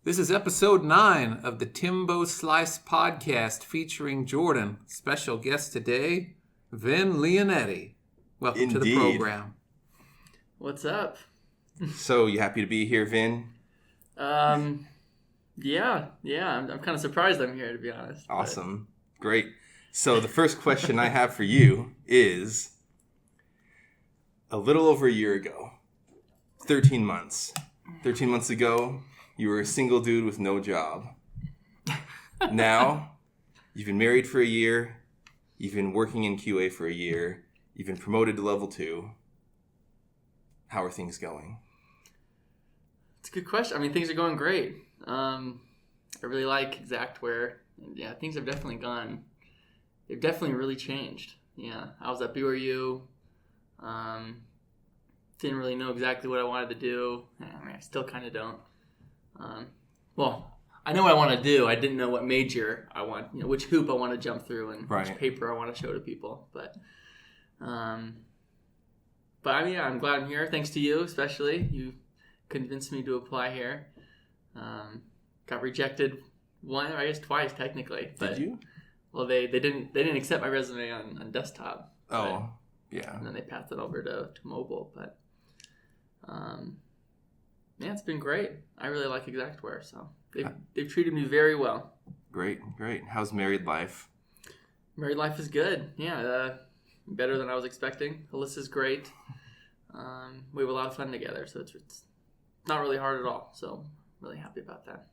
This is episode 9 of the Timbo Slice podcast featuring Jordan. Special guest today, Vin Leonetti. Welcome to the program. What's up? So, you happy to be here, Vin? Yeah. I'm kind of surprised I'm here, to be honest. Awesome. Great. So, the first question I have for you is, a little over a year ago, 13 months. 13 months ago, you were a single dude with no job. Now, you've been married for a year. You've been working in QA for a year. You've been promoted to level 2. How are things going? It's a good question. I mean, things are going great. I really like Exactwear. And yeah, things have definitely they've definitely really changed. Yeah, I was at BYU. Didn't really know exactly what I wanted to do. I mean, I still kind of don't. Well, I know what I want to do. I didn't know what major I want, which hoop I want to jump through and which paper I want to show to people. But I mean, I'm glad I'm here. Thanks to you, especially. You convinced me to apply here. Got rejected twice technically. But, did you? Well, they didn't accept my resume on desktop. Oh, yeah. And then they passed it over to mobile. But yeah, it's been great. I really like Exactwear, so they've treated me very well. Great. How's married life? Married life is good. Yeah, better than I was expecting. Alyssa's great. We have a lot of fun together, so it's not really hard at all. So I'm really happy about that.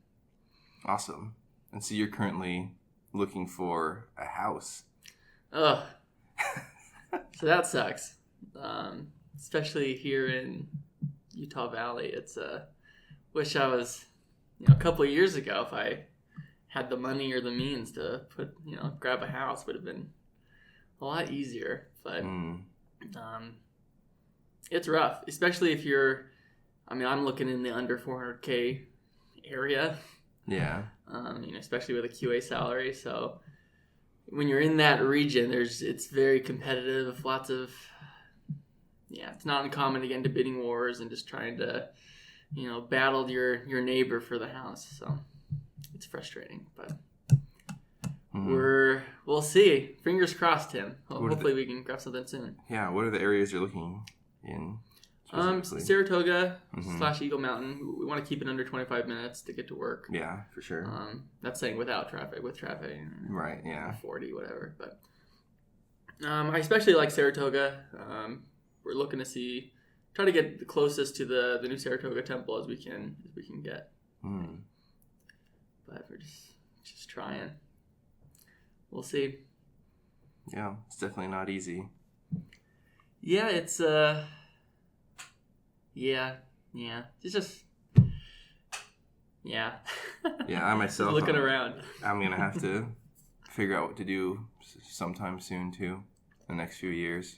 Awesome. And so you're currently looking for a house. Ugh. So that sucks. Especially here in Utah Valley. It's wish I was a couple of years ago, if I had the money or the means to grab a house, would have been a lot easier. But it's rough, especially if I'm looking in the under 400K area. Yeah. Especially with a QA salary. So when you're in that region, it's very competitive. Lots of it's not uncommon to get into bidding wars and just trying to, battle your neighbor for the house. So it's frustrating, but we'll see. Fingers crossed, Tim. Hopefully we can grab something soon. Yeah. What are the areas you're looking in? Saratoga / Eagle Mountain. We want to keep it under 25 minutes to get to work. Yeah, for sure. That's saying without traffic. With traffic, right? Yeah, 40, whatever. But I especially like Saratoga. We're looking to try to get the closest to the new Saratoga temple as we can get. But we're just trying. We'll see. Yeah, it's definitely not easy. Yeah, it's yeah. It's just yeah. Yeah, I myself looking around. I'm gonna have to figure out what to do sometime soon too. The next few years.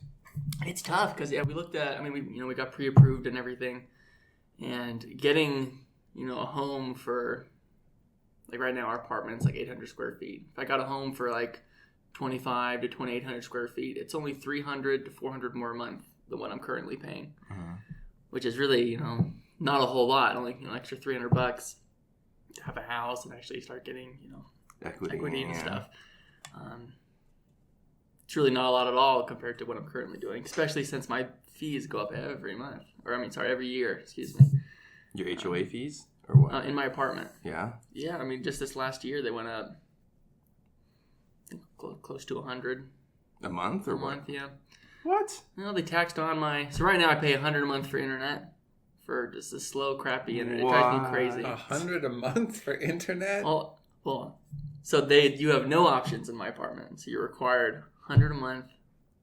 It's tough because we looked at. We got pre-approved and everything, and getting a home for right now our apartment's 800 square feet. If I got a home for 2,500 to 2,800 square feet, it's only $300 to $400 more a month than what I'm currently paying, which is really not a whole lot. Only extra $300 to have a house and actually start getting equity and stuff. It's really not a lot at all compared to what I'm currently doing, especially since my fees go up every month. Every year, excuse me. Your HOA fees? Or what? In my apartment. Yeah? Yeah, just this last year they went up, I think, close to $100. A month or what? A month, yeah. What? They taxed on so right now I pay $100 a month for internet. For just the slow, crappy internet. What? It drives me crazy. $100 a month for internet? Well, so you have no options in my apartment. So you're required $100 a month.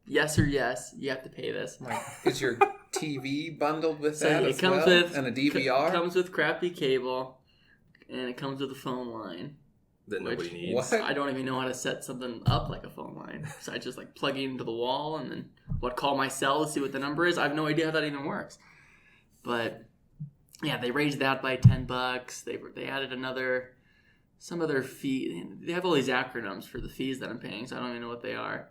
Yes or yes, you have to pay this. Is your TV bundled with that it comes with and a DVR? It comes with crappy cable, and it comes with a phone line. That nobody needs. What? I don't even know how to set something up like a phone line. So I just plug it into the wall and then call my cell to see what the number is. I have no idea how that even works. But yeah, they raised that by $10. They added some other fee. They have all these acronyms for the fees that I'm paying, so I don't even know what they are.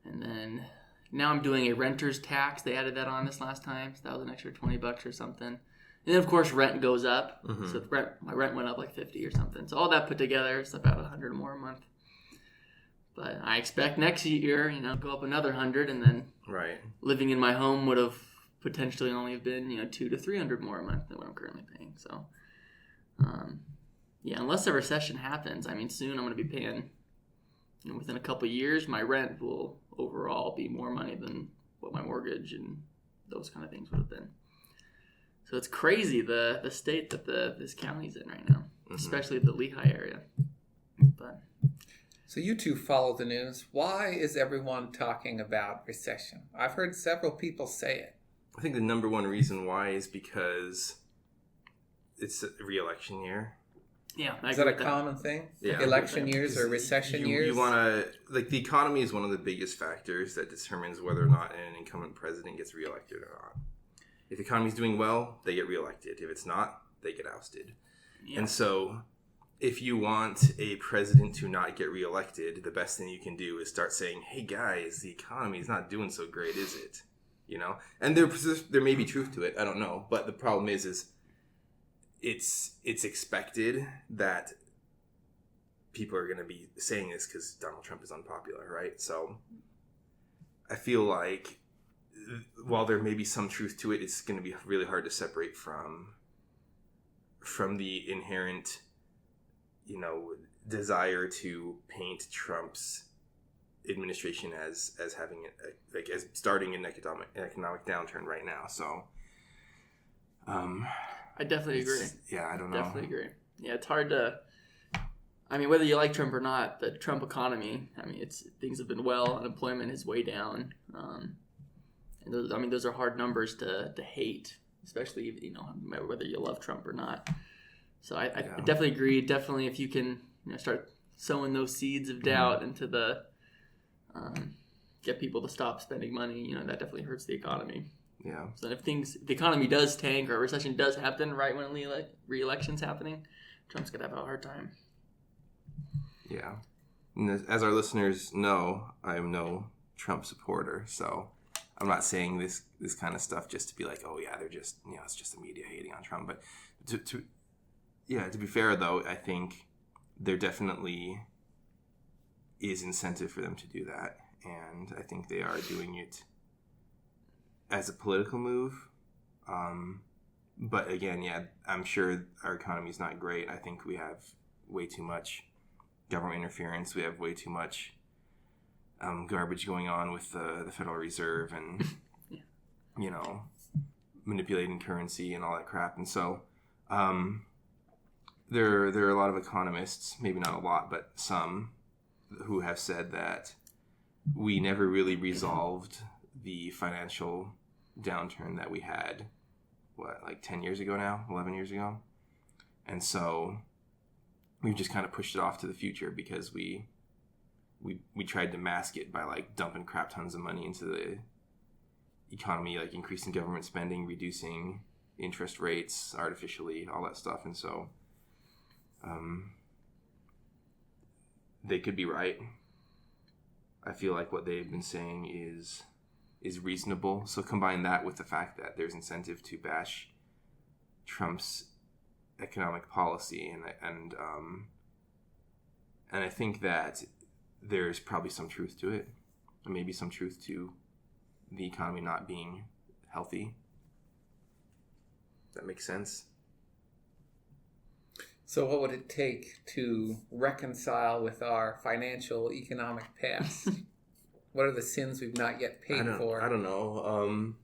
And then now I'm doing a renter's tax. They added that on this last time, so that was an extra $20 or something. And then, of course, rent goes up. Mm-hmm. So my rent went up like 50 or something. So all that put together, it's about 100 more a month. But I expect next year, go up another 100, and then Right. living in my home would have potentially only have been, 200 to 300 more a month than what I'm currently paying. So, unless a recession happens, I mean, soon I'm going to be paying, within a couple of years, my rent will overall be more money than what my mortgage and those kind of things would have been. So it's crazy the state that this county's in right now, especially the Lehigh area. But so you two follow the news. Why is everyone talking about recession? I've heard several people say it. I think the number one reason why is because it's a re-election year. Yeah, is that a common thing? Yeah. Election years or recession years? You want to, the economy is one of the biggest factors that determines whether or not an incumbent president gets reelected or not. If the economy's doing well, they get reelected. If it's not, they get ousted. Yeah. And so, if you want a president to not get reelected, the best thing you can do is start saying, "Hey guys, the economy is not doing so great, is it?" And there may be truth to it. I don't know, but the problem is it's expected that people are going to be saying this because Donald Trump is unpopular, right? So I feel like while there may be some truth to it, it's going to be really hard to separate from the inherent, desire to paint Trump's administration as having as starting an economic downturn right now. So, I definitely agree. Yeah, I don't know. Definitely agree. Yeah, it's hard to. I mean, whether you like Trump or not, the Trump economy. I mean, things have been well. Unemployment is way down. And those are hard numbers to hate, especially whether you love Trump or not. So I definitely agree. Definitely, if you can start sowing those seeds of doubt into the get people to stop spending money, that definitely hurts the economy. Yeah. So if the economy does tank or a recession does happen right when re-election's happening, Trump's gonna have a hard time. Yeah. And as our listeners know, I am no Trump supporter, so I'm not saying this kind of stuff just to be like, oh yeah, they're just it's just the media hating on Trump. But to be fair though, I think there definitely is incentive for them to do that, and I think they are doing it as a political move. But again, I'm sure our economy is not great. I think we have way too much government interference. We have way too much garbage going on with the Federal Reserve and manipulating currency and all that crap. And so there are a lot of economists, maybe not a lot, but some, who have said that we never really resolved the financial downturn that we had 10 years ago now, 11 years ago. And so we've just kind of pushed it off to the future because we tried to mask it by dumping crap tons of money into the economy, increasing government spending, reducing interest rates artificially, all that stuff. And so they could be right. I feel like what they've been saying is reasonable. So combine that with the fact that there's incentive to bash Trump's economic policy, and I think that there's probably some truth to it, and maybe some truth to the economy not being healthy. Does that make sense? So what would it take to reconcile with our financial economic past? What are the sins we've not yet paid for? I don't know.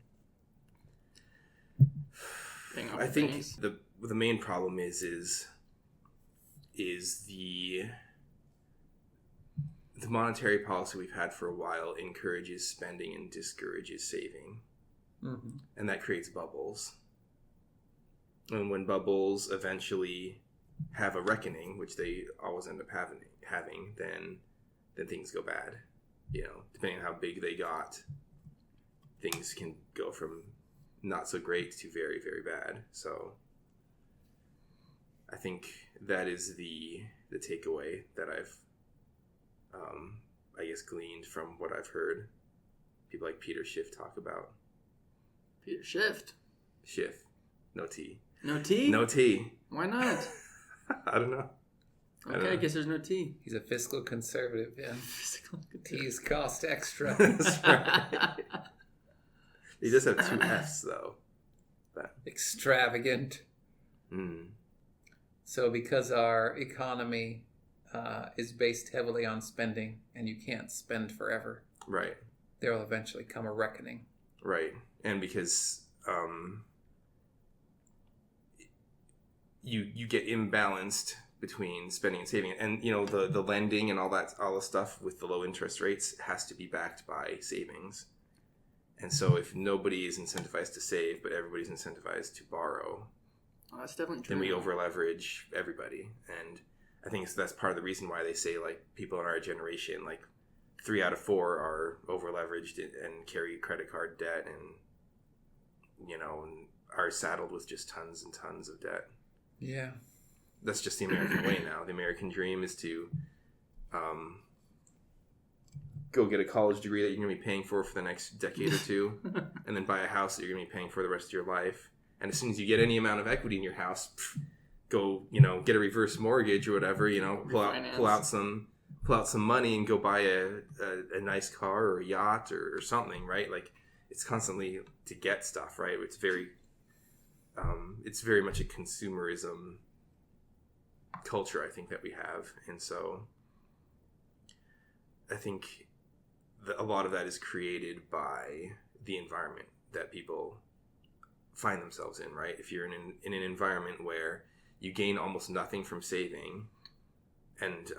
I think the main problem is the monetary policy we've had for a while encourages spending and discourages saving. Mm-hmm. And that creates bubbles. And when bubbles eventually have a reckoning, which they always end up having, then things go bad. Depending on how big they got, things can go from not so great to very, very bad. So I think that is the takeaway that I've gleaned from what I've heard people like Peter Schiff talk about. Peter Schiff, no T. No tea? No tea. Why not? I don't know. Okay, I guess there's no tea. He's a fiscal conservative, yeah. Teas cost extra. That's right. He does have 2 F's, though. But. Extravagant. Mm. So because our economy is based heavily on spending, and you can't spend forever, Right. there will eventually come a reckoning. Right. And because you get imbalanced between spending and saving, and the lending and all the stuff with the low interest rates has to be backed by savings. And so if nobody is incentivized to save, but everybody's incentivized to borrow, that's definitely true. then we over leverage everybody. And I think that's part of the reason why they say, like, people in our generation, like 3 out of 4 are over leveraged and carry credit card debt, and and are saddled with just tons and tons of debt. Yeah. That's just the American way now. The American dream is to go get a college degree that you're going to be paying for the next decade or 2, and then buy a house that you're going to be paying for the rest of your life. And as soon as you get any amount of equity in your house, go, get a reverse mortgage or whatever, pull out some money and go buy a nice car or a yacht or something, right? Like, it's constantly to get stuff, right? It's very much a consumerism culture, I think, that we have. And so I think a lot of that is created by the environment that people find themselves in, right? If you're in an environment where you gain almost nothing from saving, and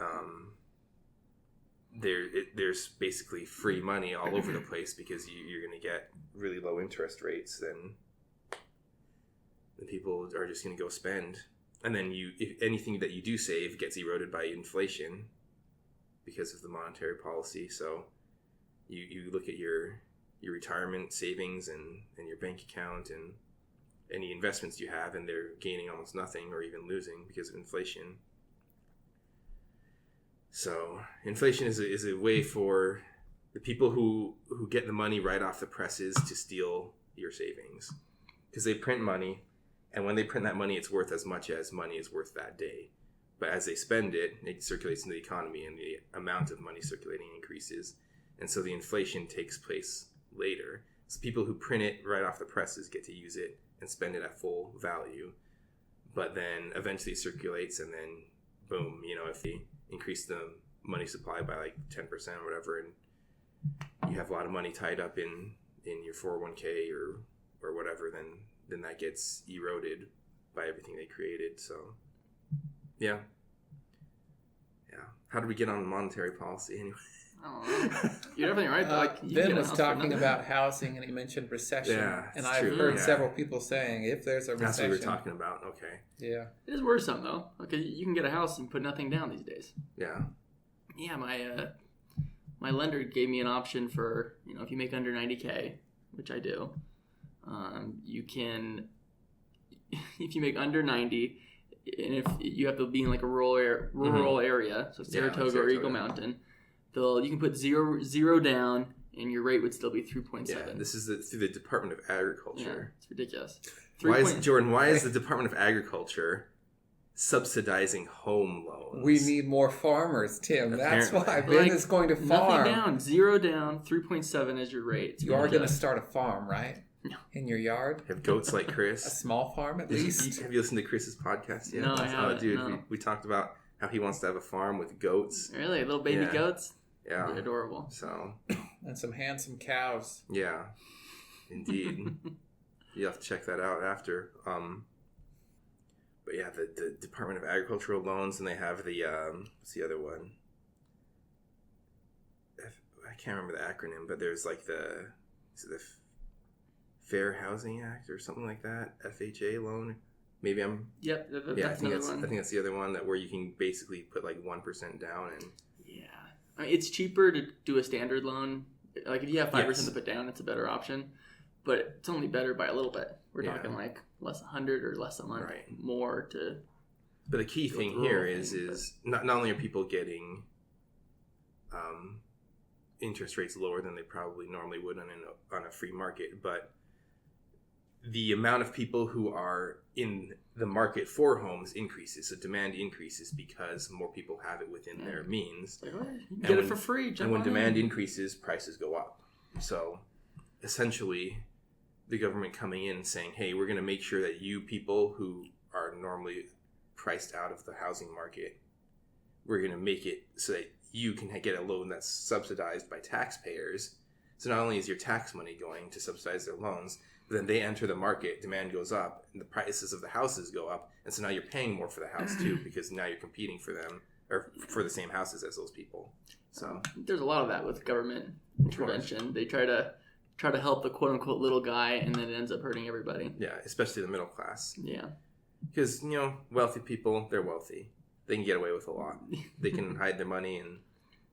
there's basically free money all over the place because you're going to get really low interest rates, then people are just going to go spend. And then if anything that you do save gets eroded by inflation because of the monetary policy. So you look at your retirement savings and your bank account and any investments you have, and they're gaining almost nothing or even losing because of inflation. So inflation is a way for the people who get the money right off the presses to steal your savings, because they print money, and when they print that money, it's worth as much as money is worth that day. But as they spend it, it circulates into the economy, and the amount of money circulating increases, and so the inflation takes place later. So people who print it right off the presses get to use it and spend it at full value, but then eventually it circulates, and then boom, if they increase the money supply by like 10% or whatever, and you have a lot of money tied up in your 401k or whatever, then that gets eroded by everything they created. So yeah. How did we get on monetary policy anyway? I don't know. You're definitely right, though. Ben was talking about housing, and he mentioned recession. Yeah, and I've heard several people saying, if there's a recession... That's what we were talking about, okay. Yeah. It is worrisome, though. Okay, you can get a house and put nothing down these days. Yeah. Yeah, my lender gave me an option for, if you make under 90K, which I do, you can, if you make under 90, and if you have to be in like a rural area, so Saratoga or Eagle Mountain, you can put zero down, and your rate would still be 3.7. Yeah, this is through the Department of Agriculture. Yeah, it's ridiculous. Why is the Department of Agriculture subsidizing home loans? We need more farmers, Tim. Apparently. That's why Ben is going to farm. Nothing down, 0 down, 3.7 as your rate. You are going to start a farm, right? No. In your yard? Have goats like Chris? A small farm, at least? Have you listened to Chris's podcast yet? No, I haven't. Dude, no. we talked about how he wants to have a farm with goats. Really? Little baby goats? Yeah. They're adorable. So. And some handsome cows. Yeah. Indeed. You have to check that out after. But yeah, the Department of Agricultural Loans, and they have the, what's the other one? I can't remember the acronym, but there's like the Fair Housing Act or something like that. FHA loan. Maybe I'm... Yep, I think that's the other one, where you can basically put like 1% down and... Yeah. I mean, it's cheaper to do a standard loan. Like if you have 5% to put down, it's a better option. But it's only better by a little bit. We're talking like less 100 or less a month more to... But the key thing here is not only are people getting interest rates lower than they probably normally would on a free market, but the amount of people who are in the market for homes increases. So demand increases because more people have it within their means. Like, get it for free. And when demand increases, prices go up. So essentially, the government coming in and saying, hey, we're going to make sure that you people who are normally priced out of the housing market, we're going to make it so that you can get a loan that's subsidized by taxpayers. So not only is your tax money going to subsidize their loans, but then they enter the market, demand goes up, and the prices of the houses go up. And so now you're paying more for the house too, because now you're competing for them or for the same houses as those people. So there's a lot of that with government intervention. They try to help the quote unquote little guy, and then it ends up hurting everybody. Yeah, especially the middle class. Yeah. Because, wealthy people, they're wealthy. They can get away with a lot. They can hide their money in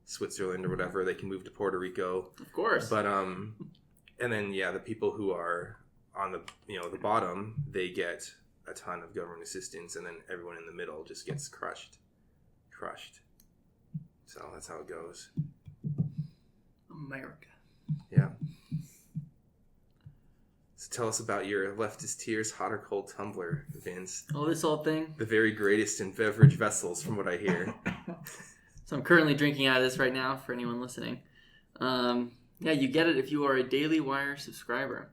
Switzerland or whatever. They can move to Puerto Rico. Of course. But, and then, the people who are on the, the bottom, they get a ton of government assistance, and then everyone in the middle just gets crushed. So that's how it goes. America. Yeah. So tell us about your leftist tears, hot or cold tumbler, Vince. Oh, this whole thing? The very greatest in beverage vessels, from what I hear. So I'm currently drinking out of this right now for anyone listening. You get it if you are a Daily Wire subscriber.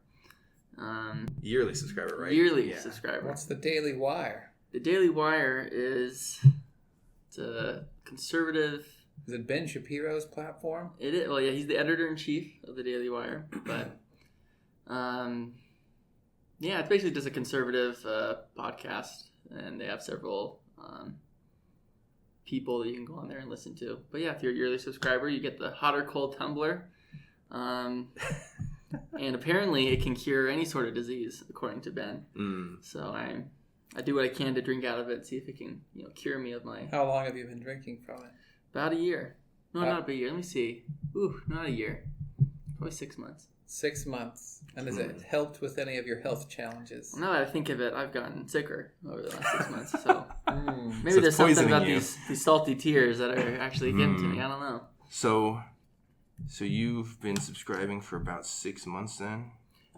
Yearly subscriber, right? Yearly subscriber. What's the Daily Wire? The Daily Wire it's a conservative... Is it Ben Shapiro's platform? It is. Well, yeah, he's the editor-in-chief of the Daily Wire, but... it's basically just a conservative podcast, and they have several people that you can go on there and listen to. But yeah, if you're a yearly subscriber, you get the hot or cold tumbler, and apparently it can cure any sort of disease, according to Ben. So I do what I can to drink out of it, see if it can cure me of my... How long have you been drinking from it? About a year. No, not a year. Let me see. Ooh, not a year. Probably 6 months. 6 months. And has it helped with any of your health challenges? Well, now that I think of it, I've gotten sicker over the last 6 months. So maybe So there's something about you. these salty tears that are actually getting to me. I don't know. So you've been subscribing for about 6 months then?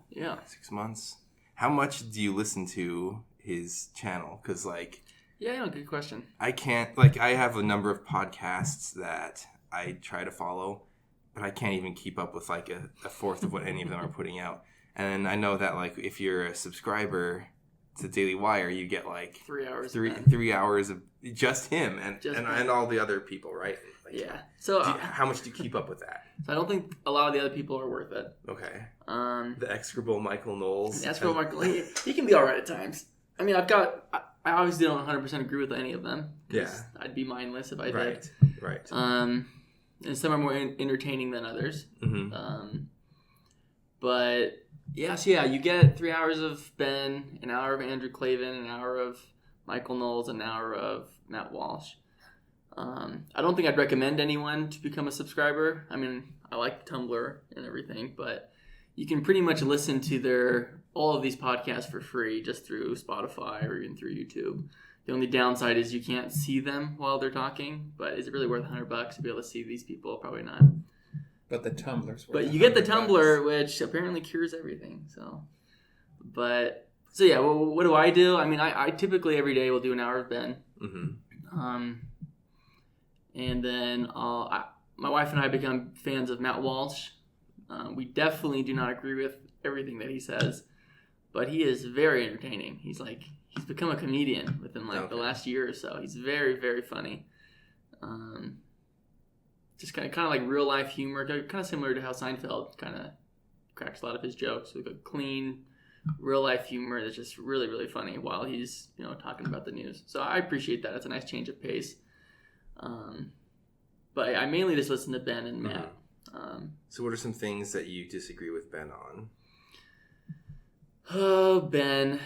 Yeah. 6 months. How much do you listen to his channel? Because Yeah, good question. I can't, I have a number of podcasts that I try to follow, but I can't even keep up with a fourth of what any of them are putting out. And I know that if you're a subscriber to Daily Wire, you get 3 hours. 3 hours of just him and all the other people, right? Yeah. So how much do you keep up with that? So I don't think a lot of the other people are worth it. Okay. The execrable Michael Knowles. The execrable Michael. He can be all right at times. I mean, I obviously don't 100% agree with any of them. Yeah. I'd be mindless if I did. Right. And some are more entertaining than others. Mm-hmm. But you get 3 hours of Ben, an hour of Andrew Clavin, an hour of Michael Knowles, an hour of Matt Walsh. I don't think I'd recommend anyone to become a subscriber. I mean, I like Tumblr and everything, but you can pretty much listen to all of these podcasts for free just through Spotify or even through YouTube. The only downside is you can't see them while they're talking, but is it really worth $100 to be able to see these people? Probably not. But the Tumblr's worth But you get the $100. Tumblr, which apparently cures everything. So what do I do? I mean, I typically every day will do an hour of Ben. Mm-hmm. And then my wife and I become fans of Matt Walsh. We definitely do not agree with everything that he says, but he is very entertaining. He's become a comedian within the last year or so. He's very, very funny. Just kind of like real life humor, kind of similar to how Seinfeld kind of cracks a lot of his jokes with a clean, real life humor that's just really, really funny while he's talking about the news. So I appreciate that. It's a nice change of pace. But I mainly just listen to Ben and Matt. So what are some things that you disagree with Ben on? Oh, Ben.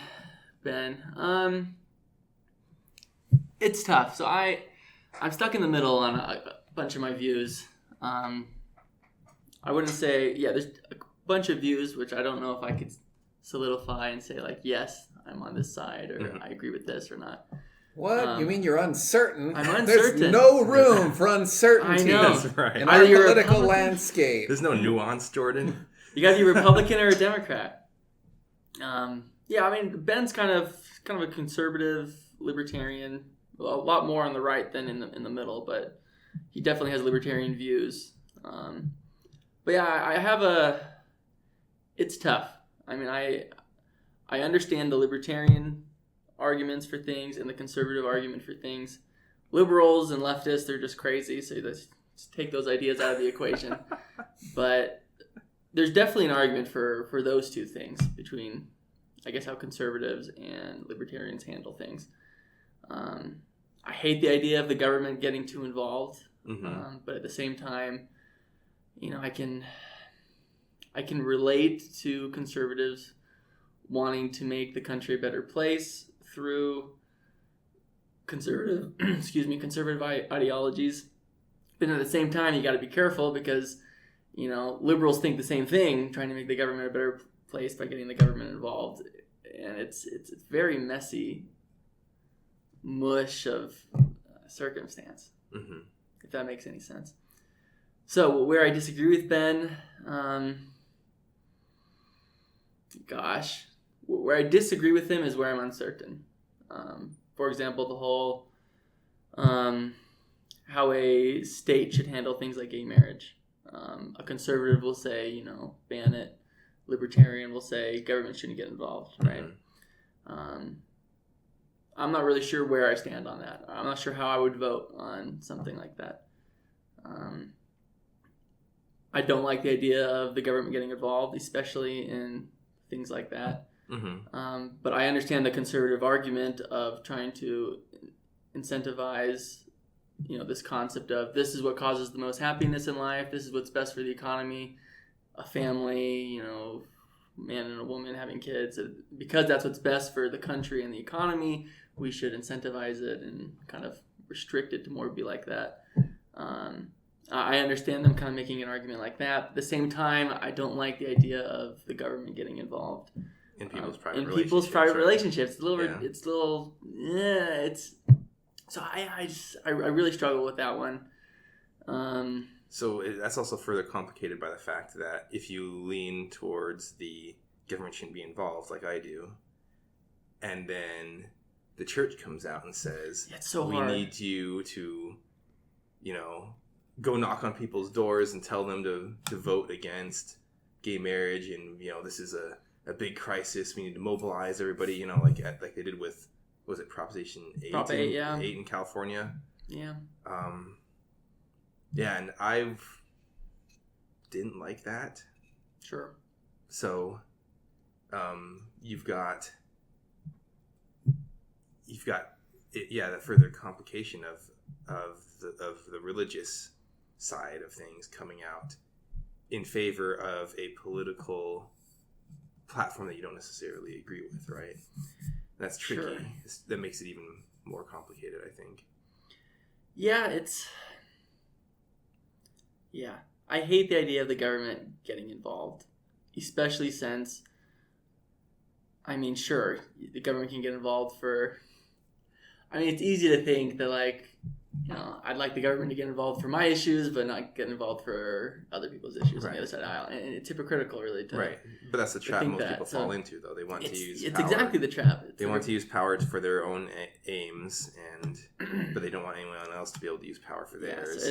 It's tough. So I'm stuck in the middle on a bunch of my views. I wouldn't say, there's a bunch of views, which I don't know if I could solidify and say yes, I'm on this side or I agree with this or not. What? You mean you're uncertain? I'm uncertain. There's no room for uncertainty I know. That's right. in our political landscape. There's no nuance, Jordan. You got to be a Republican or a Democrat. Yeah, I mean, Ben's kind of a conservative libertarian, a lot more on the right than in the middle, but he definitely has libertarian views. But yeah, it's tough. I mean, I understand the libertarian arguments for things and the conservative argument for things. Liberals and leftists, they're just crazy, so let's take those ideas out of the equation. But there's definitely an argument for those two things between, I guess, how conservatives and libertarians handle things. I hate the idea of the government getting too involved, but at the same time, I can relate to conservatives wanting to make the country a better place through conservative ideologies. But at the same time, you got to be careful because, liberals think the same thing, trying to make the government a better place by getting the government involved. And it's very messy mush of circumstance, if that makes any sense. So where I disagree with Ben, where I disagree with him is where I'm uncertain. For example, the whole how a state should handle things like gay marriage. A conservative will say, ban it. Libertarian will say government shouldn't get involved, right? I'm not really sure where I stand on that. I'm not sure how I would vote on something like that. I don't like the idea of the government getting involved, especially in things like that. But I understand the conservative argument of trying to incentivize, this concept of this is what causes the most happiness in life. This is what's best for the economy, a family, man and a woman having kids. Because that's what's best for the country and the economy, we should incentivize it and kind of restrict it to more be like that. I understand them kind of making an argument like that. At the same time, I don't like the idea of the government getting involved in people's private relationships. So I really struggle with that one. So that's also further complicated by the fact that if you lean towards the government shouldn't be involved, like I do, and then the church comes out and says, we need you to, go knock on people's doors and tell them to vote against gay marriage, and this is a big crisis. We need to mobilize everybody. Like they did with, was it Proposition 8? Prop 8, yeah. 8 in California. Yeah. Yeah, and I didn't like that. Sure. So, you've got the further complication of the religious side of things coming out in favor of a political platform that you don't necessarily agree with, right? That's tricky. Sure. That makes it even more complicated, I think. Yeah, I hate the idea of the government getting involved, especially since, sure, the government can get involved it's easy to think that, I'd like the government to get involved for my issues, but not get involved for other people's issues on the other side of the aisle. And it's hypocritical, really. Right. But that's the trap most people fall into, though. They want to use It's power. exactly the trap. They want to use power for their own aims, but they don't want anyone else to be able to use power for theirs. So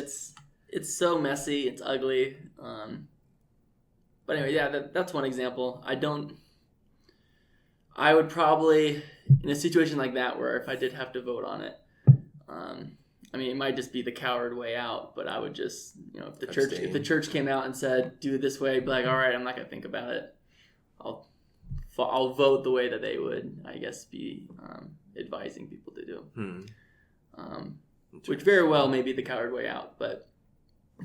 it's so messy. It's ugly. But anyway, yeah, that's one example. I would probably, in a situation like that where if I did have to vote on it, it might just be the coward way out, but I would just, if the church came out and said, do it this way, I'd be like, all right, I'm not going to think about it. I'll vote the way that they would, I guess, be advising people to do. Which very well may be the coward way out, but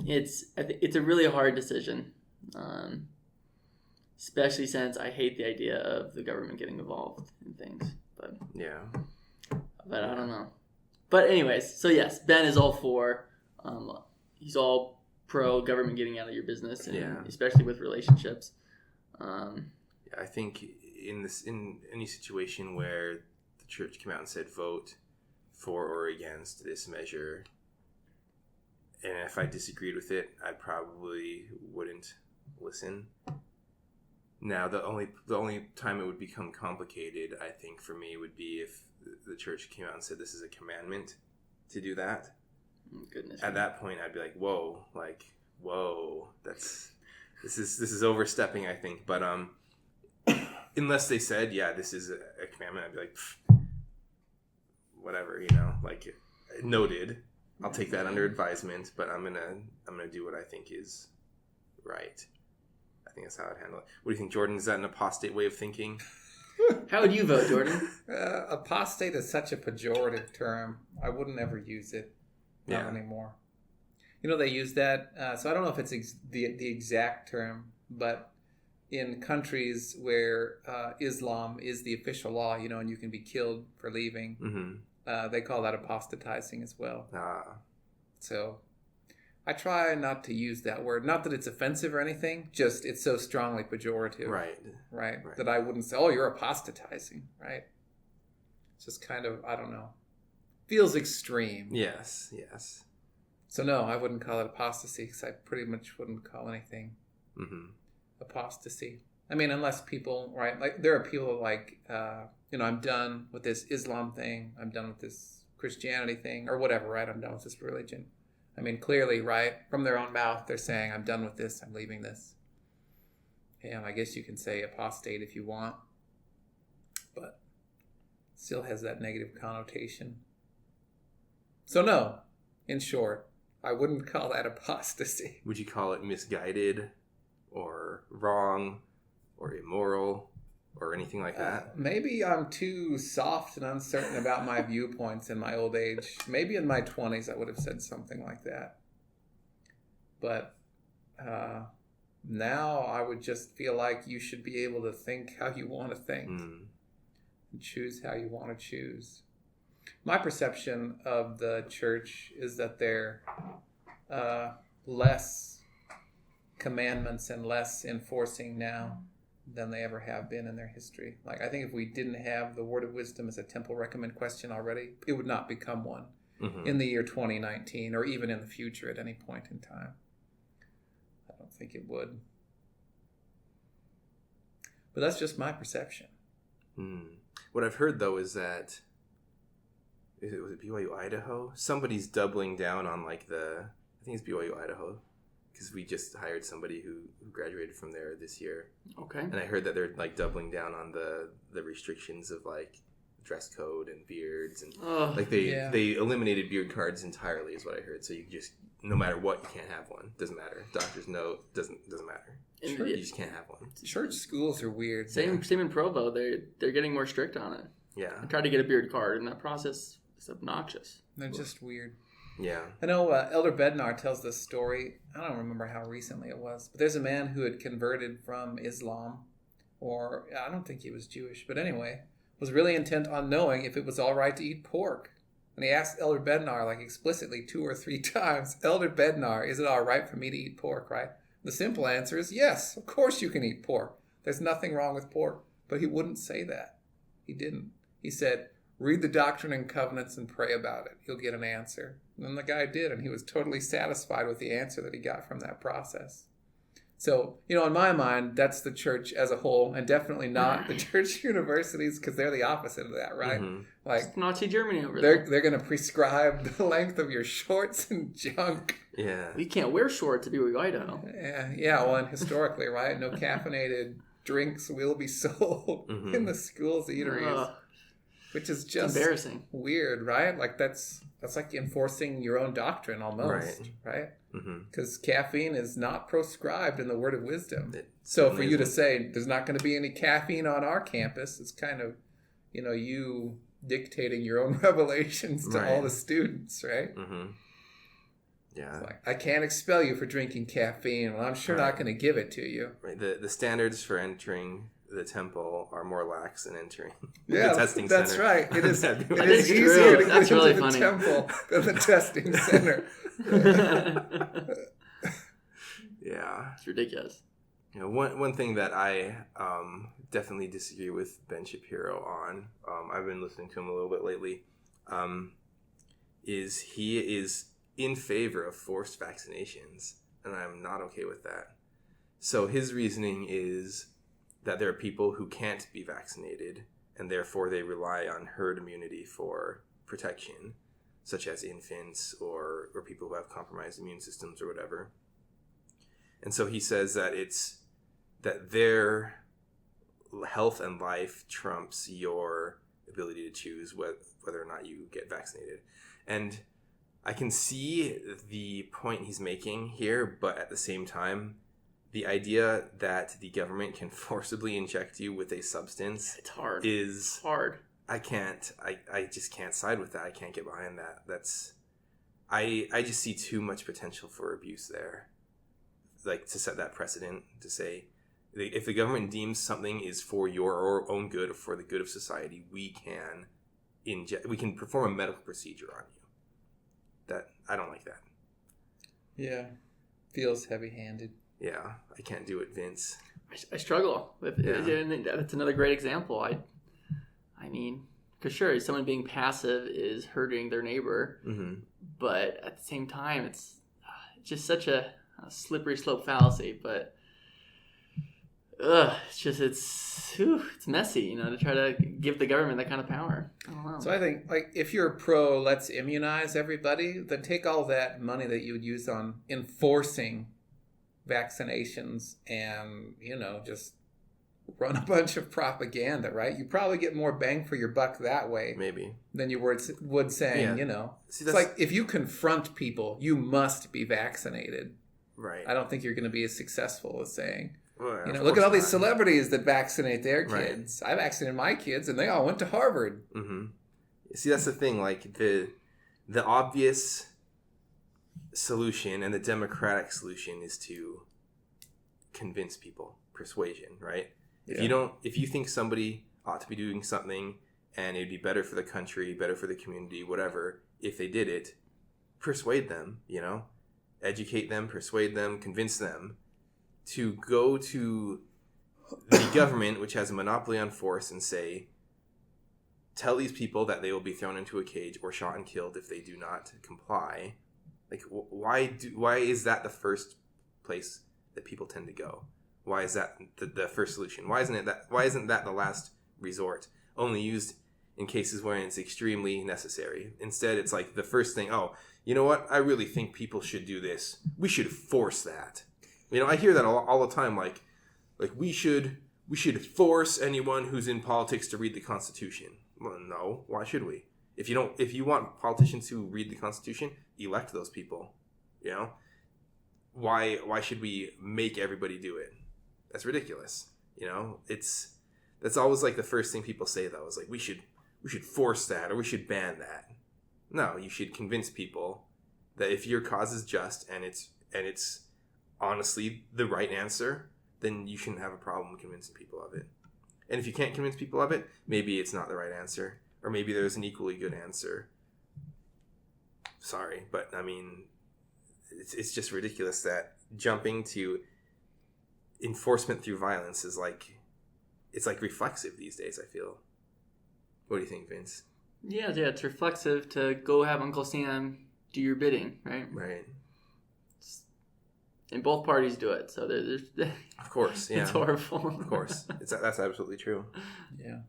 it's a really hard decision, especially since I hate the idea of the government getting involved in things. But I don't know. But anyways, so yes, Ben is all for. He's all pro government getting out of your business, and especially with relationships. I think in any situation where the church came out and said vote for or against this measure, and if I disagreed with it, I probably wouldn't listen. Now, the only time it would become complicated, I think, for me would be if the church came out and said this is a commandment to do that. Goodness. At that point, I'd be like, whoa, this is overstepping, I think. But unless they said, yeah, this is a commandment, I'd be like, whatever, like noted. I'll take that under advisement, but I'm gonna do what I think is right. I think that's how I'd handle it. What do you think, Jordan? Is that an apostate way of thinking? How would you vote, Jordan? Apostate is such a pejorative term. I wouldn't ever use it. Not anymore. They use that. So I don't know if it's the exact term, but in countries where Islam is the official law, and you can be killed for leaving, they call that apostatizing as well. So I try not to use that word. Not that it's offensive or anything, just it's so strongly pejorative. Right. That I wouldn't say, oh, you're apostatizing, right? It's just kind of, I don't know. Feels extreme. Yes. So no, I wouldn't call it apostasy because I pretty much wouldn't call anything apostasy. I mean, unless people, right? Like there are people like, I'm done with this Islam thing. I'm done with this Christianity thing or whatever, right? I'm done with this religion. I mean, clearly, right, from their own mouth, they're saying, I'm done with this, I'm leaving this. And I guess you can say apostate if you want, but still has that negative connotation. So no, in short, I wouldn't call that apostasy. Would you call it misguided or wrong or immoral or anything like that? Maybe I'm too soft and uncertain about my viewpoints in my old age. Maybe in my 20s I would have said something like that. But now I would just feel like you should be able to think how you want to think and choose how you want to choose. My perception of the church is that they're less commandments and less enforcing now than they ever have been in their history. Like, I think if we didn't have the word of wisdom as a temple recommend question already, it would not become one in the year 2019 or even in the future at any point in time. I don't think it would. But that's just my perception. What I've heard, though, is that was it BYU Idaho? Somebody's doubling down on I think it's BYU Idaho, because we just hired somebody who graduated from there this year. Okay. And I heard that they're doubling down on the restrictions of dress code and beards and they eliminated beard cards entirely is what I heard. So you just, no matter what, you can't have one. Doesn't matter. Doctor's note doesn't matter. Sure. You just can't have one. Church schools are weird. Same in Provo. They're getting more strict on it. Yeah. I tried to get a beard card, and that process is obnoxious. They're just weird. Yeah. I know Elder Bednar tells this story. I don't remember how recently it was, but there's a man who had converted from Islam, or I don't think he was Jewish, but anyway, was really intent on knowing if it was all right to eat pork. And he asked Elder Bednar explicitly 2 or 3 times, Elder Bednar, is it all right for me to eat pork, right? The simple answer is yes, of course you can eat pork. There's nothing wrong with pork. But he wouldn't say that. He didn't. He said, read the Doctrine and Covenants and pray about it. You'll get an answer. And then the guy did, and he was totally satisfied with the answer that he got from that process. So, in my mind, that's the church as a whole, and definitely not the church universities, because they're the opposite of that, right? It's Nazi Germany over there. They're going to prescribe the length of your shorts and junk. Yeah. We can't wear shorts at BYU Idaho. Yeah, well, and historically, right? No caffeinated drinks will be sold in the schools' eateries. Which is just embarrassing. Weird, right? That's like enforcing your own doctrine almost, right? Because caffeine is not proscribed in the Word of Wisdom. So for you to say there's not going to be any caffeine on our campus, it's kind of, you dictating your own revelations to all the students, right? Yeah. I can't expel you for drinking caffeine. Well, I'm sure not going to give it to you. Right. The standards for entering the temple are more lax than entering the testing center. That's right. It is is easier to get that's into really the funny. temple than the testing center. Yeah. It's ridiculous. One thing that I definitely disagree with Ben Shapiro on, I've been listening to him a little bit lately, is he is in favor of forced vaccinations, and I'm not okay with that. So his reasoning is that there are people who can't be vaccinated, and therefore they rely on herd immunity for protection, such as infants or people who have compromised immune systems or whatever. And so he says that it's that their health and life trumps your ability to choose whether or not you get vaccinated. And I can see the point he's making here, but at the same time, the idea that the government can forcibly inject you with a substance, It's hard. is hard. I just can't side with that. I can't get behind that. I just see too much potential for abuse there. Like, to set that precedent, to say, if the government deems something is for your own good or for the good of society, we can perform a medical procedure on you. That, I don't like that. Yeah. Feels heavy-handed. Yeah, I can't do it, Vince. I struggle with it. And that's another great example. I mean, because sure, someone being passive is hurting their neighbor, Mm-hmm. but at the same time, it's just such a slippery slope fallacy. But it's messy, to try to give the government that kind of power. I don't know. So I think, like, if you're pro let's immunize everybody, then take all that money that you would use on enforcing vaccinations and, just run a bunch of propaganda, right? You probably get more bang for your buck that way Maybe. than you would saying, See, it's like if you confront people, you must be vaccinated. Right. I don't think you're going to be as successful as saying, Well, of look at all course these not. celebrities that vaccinate their Right. kids. I vaccinated my kids and they all went to Harvard. Mm-hmm. See, that's the thing. Like, the obvious solution and the democratic solution is to convince people, persuasion, right? Yeah. If you think somebody ought to be doing something and it'd be better for the country, better for the community, whatever, if they did it, persuade them, educate them, persuade them, convince them to go to the government, which has a monopoly on force, and say, tell these people that they will be thrown into a cage or shot and killed if they do not comply. Like, why is that the first place that people tend to go? Why is that the first solution? Why isn't that the last resort, only used in cases where it's extremely necessary? Instead, it's like the first thing, oh, you know what? I really think people should do this. We should force that. I hear that all the time, like we should force anyone who's in politics to read the Constitution. Well, no, why should we? If you want politicians to read the Constitution, elect those people. Why should we make everybody do it? That's ridiculous. That's always like the first thing people say, though, is like we should force that or we should ban that. No, you should convince people that if your cause is just and it's honestly the right answer, then you shouldn't have a problem convincing people of it. And if you can't convince people of it, maybe it's not the right answer, or maybe there's an equally good answer. Sorry, but I mean, it's just ridiculous that jumping to enforcement through violence is it's reflexive these days, I feel. What do you think, Vince? Yeah, it's reflexive to go have Uncle Sam do your bidding, right? Right. And both parties do it, so there's Of course, yeah. It's horrible. Of course. That's absolutely true. Yeah.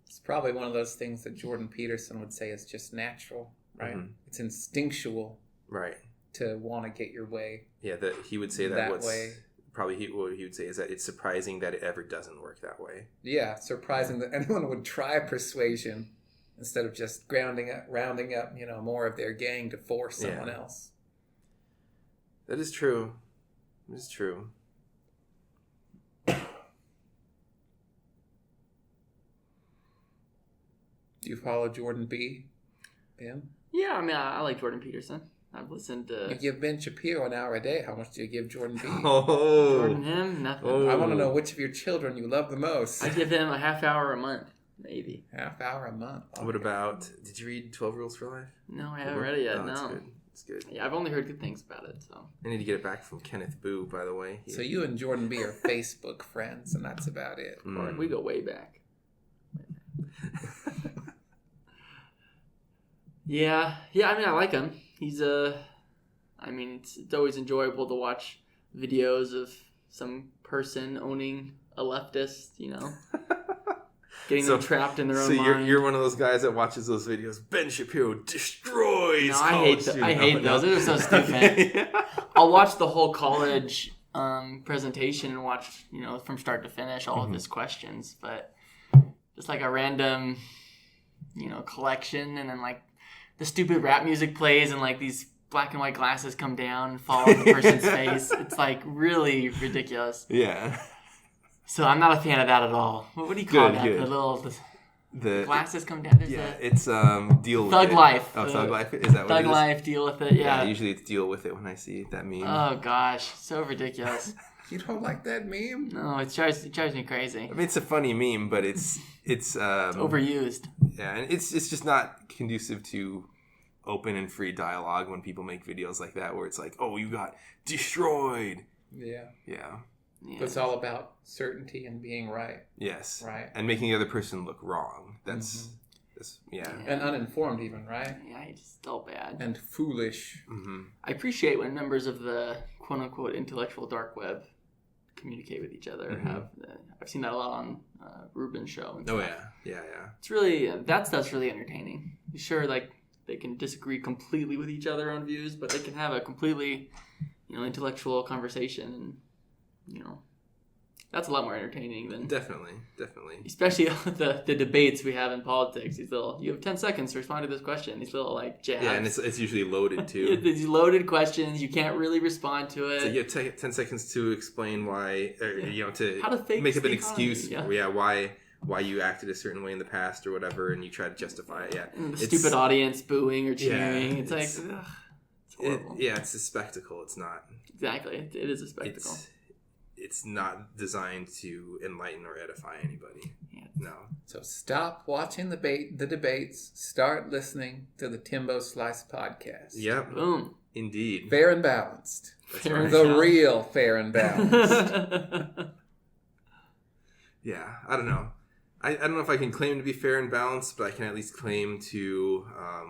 It's probably one of those things that Jordan Peterson would say is just natural, right? Mm-hmm. It's instinctual Right. to want to get your way. Yeah, he would say that way. Probably what he would say is that it's surprising that it ever doesn't work that way. Yeah, surprising that anyone would try persuasion instead of just rounding up, more of their gang to force someone else. That is true. It is true. Do you follow Jordan B? Ben? Yeah, I mean, I like Jordan Peterson. I've listened to... You give Ben Shapiro an hour a day. How much do you give Jordan B? Oh. Jordan him, nothing. Oh. I want to know which of your children you love the most. I give him a half hour a month, maybe. Half hour a month. Okay. What about, did you read 12 Rules for Life? No, I haven't read it yet, Oh, no. It's good. Yeah, I've only heard good things about it, so... I need to get it back from Kenneth Boo, by the way. So you and Jordan B are Facebook friends, and that's about it. We go way back. Yeah, I mean, I like him. He's I mean, it's always enjoyable to watch videos of some person owning a leftist, getting them trapped in their own mind. So you're one of those guys that watches those videos. Ben Shapiro destroys. No, I hate those. Those are so stupid. Yeah. I'll watch the whole college presentation and watch, from start to finish all of his questions, but just like a random, collection, and then like the stupid rap music plays and like these black and white glasses come down and fall on the person's face. It's like really ridiculous. Yeah. So I'm not a fan of that at all. What do you call that? Good. The glasses come down. It's deal with Thug it. Life. Oh, Thug Life. Is that what Thug it is? Life, deal with it. Yeah. Usually it's deal with it when I see that meme. Oh gosh, so ridiculous. You don't like that meme? No, it drives me crazy. I mean, it's a funny meme, but it's overused. Yeah, and it's just not conducive to open and free dialogue when people make videos like that, where it's like, oh, you got destroyed. Yeah. Yeah. Yeah. But it's all about certainty and being right. Yes. Right. And making the other person look wrong. That's Yeah. And uninformed even, right? Yeah, it's still bad. And foolish. Mm-hmm. I appreciate when members of the quote-unquote intellectual dark web communicate with each other. Mm-hmm. I've seen that a lot on Ruben's show. And Oh, stuff. yeah. It's really, that stuff's really entertaining. Sure, like, they can disagree completely with each other on views, but they can have a completely, intellectual conversation, and, that's a lot more entertaining than... Definitely. Especially the debates we have in politics. These little, you have 10 seconds to respond to this question. These little, like, jabs. Yeah, and it's usually loaded, too. These loaded questions. You can't really respond to it. So you have 10 seconds to explain why, or, to How to fix make up an the excuse. economy, yeah. Why you acted a certain way in the past or whatever, and you try to justify it. Yeah, And the stupid audience booing or cheering. Yeah, it's like, ugh, it's horrible. It's a spectacle. It's not. Exactly. It is a spectacle. It's not designed to enlighten or edify anybody. Yeah. No. So stop watching the debates. Start listening to the Timbo Slice podcast. Yep. Boom. Indeed. Fair and balanced. That's Fair right. The real fair and balanced. Yeah. I don't know. I don't know if I can claim to be fair and balanced, but I can at least claim to, I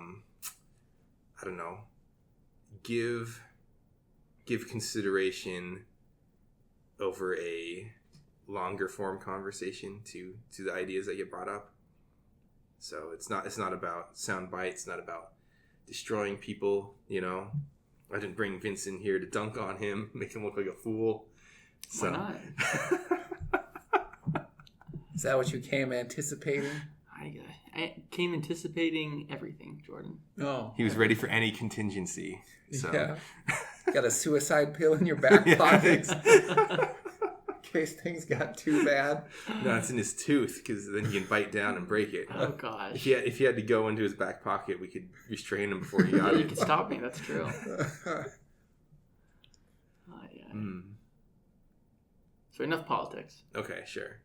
don't know, give consideration over a longer form conversation to the ideas that get brought up. So it's not about sound bites, not about destroying people, I didn't bring Vince in here to dunk on him, make him look like a fool. So. Why not? Is that what you came anticipating? I came anticipating everything, Jordan. Oh. He was ready for any contingency. So. Yeah. Got a suicide pill in your back pocket in case things got too bad. No, it's in his tooth, because then he can bite down and break it. Oh, gosh. If he had to go into his back pocket, we could restrain him before he got You it. can stop me. That's true. Oh, yeah. So enough politics. Okay, sure.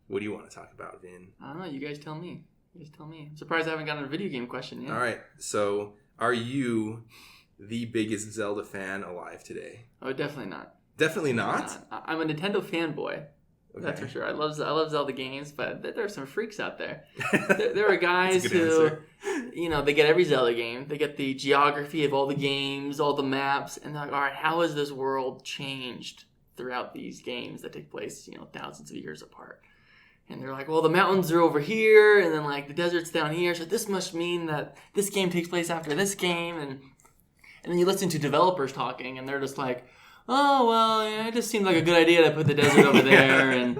What do you want to talk about, Vin? I don't know. You guys tell me. I'm surprised I haven't gotten a video game question yet. All right. So, are you the biggest Zelda fan alive today? Oh, definitely not. Definitely not? I'm a Nintendo fanboy. Okay. That's for sure. I love Zelda games, but there are some freaks out there. There are guys That's a good who, answer. They get every Zelda game. They get the geography of all the games, all the maps, and they're like, all right, how has this world changed throughout these games that take place, thousands of years apart? And they're like, well, the mountains are over here, and then, like, the desert's down here, so this must mean that this game takes place after this game, and then you listen to developers talking, and they're just like, oh, well, yeah, it just seemed like a good idea to put the desert over there, and,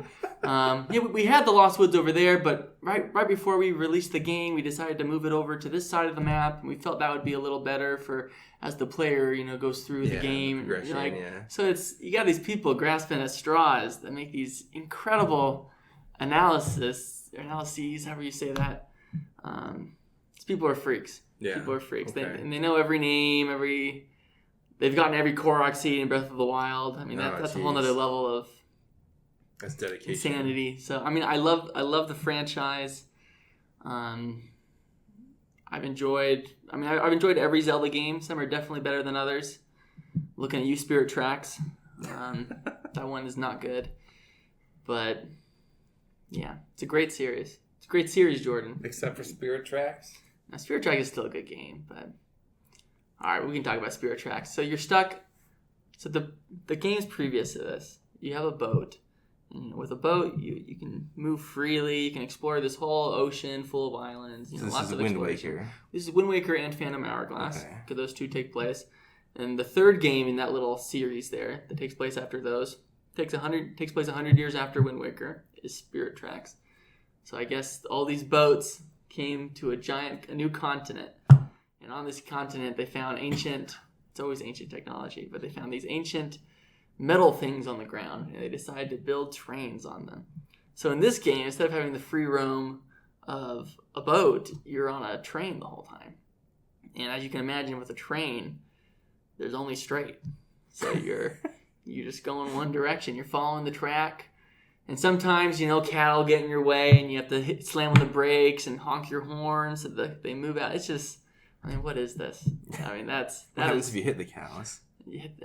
we had the Lost Woods over there, but right before we released the game, we decided to move it over to this side of the map, and we felt that would be a little better for as the player, goes through the game. So you got these people grasping at straws that make these incredible analyses, however you say that. These people are freaks. Yeah. People are freaks. Okay. They know every name, they've gotten every Korok seed in Breath of the Wild. I mean, that's a whole other level of that's dedication. Insanity. So, I mean, I love the franchise. I've enjoyed every Zelda game. Some are definitely better than others. Looking at you, Spirit Tracks. That one is not good. But yeah, it's a great series. It's a great series, Jordan. Except for Spirit Tracks. Now, Spirit Tracks is still a good game, but all right, we can talk about Spirit Tracks. So you're stuck. So the games previous to this, you have a boat, And, with a boat, you can move freely. You can explore this whole ocean full of islands. So this lots is of Wind exploration. Waker. This is Wind Waker and Phantom Hourglass. Okay. Because those two take place. And the third game in that little series there that takes place after those takes place 100 years after Wind Waker is Spirit Tracks. So I guess all these boats came to a new continent. And on this continent, they found it's always ancient technology, but they found these ancient metal things on the ground, and they decided to build trains on them. So in this game, instead of having the free roam of a boat, you're on a train the whole time. And as you can imagine, with a train, there's only straight. So you're just going one direction. You're following the track. And sometimes, cattle get in your way, and you have to slam on the brakes and honk your horn so that they move out. It's just, what is this? What happens if you hit the cows?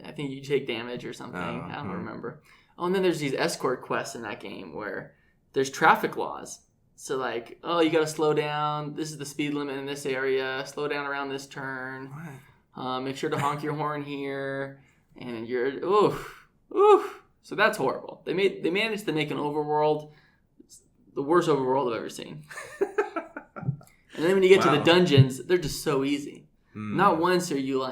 I think you take damage or something. Oh, I don't remember. Oh, and then there's these escort quests in that game where there's traffic laws. So you got to slow down. This is the speed limit in this area. Slow down around this turn. What? Make sure to honk your horn here. And you're oof. So that's horrible. They managed to make an overworld, the worst overworld I've ever seen. And then when you get to the dungeons, they're just so easy. Not once are you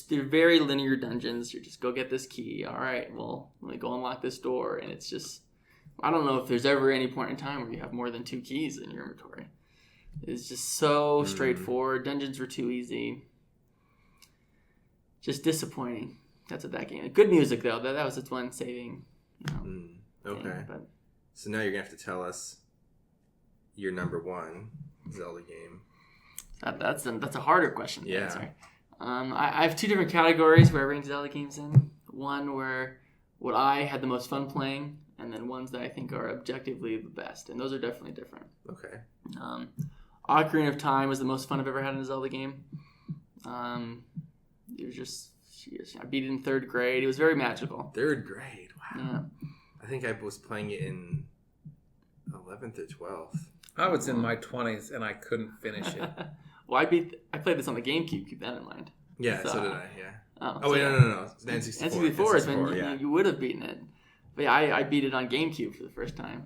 they're very linear dungeons. You just go get this key. All right, well, let me go unlock this door. And it's just, I don't know if there's ever any point in time where you have more than 2 keys in your inventory. It's just so straightforward. Dungeons were too easy. Just disappointing. That's what that game is. Good music, though. That was its one saving. Okay. Thing, but So now you're going to have to tell us your number 1 Zelda game. that's a harder question to Yeah. answer. I have 2 different categories where I rank Zelda games in. One where what I had the most fun playing, and then ones that I think are objectively the best. And those are definitely different. Okay. Ocarina of Time was the most fun I've ever had in a Zelda game. It was just, I beat it in 3rd grade. It was very magical. 3rd grade. Wow. Yeah. I think I was playing it in 11th or 12th. I was in my 20s and I couldn't finish it. Well, I played this on the GameCube. Keep that in mind. Yeah, so did I. Yeah. Oh Wait, no. N64. N64 is when yeah. you would have beaten it. But yeah, I beat it on GameCube for the first time.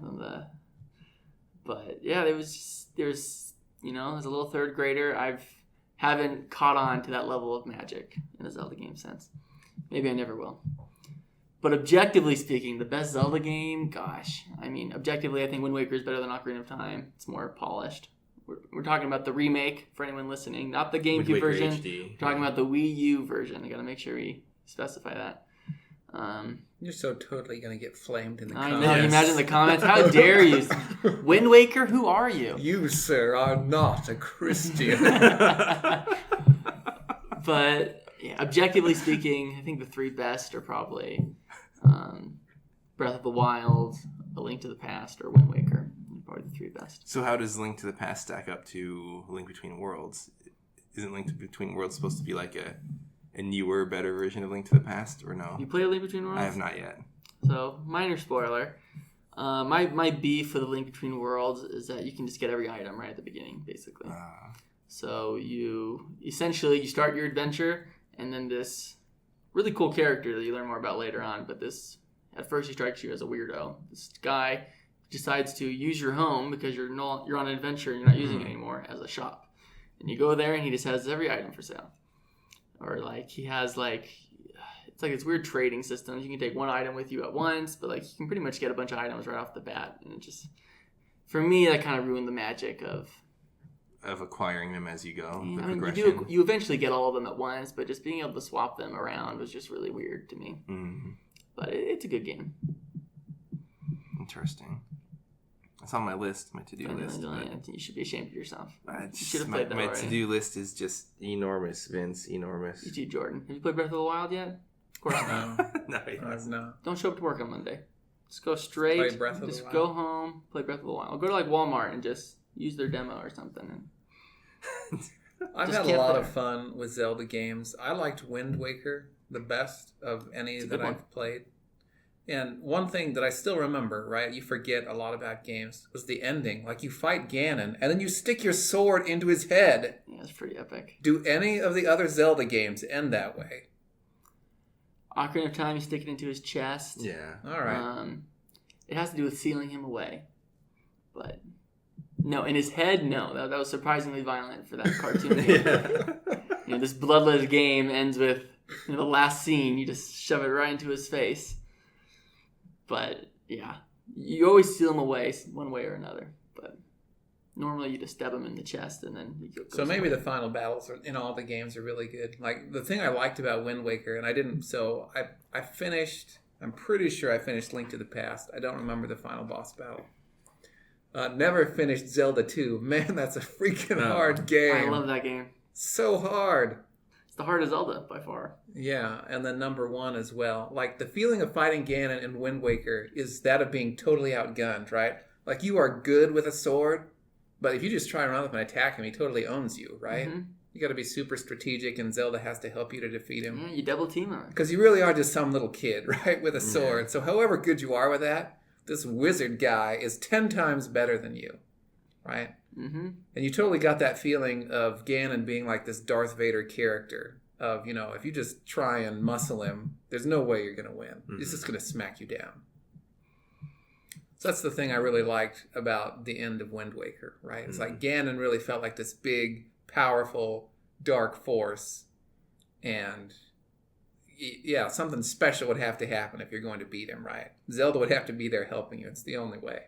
But yeah, there's as a little 3rd grader, haven't caught on to that level of magic in a Zelda game since. Maybe I never will. But objectively speaking, the best Zelda game, objectively, I think Wind Waker is better than Ocarina of Time. It's more polished. We're talking about the remake for anyone listening, not the GameCube version. HD. We're talking about the Wii U version. I got to make sure we specify that. You're so totally going to get flamed in the I comments. know. You imagine the comments. How dare you? Wind Waker? Who are you? You, sir, are not a Christian. But yeah, objectively speaking, I think the 3 best are probably Breath of the Wild, A Link to the Past, or Wind Waker. Probably the 3 best. So how does Link to the Past stack up to Link Between Worlds? Isn't Link Between Worlds supposed to be like a newer, better version of Link to the Past, or no? You played A Link Between Worlds? I have not yet. So, minor spoiler. My beef for the Link Between Worlds is that you can just get every item right at the beginning, basically. So you start your adventure, and then this really cool character that you learn more about later on, but at first he strikes you as a weirdo. This guy decides to use your home because you're on an adventure and you're not using it anymore as a shop. And you go there and he just has every item for sale. Or he has it's this weird trading system. You can take one item with you at once, but you can pretty much get a bunch of items right off the bat. And it just, for me, that kind of ruined the magic of acquiring them as you go. Yeah, the I mean, progression. you eventually get all of them at once, but just being able to swap them around was just really weird to me. Mm-hmm. But it's a good game. Interesting. It's on my list, my to-do list. You should be ashamed of yourself. You Just, should have played that my already. to-do list is just enormous, Vince. Enormous. You too, Jordan. Have you played Breath of the Wild yet? Of course not. No, yes. No. Don't show up to work on Monday. Just go straight. Play Breath of the just Wild. go home, play Breath of the Wild. Go to Walmart and just use their demo or something. I've Just had a camp lot there. of fun with Zelda games. I liked Wind Waker the best of any It's a that good one. I've played. And one thing that I still remember, right, you forget a lot about games, was the ending. You fight Ganon, and then you stick your sword into his head. Yeah, it's pretty epic. Do any of the other Zelda games end that way? Ocarina of Time, you stick it into his chest. Yeah. All right. It has to do with sealing him away. But no, in his head, no. That was surprisingly violent for that cartoon. Yeah. This bloodless game ends with the last scene. You just shove it right into his face. But yeah, you always seal him away one way or another. But normally you just stab him in the chest and then you go. So maybe the final battles in all the games are really good. Like the thing I liked about Wind Waker, and I didn't. So I finished. I'm pretty sure I finished Link to the Past. I don't remember the final boss battle. Never finished Zelda 2. Man, that's a freaking hard game. I love that game. So hard. It's the hardest Zelda by far. Yeah, and then number 1 as well. Like the feeling of fighting Ganon in Wind Waker is that of being totally outgunned, right? Like you are good with a sword, but if you just try and run up and attack him, he totally owns you, right? Mm-hmm. You got to be super strategic, and Zelda has to help you to defeat him. Yeah, you double team him. Because you really are just some little kid, right, with a sword. Yeah. So however good you are with that, this wizard guy is 10 times better than you, right? Mm-hmm. And you totally got that feeling of Ganon being like this Darth Vader character of, if you just try and muscle him, there's no way you're going to win. Mm-hmm. He's just going to smack you down. So that's the thing I really liked about the end of Wind Waker, right? It's like Ganon really felt like this big, powerful, dark force. And yeah, something special would have to happen if you're going to beat him, right? Zelda would have to be there helping you. It's the only way.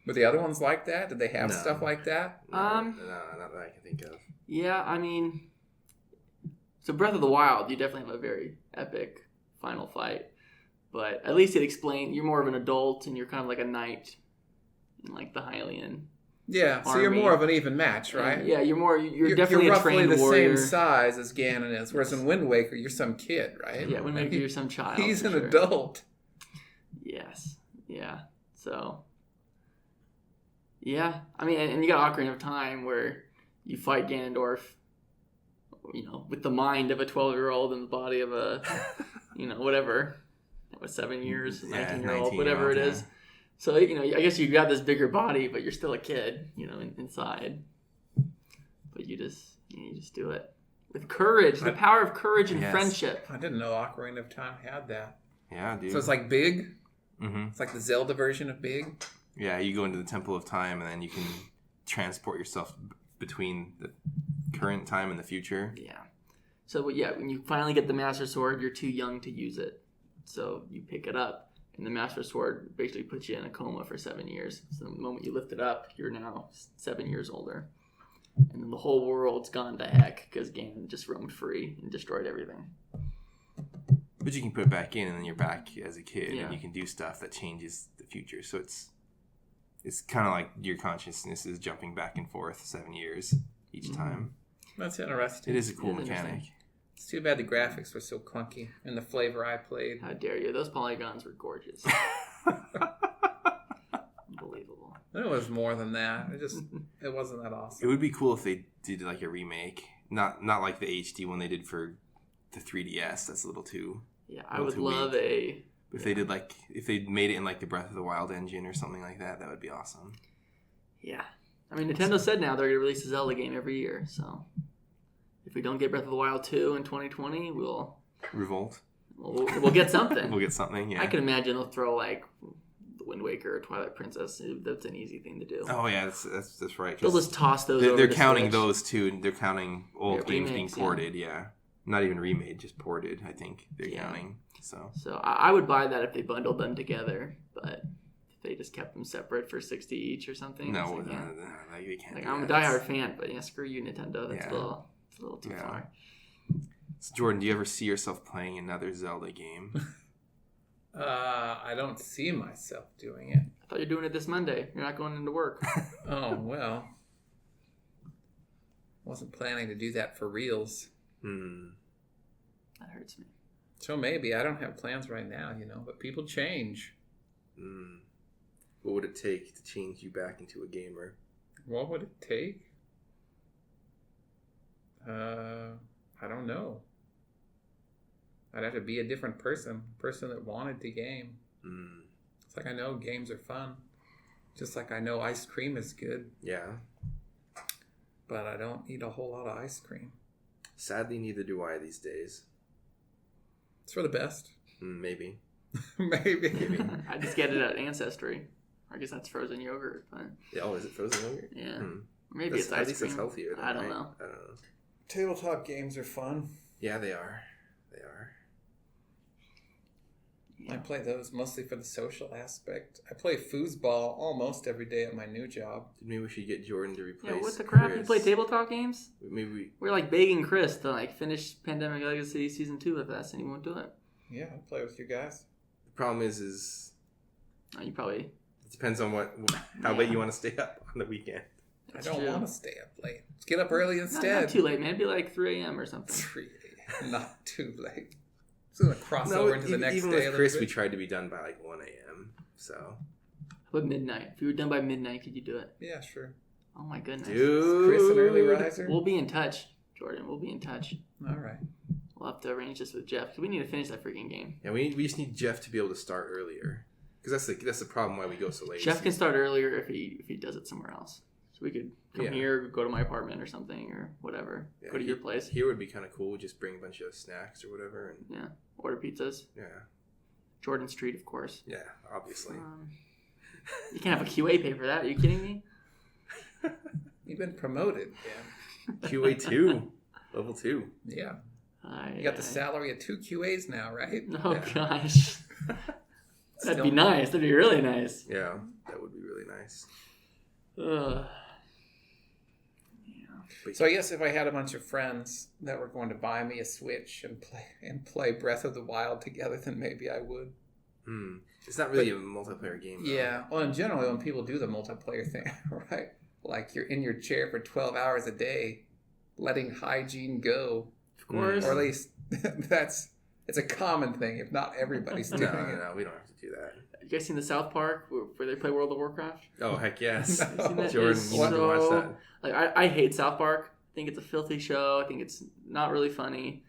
Were the other ones like that? Did they have stuff like that? No, not that I can think of. Yeah, I mean, so Breath of the Wild, you definitely have a very epic final fight. But at least it explained you're more of an adult and you're kind of like a knight in like the Hylian. Yeah, so you're more of an even match, right? And, yeah, you're definitely a trained warrior. You're roughly the same size as Ganon is, whereas in Wind Waker, you're some kid, right? Yeah, Wind Waker, you're some child. He's an adult. Yes, yeah. So, yeah, I mean, and you got Ocarina of Time where you fight Ganondorf, with the mind of a 12-year-old and the body of a, whatever, 7 years, 19-year-old, whatever it is. So, I guess you got this bigger body, but you're still a kid, inside. But you just do it. With courage, the power of courage and friendship. I didn't know Ocarina of Time had that. Yeah, dude. So it's like Big? Mm-hmm. It's like the Zelda version of Big? Yeah, you go into the Temple of Time, and then you can transport yourself between the current time and the future. Yeah. So, when you finally get the Master Sword, you're too young to use it. So you pick it up. And the Master Sword basically puts you in a coma for 7 years. So the moment you lift it up, you're now 7 years older. And then the whole world's gone to heck because Ganon just roamed free and destroyed everything. But you can put it back in and then you're back as a kid and you can do stuff that changes the future. So it's kind of like your consciousness is jumping back and forth 7 years each time. That's interesting. It is a cool mechanic. It's too bad the graphics were so clunky in the flavor I played. How dare you? Those polygons were gorgeous. Unbelievable. It was more than that. It wasn't that awesome. It would be cool if they did like a remake. Not like the HD one they did for the 3DS. That's a little too... Yeah, I would love a... If they did if they made it in like the Breath of the Wild engine or something like that, that would be awesome. Yeah. I mean, Nintendo said now they're going to release a Zelda game every year, so... If we don't get Breath of the Wild 2 in 2020, we'll... Revolt. We'll get something. We'll get something, yeah. I can imagine they'll throw, the Wind Waker or Twilight Princess. That's an easy thing to do. Oh, yeah, that's right. They'll just toss those They're over counting Switch. Those, too. They're counting old games being ported, yeah. Not even remade, just ported, I think they're counting. So I would buy that if they bundled them together, but... They just kept them separate for $60 each or something. No, they can't. I'm a diehard fan, but screw you, Nintendo. That's a little too far. So Jordan, do you ever see yourself playing another Zelda game? I don't see myself doing it. I thought you were doing it this Monday. You're not going into work. Oh, well. Wasn't planning to do that for reals. That hurts me. So maybe. I don't have plans right now, but people change. What would it take to change you back into a gamer? What would it take? I don't know. I'd have to be a different person that wanted to game. It's like I know games are fun. Just like I know ice cream is good. Yeah. But I don't eat a whole lot of ice cream. Sadly, neither do I these days. It's for the best. Maybe. Maybe. I just get it at Ancestry. I guess that's frozen yogurt, but Yeah, oh, is it frozen yogurt? yeah. Hmm. Maybe it's At ice least cream. it's healthier. I don't know. I don't know. Tabletop games are fun. Yeah, they are. They are. Yeah. I play those mostly for the social aspect. I play foosball almost every day at my new job. Maybe we should get Jordan to replace. Yeah, what the crap? You Chris. play tabletop games? Maybe we. We're like begging Chris to like finish Pandemic Legacy Season 2 with us, and he won't do it. Yeah, I play with you guys. The problem is Oh, you probably. it depends on how late you want to stay up on the weekend. That's I don't true. want to stay up late. Let's get up early Not instead. too late, man. It'd be like 3 a.m. or something. 3 a.m. Not too late. It's going to cross over into the next even day. with a little Chris, bit. we tried to be done by like 1 a.m. So, How about midnight? If you were done by midnight, could you do it? Yeah, sure. Oh my goodness. dude, Chris an early riser? We'll be in touch, Jordan. We'll be in touch. All right. We'll have to arrange this with Jeff because we need to finish that freaking game. Yeah, we just need Jeff to be able to start earlier because that's the problem why we go so late. Jeff can start earlier if he does it somewhere else. So we could come Yeah. here, go to my apartment or something or whatever. Yeah, Go to your place. Here would be kind of cool. Just bring a bunch of snacks or whatever, and Yeah. Order pizzas. yeah, Jordan Street, of course. yeah, obviously. You can't have a QA pay for that. Are you kidding me? You've been promoted, man. QA2, level 2. Yeah. You got the Still. salary of 2 QAs now, right? Oh, Yeah. gosh. That'd Still- be nice. That'd be really nice. Yeah, that would be really nice. Ugh. So I guess if I had a bunch of friends that were going to buy me a Switch and play Breath of the Wild together, then maybe I would. It's not really a multiplayer game, though. Yeah. Well, in general, when people do the multiplayer thing, right? Like you're in your chair for 12 hours a day, letting hygiene go. Of course. Or at least it's a common thing, if not everybody's doing it. No, we don't have to do that. You guys seen the South Park where they play World of Warcraft? Oh, heck yes. No. Seen that? Jordan, It's you need to watch so- that. Like I hate South Park. I think it's a filthy show. I think it's not really funny.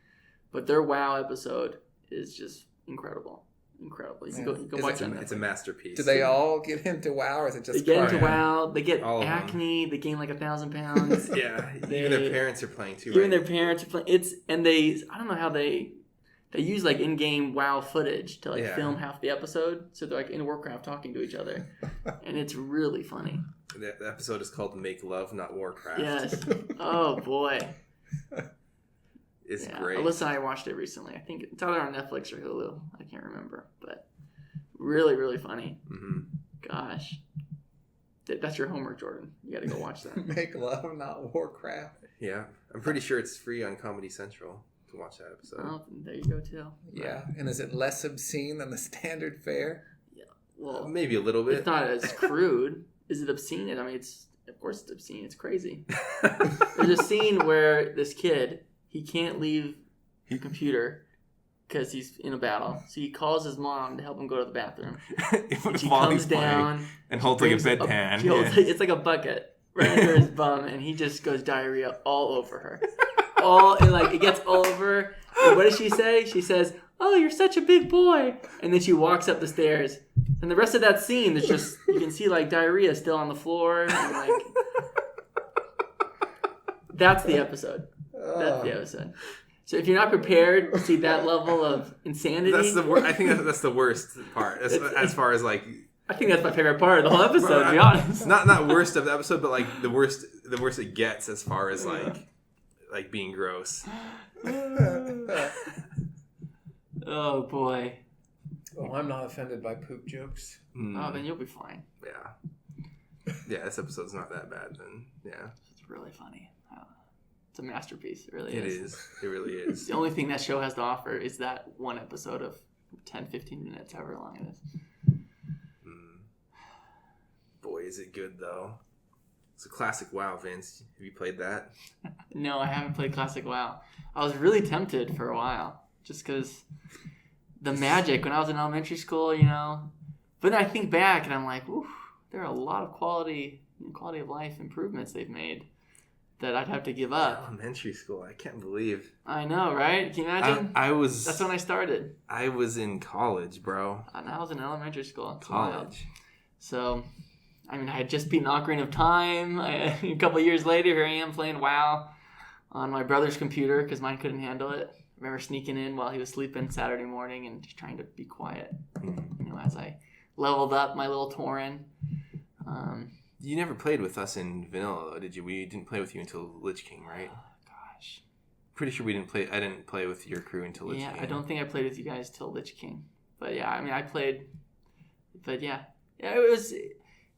But their WoW episode is just incredible. Incredible. You can Yeah. go Is watch it- it. It's a masterpiece. Do they all get into WoW, or is it They just get into Carl? WoW. They get All of them. acne. They gain like 1,000 pounds. Yeah, They- even their parents are playing too, Even right? their parents are playing. I don't know how they use like in-game WoW footage to like Yeah. film half the episode. So they're like in Warcraft talking to each other. And it's really funny. The episode is called Make Love, Not Warcraft. Yes. Oh boy. It's Yeah. great. Alyssa and I watched it recently. I think it's either on Netflix or Hulu. I can't remember. But really, really funny. Mm-hmm. Gosh. That's your homework, Jordan. You got to go watch that. Make love, not Warcraft. Yeah, I'm pretty sure it's free on Comedy Central to watch that episode. Oh, there you go, too. Yeah. And is it less obscene than the standard fare? Well, Maybe a little bit. it's not as crude. Is it obscene? I mean, of course it's obscene. It's crazy. There's a scene where this kid, he can't leave the computer because he's in a battle. So he calls his mom to help him go to the bathroom. And she While comes he's playing down and holds like a brings bedpan. she holds- Yeah. It's like a bucket right under his bum, and he just goes diarrhea all over her. It gets all over. And what does she say? She says, "Oh, you're such a big boy," and then she walks up the stairs. And the rest of that scene, there's just you can see like diarrhea still on the floor. And, like, that's the episode. That's the episode. So if you're not prepared to see that level of insanity, That's the worst. I think that's the worst part as far as like. I think that's my favorite part of the whole episode. To be honest, Not worst of the episode, but like the worst it gets as far as like being gross. oh boy. Oh, I'm not offended by poop jokes. Oh, then you'll be fine. Yeah, this episode's not that bad then. Yeah. It's really funny. It's a masterpiece. It really It is. is. It really is. The only thing that show has to offer is that one episode of 10, 15 minutes, however long it is. Boy, is it good though. It's a classic WoW, Vince. Have you played that? No, I haven't played Classic WoW. I was really tempted for a while, just because the magic when I was in elementary school, you know. But then I think back and I'm like, oof, there are a lot of quality of life improvements they've made that I'd have to give up. Elementary school. I can't believe. I know, right? Can you imagine? I was. That's when I started. I was in college, bro. And I was in elementary school. It's wild. College. So, I mean, I had just beaten Ocarina of Time. A couple years later, here I am playing WoW on my brother's computer because mine couldn't handle it. remember sneaking in while he was sleeping Saturday morning and just trying to be quiet. As I leveled up my little Tauren. You never played with us in vanilla, though, did you? We didn't play with you until Lich King, right? Gosh. Pretty sure we didn't play. I didn't play with your crew until Lich King. Yeah, I don't think I played with you guys till Lich King. But yeah, I mean, I played. But yeah, it's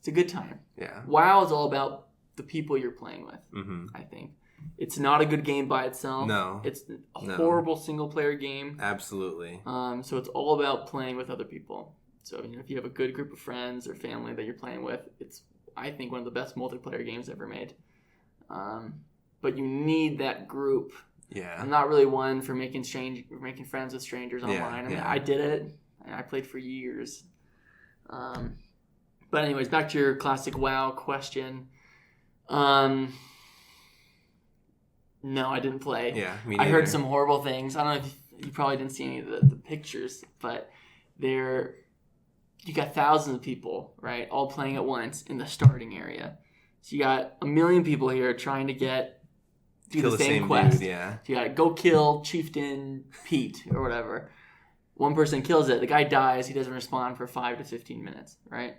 a good time. Yeah. WoW is all about the people you're playing with. Mm-hmm. I think it's not a good game by itself. No, it's a horrible single player game. Absolutely. So it's all about playing with other people. So if you have a good group of friends or family that you're playing with, it's I think one of the best multiplayer games ever made. But you need that group. Yeah. I'm not really one for making friends with strangers online. I mean, I did it. I played for years. But anyways, back to your classic WoW question. No, I didn't play. Yeah, me I neither. heard some horrible things. I don't know if you probably didn't see any of the pictures, but you got thousands of people, right, all playing at once in the starting area. So you got 1 million people here trying to do the same quest. Dude, yeah. So you got to go kill Chieftain Pete or whatever. One person kills it. The guy dies. He doesn't respond for 5 to 15 minutes, right?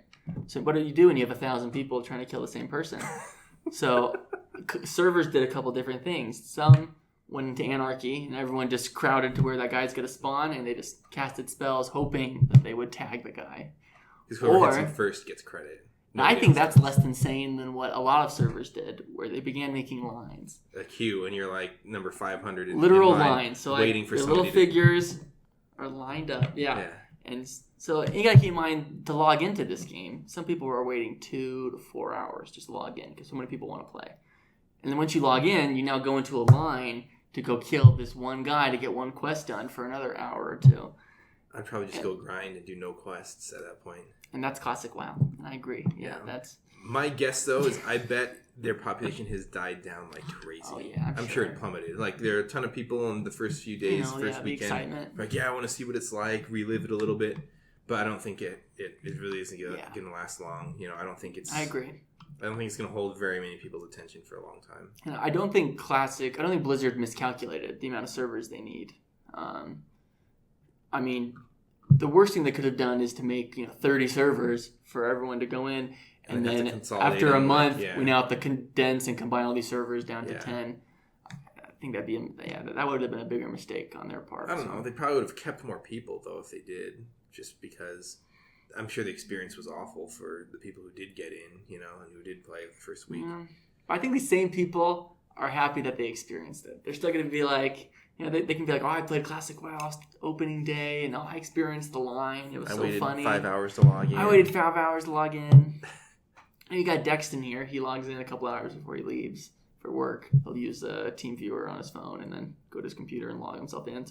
So what do you do when you have 1,000 people trying to kill the same person? So servers did a couple different things. Some went into anarchy, and everyone just crowded to where that guy's going to spawn, and they just casted spells hoping that they would tag the guy. Because whoever hits him first gets credit. I think that's less insane than what a lot of servers did, where they began making lines. A queue, and you're like number 500 in literal line, lines. So waiting like for your little figures are lined up. Yeah. And so you got to keep in mind to log into this game. Some people are waiting 2 to 4 hours just to log in because so many people want to play. And then once you log in, you now go into a line to go kill this one guy to get one quest done for another hour or two. I'd probably just go grind and do no quests at that point. And that's classic WoW. And I agree. Yeah, that's... My guess, though, is I bet their population has died down like crazy. Oh, yeah, I'm sure it plummeted. Like, there are a ton of people in the first few days, first weekend. Excitement. Like, I want to see what it's like, relive it a little bit. But I don't think it really isn't going to last long. I don't think it's... I agree. I don't think it's going to hold very many people's attention for a long time. And I don't think Blizzard miscalculated the amount of servers they need. I mean, the worst thing they could have done is to make 30 servers for everyone to go in, and then after a month, we now have to condense and combine all these servers down to 10. I think that would have been a bigger mistake on their part. I don't know. They probably would have kept more people though if they did, just because I'm sure the experience was awful for the people who did get in, and who did play the first week. I think these same people are happy that they experienced it. They're still going to be like. They can be like, I played Classic WoW opening day, and I experienced the line. It was so funny. I waited 5 hours to log in. I waited 5 hours to log in. And you got Dexton here. He logs in a couple hours before he leaves for work. He'll use a TeamViewer on his phone and then go to his computer and log himself in.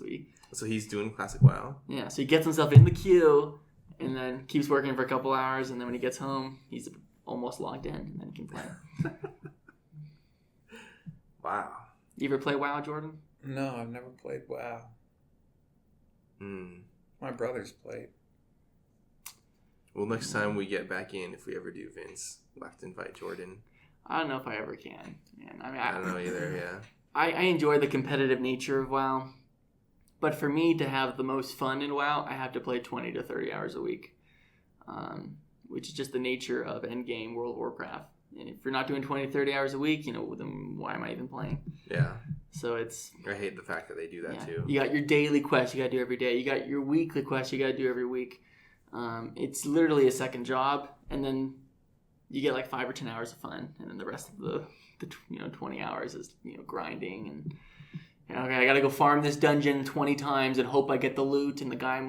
So he's doing Classic WoW? Yeah, so he gets himself in the queue and then keeps working for a couple hours, and then when he gets home, he's almost logged in, and then he can play. Wow. You ever play WoW, Jordan? No, I've never played WoW. My brother's played. Well, next time we get back in, if we ever do, Vince, we'll have to invite Jordan. I don't know if I ever can. Man, I don't know either, yeah. I enjoy the competitive nature of WoW, but for me to have the most fun in WoW, I have to play 20 to 30 hours a week, which is just the nature of endgame World of Warcraft. And if you're not doing 20 to 30 hours a week, then why am I even playing? Yeah. So it's... I hate the fact that they do that too. You got your daily quest you got to do every day. You got your weekly quest you got to do every week. It's literally a second job, and then you get like 5 or 10 hours of fun, and then the rest of the 20 hours is grinding and okay, I gotta go farm this dungeon 20 times and hope I get the loot and the guy.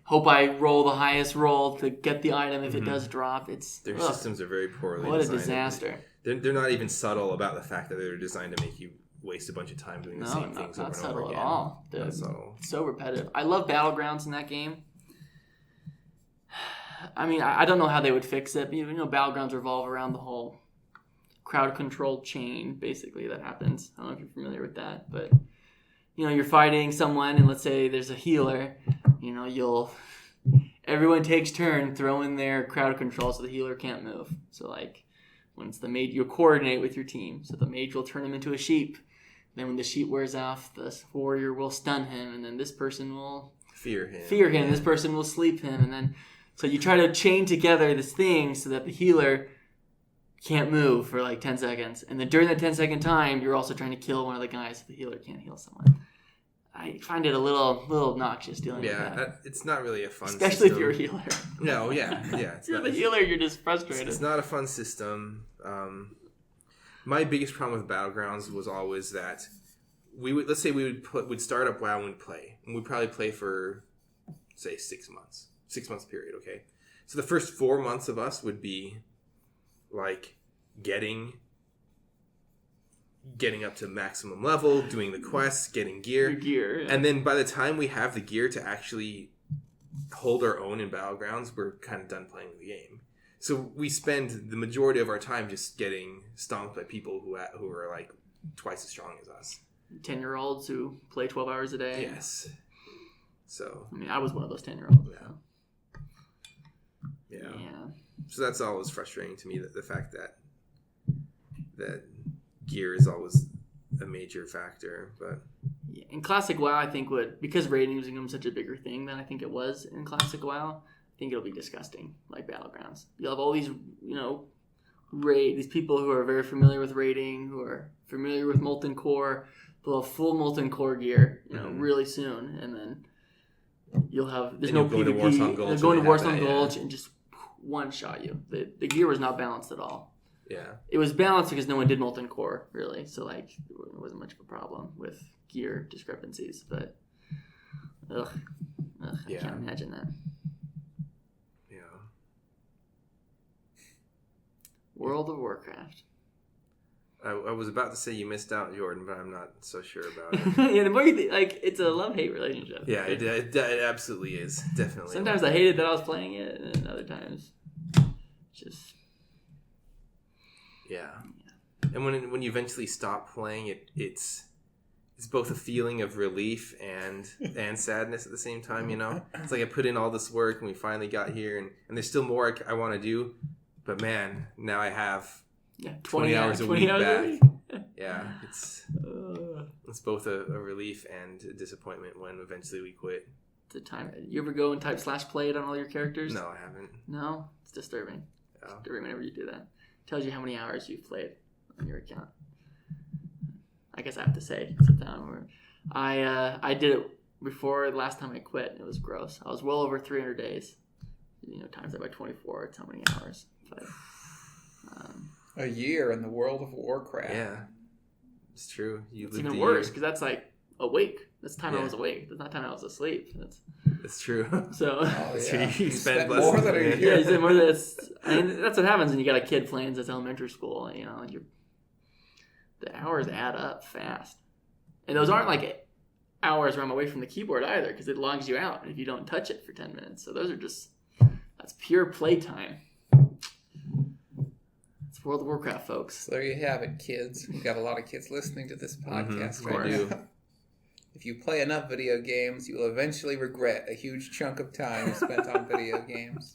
Hope I roll the highest roll to get the item if it does drop. Their systems are very poorly What designed. a disaster! They're not even subtle about the fact that they're designed to make you waste a bunch of time doing the same things over and over again. Not subtle at all. Dude. Not subtle. So repetitive. I love Battlegrounds in that game. I mean, I don't know how they would fix it. Battlegrounds revolve around the whole crowd control chain, basically, that happens. I don't know if you're familiar with that, but you're fighting someone, and let's say there's a healer. Everyone takes turn throwing their crowd control so the healer can't move. So like when it's the mage, you coordinate with your team. So the mage will turn him into a sheep Then when the sheet wears off, the warrior will stun him, and then this person will fear him. Yeah. This person will sleep him, and then so you try to chain together this thing so that the healer can't move for like 10 seconds, and then during that 10-second time, you're also trying to kill one of the guys so the healer can't heal someone. I find it a little obnoxious dealing with that. It's not really a fun Especially system. if you're a healer. No, yeah. If you're the healer, you're just frustrated. It's not a fun system. My biggest problem with Battlegrounds was always that let's say we'd start up WoW and we'd play. And we'd probably play for, say, 6 months. 6 months period, okay? So the first 4 months of us would be like getting up to maximum level, doing the quests, getting gear. Yeah. And then by the time we have the gear to actually hold our own in Battlegrounds, we're kind of done playing the game. So we spend the majority of our time just getting stomped by people who are like twice as strong as us. 10-year-olds who play 12 hours a day. Yes. So. I mean, I was one of those 10-year-olds. Yeah. So that's always frustrating to me, that the fact that gear is always a major factor. But yeah, in Classic WoW, I think because raiding was become such a bigger thing than I think it was in Classic WoW, I think it'll be disgusting, like Battlegrounds. You'll have all these, these people who are very familiar with raiding, who are familiar with Molten Core. They'll have full Molten Core gear, really soon, and then you'll have there's no PvP. They're going to Warsong Gulch and just one-shot you. The gear was not balanced at all. Yeah. It was balanced because no one did Molten Core, really. So, it wasn't much of a problem with gear discrepancies. But, I can't imagine that. Yeah. World of Warcraft. I was about to say you missed out, Jordan, but I'm not so sure about it. The more you think, it's a love-hate relationship. Yeah, it absolutely is. Definitely. Sometimes I hated that I was playing it, and then other times, just... Yeah. And when you eventually stop playing, it's both a feeling of relief and sadness at the same time, It's like I put in all this work, and we finally got here, and there's still more I want to do, but man, now I have... 20 hours a week back. Yeah, it's both a relief and a disappointment when eventually we quit. It's a time. You ever go and type /played on all your characters? No, I haven't. No? It's disturbing. It's disturbing whenever you do that. It tells you how many hours you've played on your account. I guess I have to say, sit down. Where I did it before the last time I quit, and it was gross. I was well over 300 days. Times that by 24, it's how many hours. But, a year in the world of Warcraft. Yeah, it's true. It's even worse because that's like awake. That's time I was awake. That's not time I was asleep. That's true. So you spend more than a year. Yeah, you spend more than that's what happens when you got a kid playing since elementary school. The hours add up fast, and those aren't like hours where I'm away from the keyboard either, because it logs you out if you don't touch it for 10 minutes. So those are that's pure playtime. World of Warcraft, folks. So there you have it, kids. We've got a lot of kids listening to this podcast right now. If you play enough video games, you will eventually regret a huge chunk of time you spent on video games.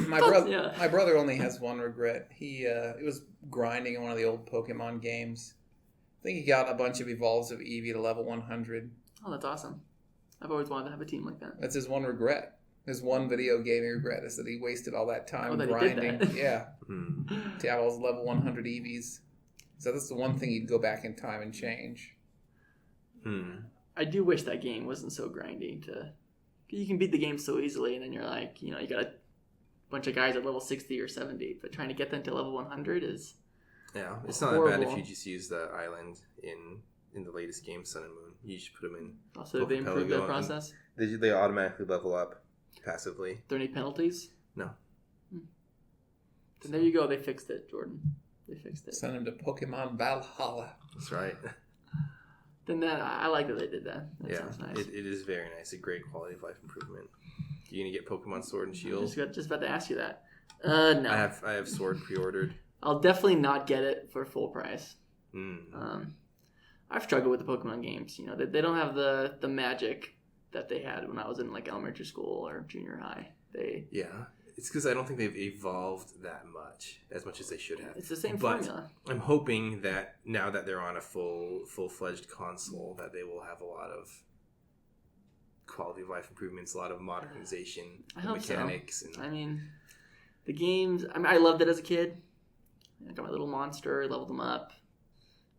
My brother only has one regret. He was grinding in one of the old Pokemon games. I think he got a bunch of Evolves of Eevee to level 100. Oh, that's awesome. I've always wanted to have a team like that. That's his one regret. His one video game regret is that he wasted all that time grinding. Yeah. To have all his level 100 EVs. So that's the one thing he'd go back in time and change. I do wish that game wasn't so grindy. You can beat the game so easily, and then you're like, you got a bunch of guys at level 60 or 70, but trying to get them to level 100 is it's not that bad if you just use the island in the latest game, Sun and Moon. You just put them in. Also, they improved that process? They automatically level up passively. Are there any penalties? No. Then there you go. They fixed it, Jordan. They fixed it. Send him to Pokemon Valhalla. That's right. Then I like that they did that. That sounds nice. It is very nice. A great quality of life improvement. You gonna get Pokemon Sword and Shield? Just about to ask you that. No. I have Sword pre-ordered. I'll definitely not get it for full price. I've struggled with the Pokemon games. They don't have the magic that they had when I was in like elementary school or junior high. It's because I don't think they've evolved that much as they should have. It's the same but formula. I'm hoping that now that they're on a full-fledged console, that they will have a lot of quality of life improvements, a lot of modernization, I hope mechanics. So. I mean, the games. I loved it as a kid. I got my little monster, leveled them up.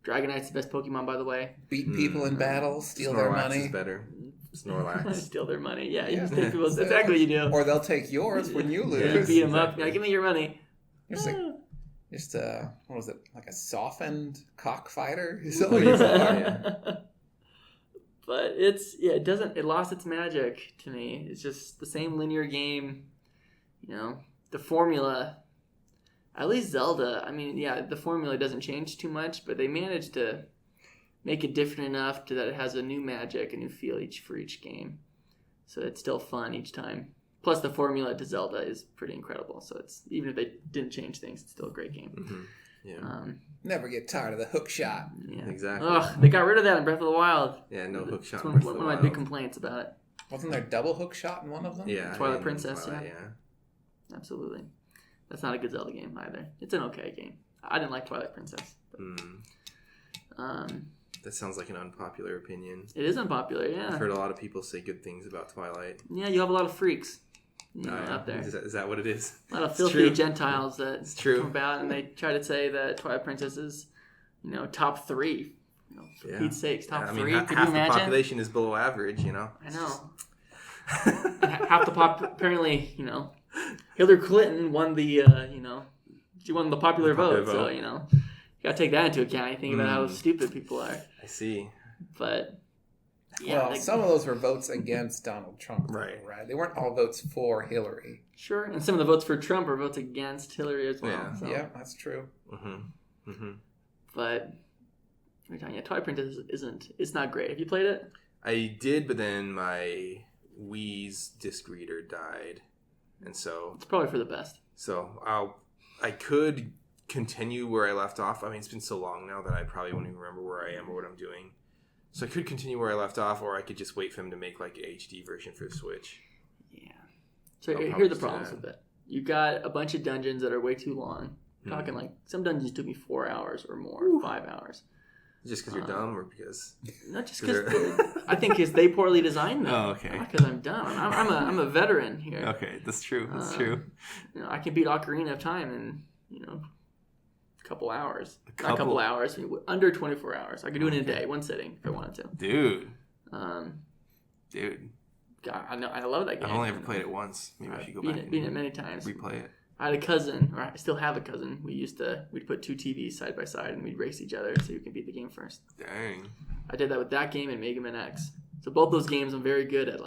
Dragonite's the best Pokemon, by the way. Beat people in battle, steal Snorlax their money. is better. Snorlax. Steal their money. Yeah, you Yeah. just take people's. That's exactly what you do. Or they'll take yours when you lose. Yeah, beat them up. Exactly. Yeah, give me your money. Just what was it? Like a softened cockfighter? Yeah. But it lost its magic to me. It's just the same linear game. The formula, at least Zelda, the formula doesn't change too much, but they managed to make it different enough that it has a new magic, a new feel for each game. So it's still fun each time. Plus the formula to Zelda is pretty incredible. So it's even if they didn't change things, it's still a great game. Mm-hmm. Yeah. Never get tired of the hook shot. Yeah. Exactly. Ugh, they got rid of that in Breath of the Wild. Yeah, no hook shot. It's in one Breath of the my Wild. big complaints about it. Wasn't there double hook shot in one of them? Yeah. Twilight in Princess, Twilight, yeah. Absolutely. That's not a good Zelda game either. It's an okay game. I didn't like Twilight Princess. That sounds like an unpopular opinion. It is unpopular, yeah. I've heard a lot of people say good things about Twilight. Yeah, you have a lot of freaks out there. Is that what it is? A lot of filthy Gentiles that come about, and they try to say that Twilight Princess is, top 3. For Pete's sakes, top 3. Could you imagine? The population is below average, I know. Half the apparently, Hillary Clinton won the, she won the popular vote. So, you gotta take that into account. You think about how stupid people are. I see. But, yeah. Well, some of those were votes against Donald Trump. Right. They weren't all votes for Hillary. Sure. And some of the votes for Trump are votes against Hillary as well. Yeah, so. Yeah, that's true. Mm-hmm. Mm-hmm. But, Twilight Princess it's not great. Have you played it? I did, but then my Wii's disc reader died. And so... It's probably for the best. So I could continue where I left off. It's been so long now that I probably won't even remember where I am or what I'm doing. So I could continue where I left off, or I could just wait for him to make like an HD version for the Switch. Yeah. So here are the problems with it. You've got a bunch of dungeons that are way too long. Talking like some dungeons took me 4 hours or more, 5 hours. Just because you're dumb, or because? Not just because I think because they poorly designed them. Oh, okay. Not because I'm dumb. I'm a veteran here. Okay, that's true. That's true. I can beat Ocarina of Time in a couple hours. Not a couple hours. Under 24 hours. I could do it in a day, one sitting, if I wanted to. Dude. God, I love that game. I've only ever played it once. Maybe I should go back. Beat it many times. Replay it. I had a cousin, or I still have a cousin. We'd put 2 TVs side by side and we'd race each other so you could beat the game first. Dang. I did that with that game and Mega Man X. So both those games I'm very good at,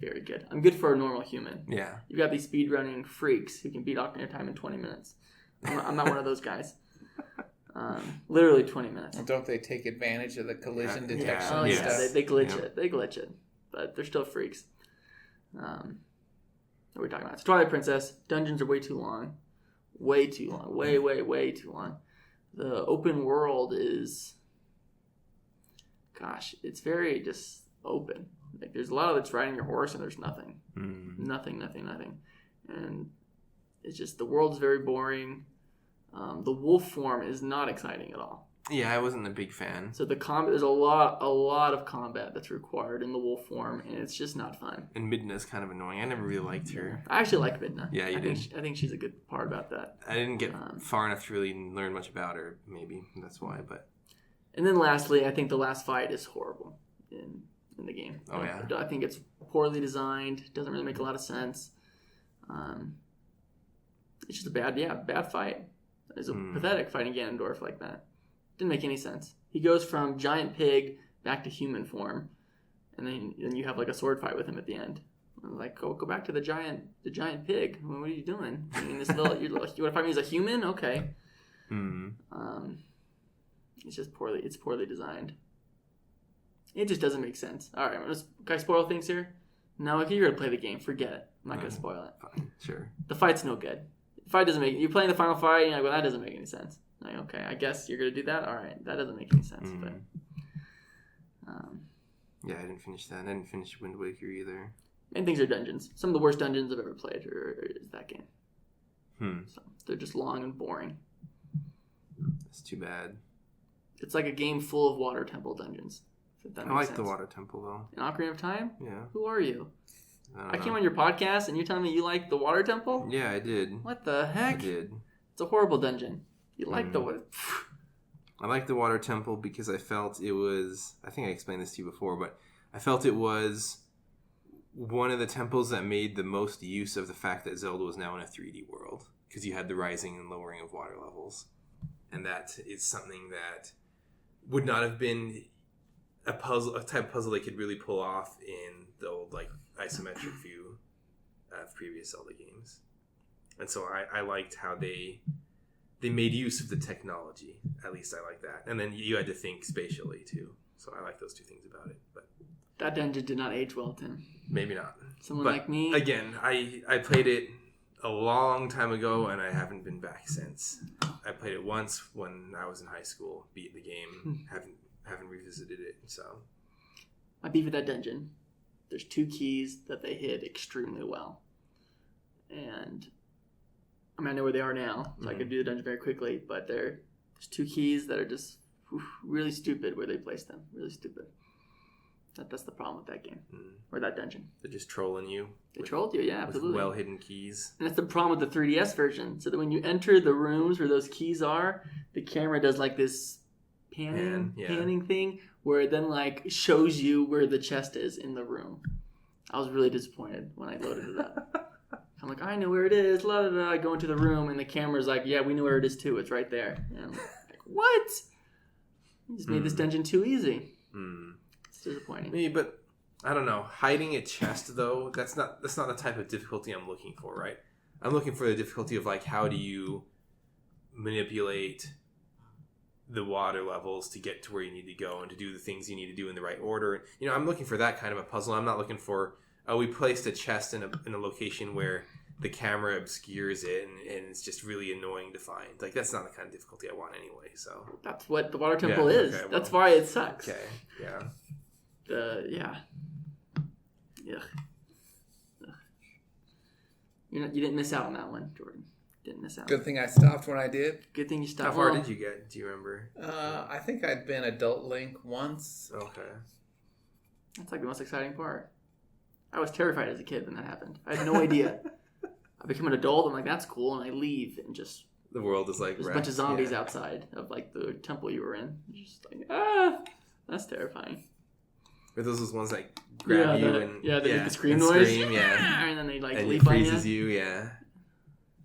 very good. I'm good for a normal human. Yeah. You've got these speedrunning freaks who can beat Ocarina of Time in 20 minutes. I'm not one of those guys. Literally 20 minutes. Well, don't they take advantage of the collision detection? Oh, and yeah. stuff? They glitch it. They glitch it. But they're still freaks. What are we talking about? It's Twilight Princess. Dungeons are way too long. Way too long. Way, way, way too long. The open world is... Gosh, it's very just open. Like there's a lot of it's riding your horse and there's nothing. Nothing. And it's just, the world's very boring. The wolf form is not exciting at all. Yeah, I wasn't a big fan. So the combat, there's a lot of combat that's required in the wolf form, and it's just not fun. And Midna's kind of annoying. I never really liked her. I actually like Midna. Yeah, you did. I think she's a good part about that. I didn't get far enough to really learn much about her. Maybe that's why. But and then lastly, I think the last fight is horrible in the game. Oh yeah. I think it's poorly designed. Doesn't really make a lot of sense. It's just a bad fight. It's a pathetic fighting Ganondorf like that. Didn't make any sense. He goes from giant pig back to human form, and then you have like a sword fight with him at the end. I'm like, go back to the giant pig. What are you doing? This little, you want to fight me as a human? Okay. It's just poorly designed. It just doesn't make sense. All right, can I spoil things here? No, okay, you're gonna play the game. Forget it. I'm not gonna spoil it. Fine, sure. The fight's no good. The fight doesn't make. You're playing the final fight. And you're like, well, that doesn't make any sense. Like, okay, I guess you're gonna do that. All right, that doesn't make any sense. But yeah, I didn't finish that. I didn't finish Wind Waker either. Main things are dungeons. Some of the worst dungeons I've ever played is that game. So they're just long and boring. That's too bad. It's like a game full of water temple dungeons. If that I makes like sense. the water temple though. In Ocarina of Time? Yeah. Who are you? I came on your podcast and you're telling me you like the water temple? Yeah, I did. What the heck? I did. It's a horrible dungeon. You like the... I like the water temple because I felt it was... I think I explained this to you before, but I felt it was one of the temples that made the most use of the fact that Zelda was now in a 3D world. Because you had the rising and lowering of water levels. And that is something that would not have been a type of puzzle they could really pull off in the old like isometric view of previous Zelda games. And so I liked how they made use of the technology. At least I like that. And then you had to think spatially too. So I like those two things about it. But that dungeon did not age well, Tim. Maybe not. Someone like me. Again, I played it a long time ago and I haven't been back since. I played it once when I was in high school, beat the game, haven't revisited it. So my beef with that dungeon. There's 2 keys that they hid extremely well. And I mean, I know where they are now, so I could do the dungeon very quickly, but there's 2 keys that are just really stupid where they place them. Really stupid. That's the problem with that game. Or that dungeon. They're just trolling you. They trolled you, yeah, absolutely. With well-hidden keys. And that's the problem with the 3DS version. So that when you enter the rooms where those keys are, the camera does like this panning thing where it then like shows you where the chest is in the room. I was really disappointed when I loaded it up. I'm like, I know where it is. La, la, la. I go into the room and the camera's like, yeah, we know where it is too. It's right there. And I'm like, what? You just made this dungeon too easy. It's disappointing. Maybe, but I don't know. Hiding a chest though, that's not the type of difficulty I'm looking for, right? I'm looking for the difficulty of like how do you manipulate the water levels to get to where you need to go and to do the things you need to do in the right order. You know, I'm looking for that kind of a puzzle. I'm not looking for, we placed a chest in a location where the camera obscures it and it's just really annoying to find. Like, that's not the kind of difficulty I want anyway, so. That's what the water temple is. Okay, that's why it sucks. Okay, yeah. Yeah. You didn't miss out on that one, Jordan. Didn't miss out. Good thing I stopped when I did. Good thing you stopped. How far did you get? Do you remember? I think I'd been Adult Link once. Okay. That's like the most exciting part. I was terrified as a kid when that happened. I had no idea. I become an adult. I'm like, that's cool, and I leave and just the world is like there's a bunch of zombies outside of like the temple you were in. Just like that's terrifying. Are those ones that grab you and they make the scream noise, and then they like and leap it on you. freezes you, yeah.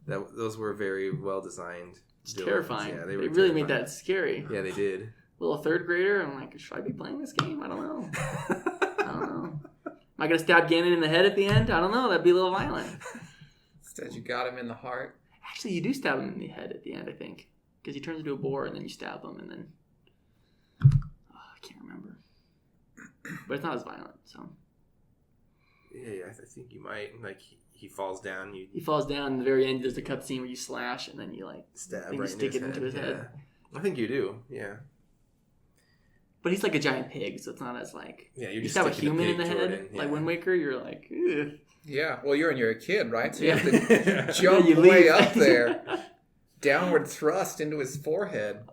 Those were very well designed. It's terrifying. Yeah, they really made that scary. Yeah, they did. Little third grader, I'm like, should I be playing this game? I don't know. Am I gonna stab Ganon in the head at the end? I don't know. That'd be a little violent. Instead, you got him in the heart. Actually, you do stab him in the head at the end, I think, because he turns into a boar, and then you stab him, and then I can't remember. But it's not as violent, so. Yeah, I think you might. Like, he falls down. He falls down. In the very end, there's a cutscene where you slash, and then you like stab. You stick it into his head. I think you do. Yeah. But he's like a giant pig, so it's not as like. Yeah, you stab a human in the head, like Wind Waker. You're like, ugh. Yeah, well, you're a kid, right? So you have to jump way up there, downward thrust into his forehead.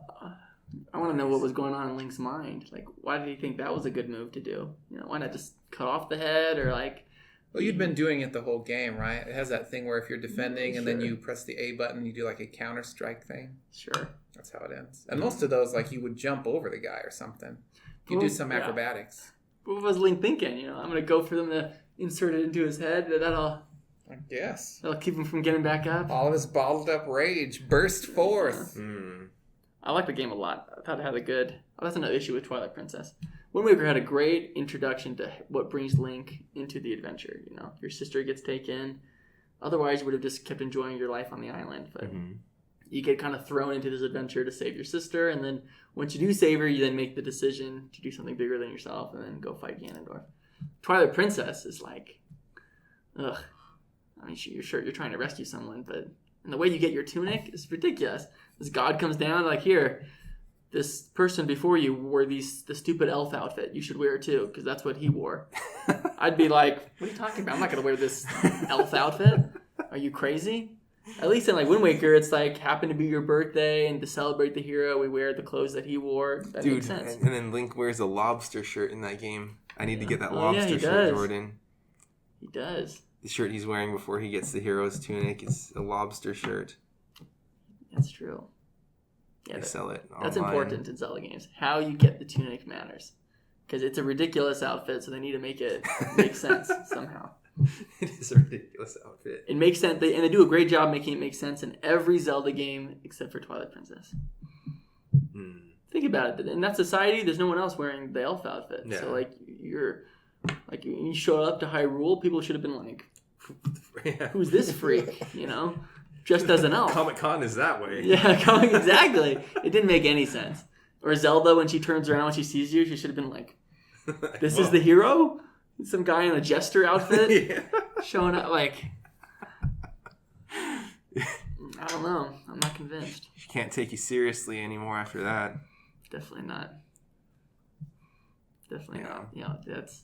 I want to know what was going on in Link's mind. Like, why did he think that was a good move to do? You know, why not just cut off the head or like? Well, you'd been doing it the whole game, right? It has that thing where if you're defending and then you press the A button, you do like a counter strike thing. Sure. That's how it ends. And most of those, like, you would jump over the guy or something. You do some acrobatics. What was Link thinking? You know, I'm going to go for them to insert it into his head. That'll keep him from getting back up. All of his bottled up rage burst forth. I like the game a lot. I thought it had a good... Oh, that's another issue with Twilight Princess. Wind Waker had a great introduction to what brings Link into the adventure. You know, your sister gets taken. Otherwise, you would have just kept enjoying your life on the island. But you get kind of thrown into this adventure to save your sister. And then once you do save her, you then make the decision to do something bigger than yourself and then go fight Ganondorf. Twilight Princess is like... Ugh. I mean, you're sure you're trying to rescue someone, but... And the way you get your tunic is ridiculous. This god comes down like, here, this person before you wore the stupid elf outfit. You should wear it too, because that's what he wore. I'd be like, what are you talking about? I'm not going to wear this elf outfit. Are you crazy? At least in like Wind Waker, it's like happened to be your birthday, and to celebrate the hero, we wear the clothes that he wore. That makes sense. And then Link wears a lobster shirt in that game. I need to get that lobster shirt, Jordan. He does. The shirt he's wearing before he gets the hero's tunic is a lobster shirt. That's true. Yeah, they sell it online. That's important in Zelda games. How you get the tunic matters. Because it's a ridiculous outfit, so they need to make it make sense somehow. It is a ridiculous outfit. It makes sense, and they do a great job making it make sense in every Zelda game except for Twilight Princess. Think about it. In that society, there's no one else wearing the elf outfit. Yeah. So like when you show up to Hyrule, people should have been like, "Who's this freak?" Just as an elf. Comic-Con is that way. Yeah, exactly. It didn't make any sense. Or Zelda, when she turns around when she sees you, she should have been like, "This is the hero." Some guy in a jester outfit showing up like, I don't know. I'm not convinced. She can't take you seriously anymore after that. Definitely not. Definitely not. Yeah, that's.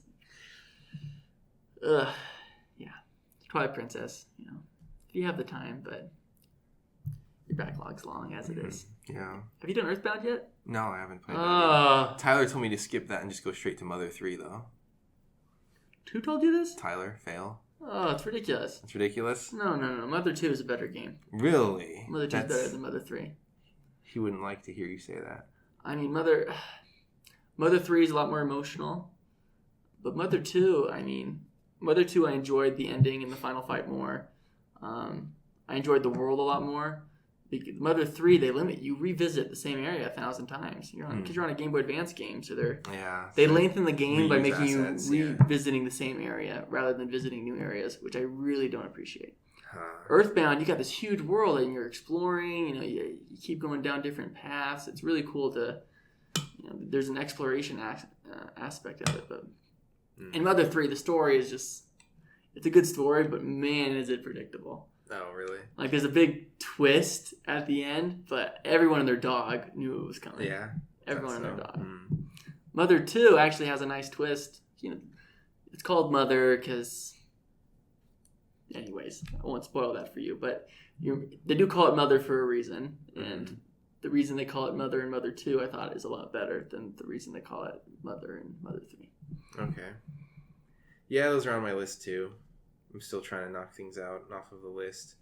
Yeah. Twilight Princess. If you have the time, but your backlog's long as it is. Yeah. Have you done Earthbound yet? No, I haven't played that yet. Tyler told me to skip that and just go straight to Mother 3, though. Who told you this? Tyler, fail. Oh, it's ridiculous. It's ridiculous? No. Mother 2 is a better game. Really? Mother 2 is better than Mother 3. He wouldn't like to hear you say that. I mean, Mother 3 is a lot more emotional. But Mother 2, I enjoyed the ending and the final fight more. I enjoyed the world a lot more. Mother 3, they limit you revisit the same area 1,000 times. Because you're on a Game Boy Advance game, so they lengthen the game by making you revisiting the same area rather than visiting new areas, which I really don't appreciate. Earthbound, you got this huge world and you're exploring. You keep going down different paths. It's really cool to. There's an exploration aspect of it, but in Mother 3, the story is just—it's a good story, but man, is it predictable. Oh, really? Like, there's a big twist at the end, but everyone and their dog knew it was coming. Yeah. Everyone and their dog. Mother 2 actually has a nice twist. It's called Mother because... Anyways, I won't spoil that for you, but they do call it Mother for a reason, and the reason they call it Mother in Mother 2, I thought, is a lot better than the reason they call it Mother in Mother 3. Okay. Yeah, those are on my list, too. I'm still trying to knock things out off of the list.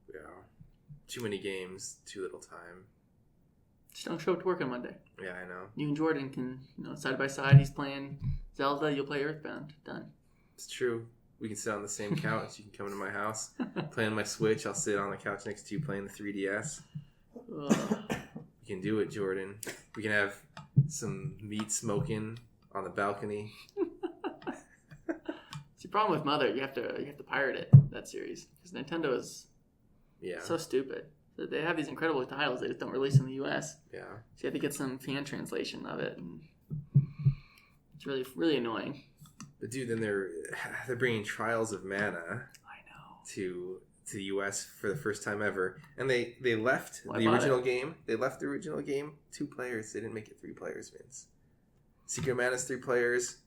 Yeah. Too many games, too little time. Just don't show up to work on Monday. Yeah, I know. You and Jordan can, side by side, he's playing Zelda, you'll play Earthbound. Done. It's true. We can sit on the same couch. You can come into my house, play on my Switch. I'll sit on the couch next to you playing the 3DS. We can do it, Jordan. We can have some meat smoking on the balcony. It's the problem with Mother. You have to pirate it, that series, because Nintendo is so stupid. They have these incredible titles, they just don't release in the U.S. Yeah. So you have to get some fan translation of it, and it's really, really annoying. But dude, then they're bringing Trials of Mana. I know. To the U.S. for the first time ever, and they left the original game. They left the original game 2 players. They didn't make it 3 players, Vince. Secret of Mana's 3 players.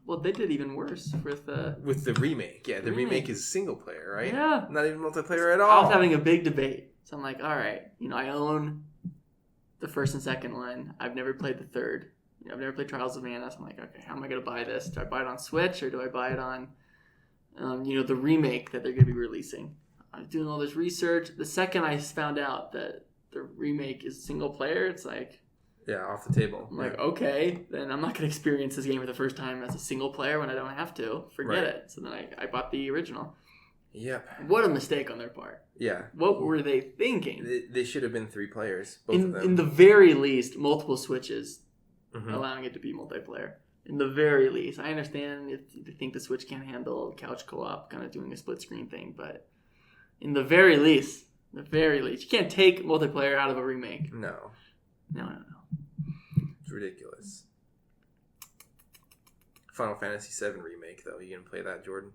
Well, they did even worse with the remake. Yeah, the remake is single player, right? Yeah, not even multiplayer at all. I was having a big debate, so I'm like, all right, I own the first and second one. I've never played the third. I've never played Trials of Mana, so I'm like, okay, how am I going to buy this? Do I buy it on Switch or do I buy it on, the remake that they're going to be releasing? I was doing all this research. The second I found out that the remake is single player, it's like... Yeah, off the table. I'm like, okay, then I'm not going to experience this game for the first time as a single player when I don't have to. Forget it. So then I bought the original. Yep. What a mistake on their part. Yeah. What were they thinking? They should have been 3 players, both of them. In the very least, multiple Switches, allowing it to be multiplayer. In the very least. I understand if you think the Switch can't handle couch co-op, kind of doing a split screen thing, but in the very least, you can't take multiplayer out of a remake. No. It's ridiculous. Final Fantasy VII remake, though. You gonna play that, Jordan?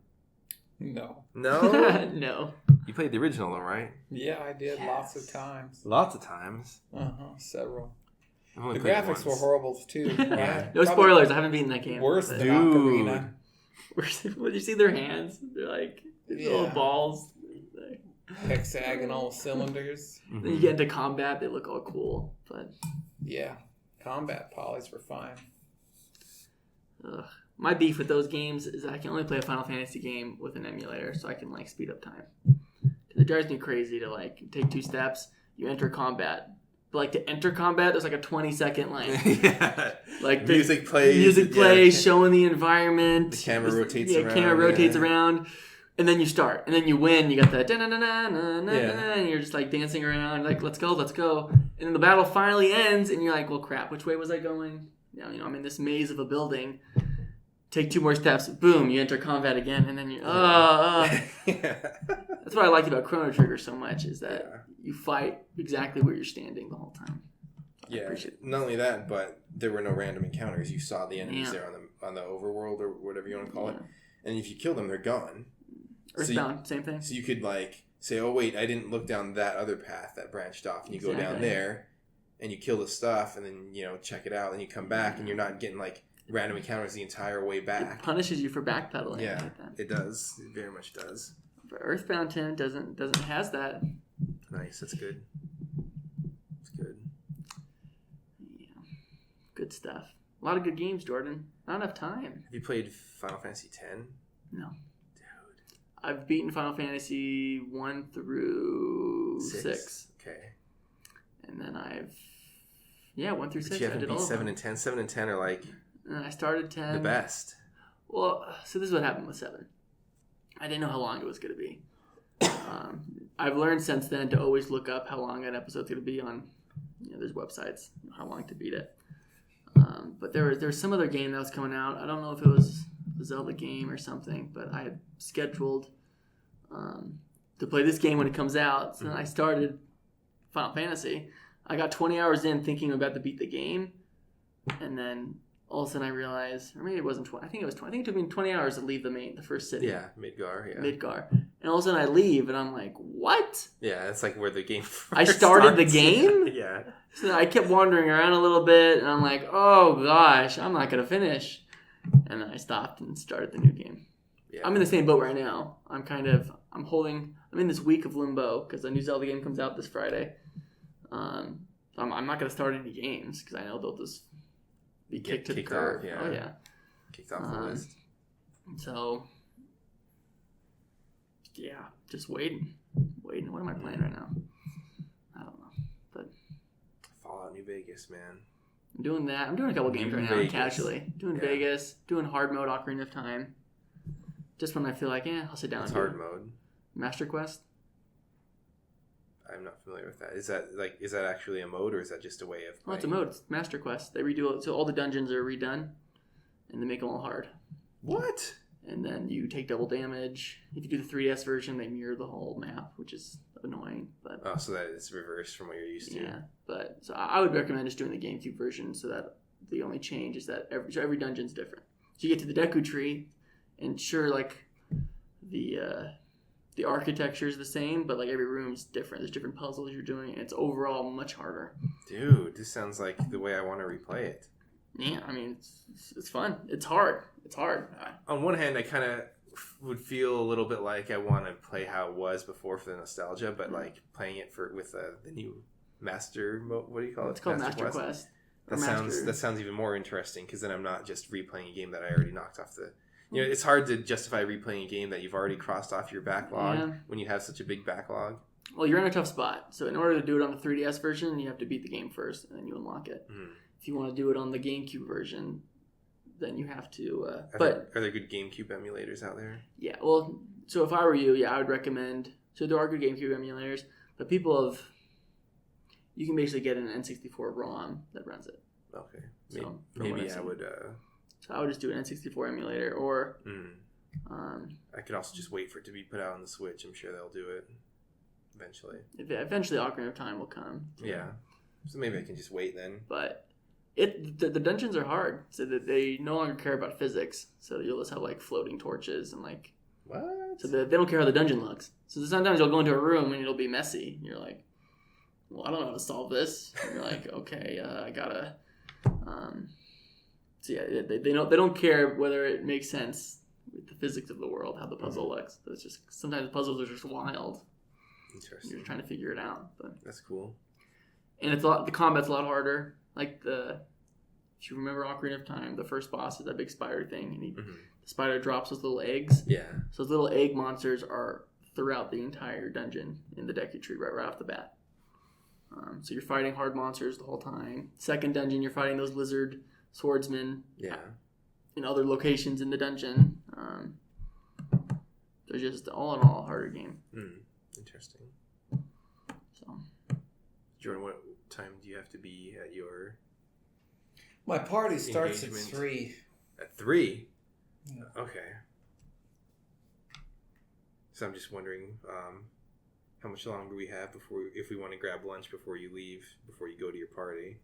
No. No? No. You played the original though, right? Yeah, I did lots of times. Lots of times. Several. I've only The played it graphics were once. horrible too. Yeah. No spoilers. I haven't beaten that game. Worse but- than Dude. Ocarina. When you see their hands, they're like little Yeah. balls. Hexagonal cylinders. Then you get into combat, they look all cool. But Yeah. Combat polys were fine. ugh. My beef with those games is I can only play a Final Fantasy game with an emulator, so I can like speed up time. 'Cause it drives me crazy to like take 2 steps, you enter combat. But like to enter combat, there's like a 20-second Yeah. like Music plays. music plays, Yeah. showing the environment. The camera rotates yeah, around. camera rotates yeah. around. And then you start, and then you win. You got that, Yeah. and you're just like dancing around, like let's go. And then the battle finally ends, and you're like, well, crap, which way was I going? Now I'm in this maze of a building. Take 2 more steps, boom, you enter combat again, and then you Yeah. That's what I liked about Chrono Trigger so much is that Yeah. you fight exactly where you're standing the whole time. I Yeah. appreciate it. Not only that, but there were no random encounters. You saw the enemies Yeah. there on the overworld or whatever you want to call it, Yeah. and if you kill them, they're gone. Earthbound, same thing. So you could like say, "Oh wait, I didn't look down that other path that branched off," and you go down Exactly. there, and you kill the stuff, and then check it out, and you come back, and you're not getting like random encounters the entire way It back. punishes you for backpedaling. I Yeah, like that. it does. It very much does. But Earthbound 10 doesn't has that. Nice. That's good. That's good. Yeah, good stuff. A lot of good games, Jordan. Not enough time. Have you played Final Fantasy X? No. Dude. I've beaten Final Fantasy 1 through 6. Okay. And then 1 through 6. But you I haven't did beat all 7 of and them. 10. 7 and 10 are like And I started 10. the best. Well, so this is what happened with 7. I didn't know how long it was going to be. I've learned since then to always look up how long an episode's going to be on. There's websites how long to beat it. But there was some other game that was coming out. I don't know if it was a Zelda game or something, but I had scheduled to play this game when it comes out. So then I started Final Fantasy. I got 20 hours in thinking I'm about to beat the game, and then all of a sudden I realized, or maybe it wasn't 20. I think it was 20. I think it took me 20 hours to leave the first city. Yeah, Midgar. Yeah. Midgar. And all of a sudden I leave, and I'm like, what? Yeah, that's like where the game I first started the starts. game? Yeah. So I kept wandering around a little bit, and I'm like, oh gosh, I'm not going to finish. And then I stopped and started the new game. Yeah. I'm in the same boat right now. I'm in this week of limbo because the new Zelda game comes out this Friday. I'm not going to start any games because I know they'll just be kicked to the curb. off, yeah. Oh, yeah. Kicked off the list. So, yeah, just waiting. What am I playing right now? I don't know. But Fallout New Vegas, man. I'm doing that. I'm doing a couple games right now Vegas. casually. Doing Yeah. Vegas, doing hard mode Ocarina of Time. Just when I feel like, I'll sit down It's and do hard it. mode. Master Quest. I'm not familiar with that. Is that actually a mode or is that just a way of Well, playing? it's a mode. It's Master Quest. They redo it. So all the dungeons are redone. And they make them all hard. What? And then you take double damage. If you do the 3DS version, they mirror the whole map, which is annoying. But Oh, so that is reversed from what you're used to. yeah, but so I would recommend just doing the GameCube version so that the only change is that every dungeon's different. So you get to the Deku Tree, and sure, like the architecture is the same, but like every room's different. There's different puzzles you're doing, and it's overall much harder. Dude, this sounds like the way I want to replay it. Yeah, I mean it's fun. It's hard. On one hand, I kind of would feel a little bit like I want to play how it was before for the nostalgia, but like playing it with the new Master mode. What do you call it? It's called Master Quest. That sounds even more interesting because then I'm not just replaying a game that I already knocked off the. It's hard to justify replaying a game that you've already crossed off your backlog when you have such a big backlog. Well, you're in a tough spot. So in order to do it on the 3DS version, you have to beat the game first, and then you unlock it. Mm. If you want to do it on the GameCube version, then you have to. Are there good GameCube emulators out there? Yeah, well, so if I were you, I would recommend. So there are good GameCube emulators, but you can basically get an N64 ROM that runs it. Okay, So, maybe I would. So I would just do an N64 emulator, or I could also just wait for it to be put out on the Switch. I'm sure they'll do it eventually. Eventually, Ocarina of Time will come. Yeah, so maybe I can just wait then. But the dungeons are hard, so that they no longer care about physics. So you'll just have like floating torches and like What? So they don't care how the dungeon looks. So sometimes you'll go into a room and it'll be messy. You're like, well, I don't know how to solve this. And you're like, okay, I gotta. So yeah, they don't care whether it makes sense with the physics of the world, how the puzzle looks. It's just sometimes puzzles are just wild. Interesting. You're trying to figure it out, but that's cool. And it's a lot. The combat's a lot harder. Like if you remember Ocarina of Time, the first boss is that big spider thing, and the spider drops those little eggs. Yeah. So those little egg monsters are throughout the entire dungeon in the Deku Tree right off the bat. So you're fighting hard monsters the whole time. Second dungeon, you're fighting those lizard swordsmen. Yeah. In other locations in the dungeon. They're just all in all a harder game. Interesting. So, Jordan, what time do you have to be at your? My party starts engagement? at 3. At 3? Yeah. Okay. So I'm just wondering, how much longer we have if we want to grab lunch before you leave, before you go to your party.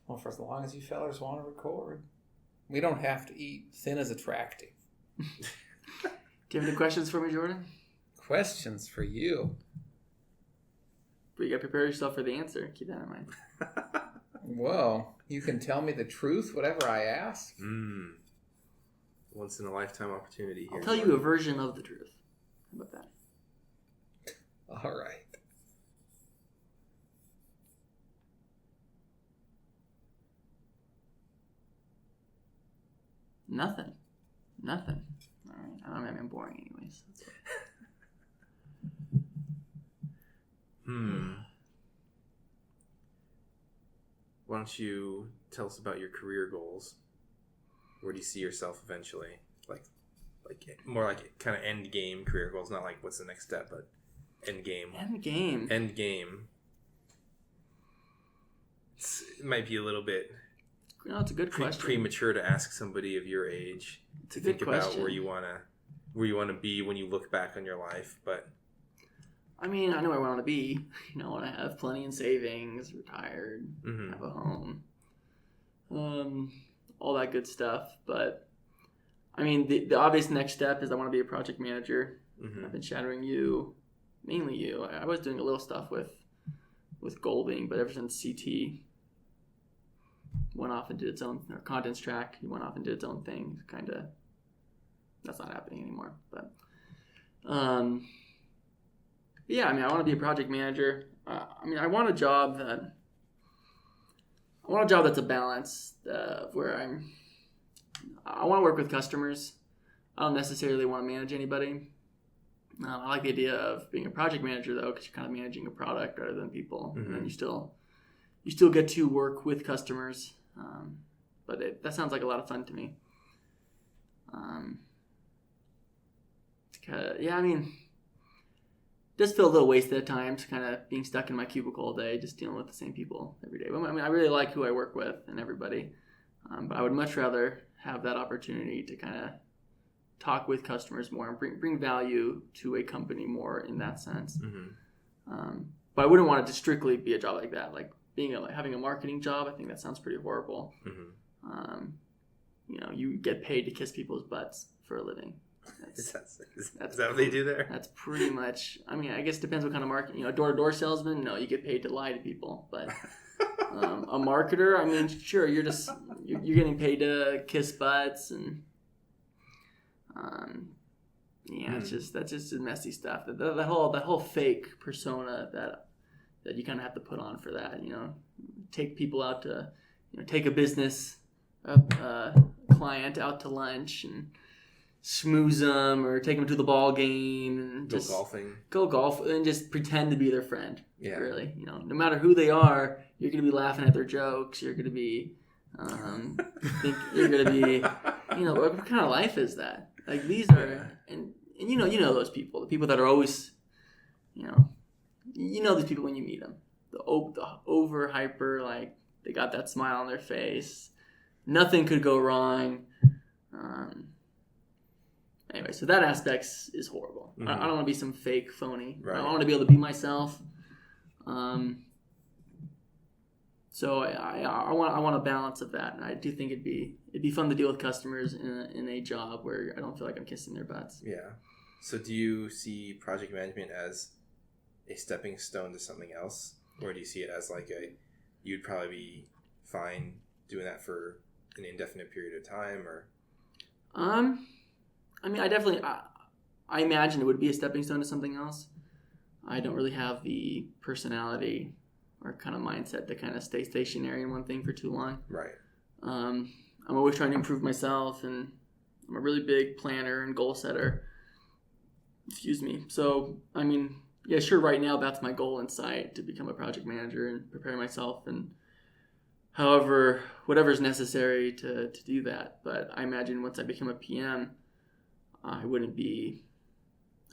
Well, for as long as you fellas want to record. We don't have to eat. Thin is attractive. do you have any questions for me, Jordan? Questions for you. But you got to prepare yourself for the answer. Keep that in mind. Well, you can tell me the truth, whatever I ask. Once in a lifetime opportunity here. I'll tell you a version of the truth. How about that? All right. Nothing. All right. I'm boring anyways. Why don't you tell us about your career goals? Where do you see yourself eventually? Like more like kind of end game career goals, not like what's the next step, but end game. End game. It might be a little bit. No, it's a good question. Premature to ask somebody of your age to think about where you wanna be when you look back on your life, but. I mean, I know where I want to be. I want to have plenty in savings, retired, have a home, all that good stuff. But, I mean, the obvious next step is I want to be a project manager. I've been shadowing you, mainly you. I was doing a little stuff with Golding, but ever since CT went off and did its own, or Contents Track, he went off and did its own thing. Kind of, that's not happening anymore. But, yeah, I mean, I want to be a project manager. I want a job that's a balance where I want to work with customers. I don't necessarily want to manage anybody. I like the idea of being a project manager though, because you're kind of managing a product rather than people, and then you still get to work with customers. But that sounds like a lot of fun to me. Yeah, I mean. Just feel a little wasted at times, kind of being stuck in my cubicle all day, just dealing with the same people every day. But I mean, I really like who I work with and everybody, but I would much rather have that opportunity to kind of talk with customers more and bring value to a company more in that sense. But I wouldn't want it to strictly be a job like that, like having a marketing job. I think that sounds pretty horrible. You get paid to kiss people's butts for a living. Is that what they do there? That's pretty much. I mean, I guess it depends what kind of marketing. A door-to-door salesman, no, you get paid to lie to people. But a marketer, I mean, sure, you're getting paid to kiss butts and that's just messy stuff. That whole fake persona that you kind of have to put on for that. Take people out to take a business client out to lunch and schmooze them or take them to the ball game and just go golf and just pretend to be their friend. Yeah. Really, no matter who they are, you're going to be laughing at their jokes. You're going to be, what kind of life is that? Like these are, and you know those people, the people that are always, you know these people when you meet them, the over hyper, like they got that smile on their face, nothing could go wrong. Anyway, so that aspect is horrible. I don't want to be some fake phony. Right. I want to be able to be myself. So I want a balance of that, and I do think it'd be fun to deal with customers in a job where I don't feel like I'm kissing their butts. Yeah. So do you see project management as a stepping stone to something else? Or do you see it as like you'd probably be fine doing that for an indefinite period of time? Or I mean, I imagine it would be a stepping stone to something else. I don't really have the personality or kind of mindset to kind of stay stationary in one thing for too long. Right. I'm always trying to improve myself, and I'm a really big planner and goal setter. Excuse me. So, I mean, yeah, sure, right now that's my goal in sight, to become a project manager and prepare myself and whatever's necessary to do that. But I imagine once I become a PM, I wouldn't be,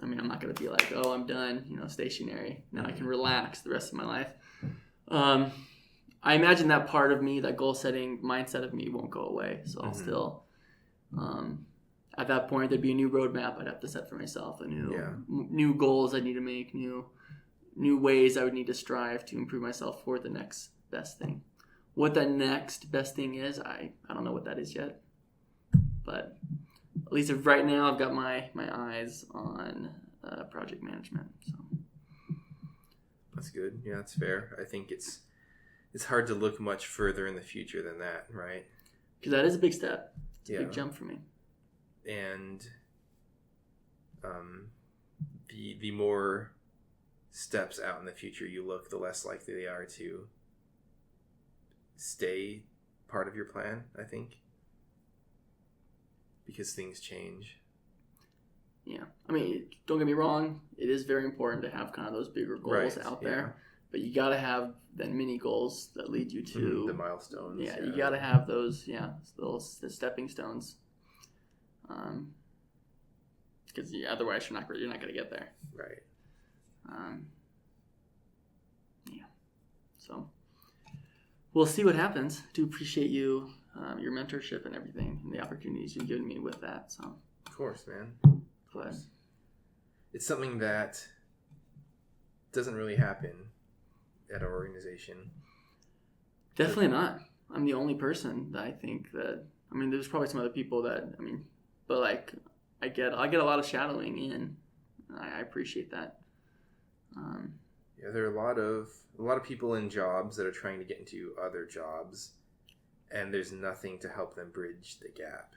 I mean, I'm not going to be like, oh, I'm done, stationary. Now I can relax the rest of my life. I imagine that part of me, that goal setting mindset of me, won't go away. So I'll still, at that point, there'd be a new roadmap I'd have to set for myself, new goals I need to make, new ways I would need to strive to improve myself for the next best thing. What that next best thing is, I don't know what that is yet. But at least right now, I've got my eyes on project management. So that's good. Yeah, that's fair. I think it's hard to look much further in the future than that, right? Because that is a big step. It's a big jump for me. And the more steps out in the future you look, the less likely they are to stay part of your plan, I think. Because things change. Yeah. I mean, don't get me wrong. It is very important to have kind of those bigger goals out there. But you got to have then mini goals that lead you to the milestones. Yeah, you got to have those, the stepping stones. Because otherwise you're not going to get there. Right. Yeah. So we'll see what happens. I do appreciate you, your mentorship and everything, and the opportunities you've given me with that. So. Of course, man. But it's something that doesn't really happen at our organization. Definitely not. I'm the only person that I think that. I mean, there's probably some other people that. I mean, but like, I get a lot of shadowing in. I appreciate that. Yeah, there are a lot of people in jobs that are trying to get into other jobs, and there's nothing to help them bridge the gap.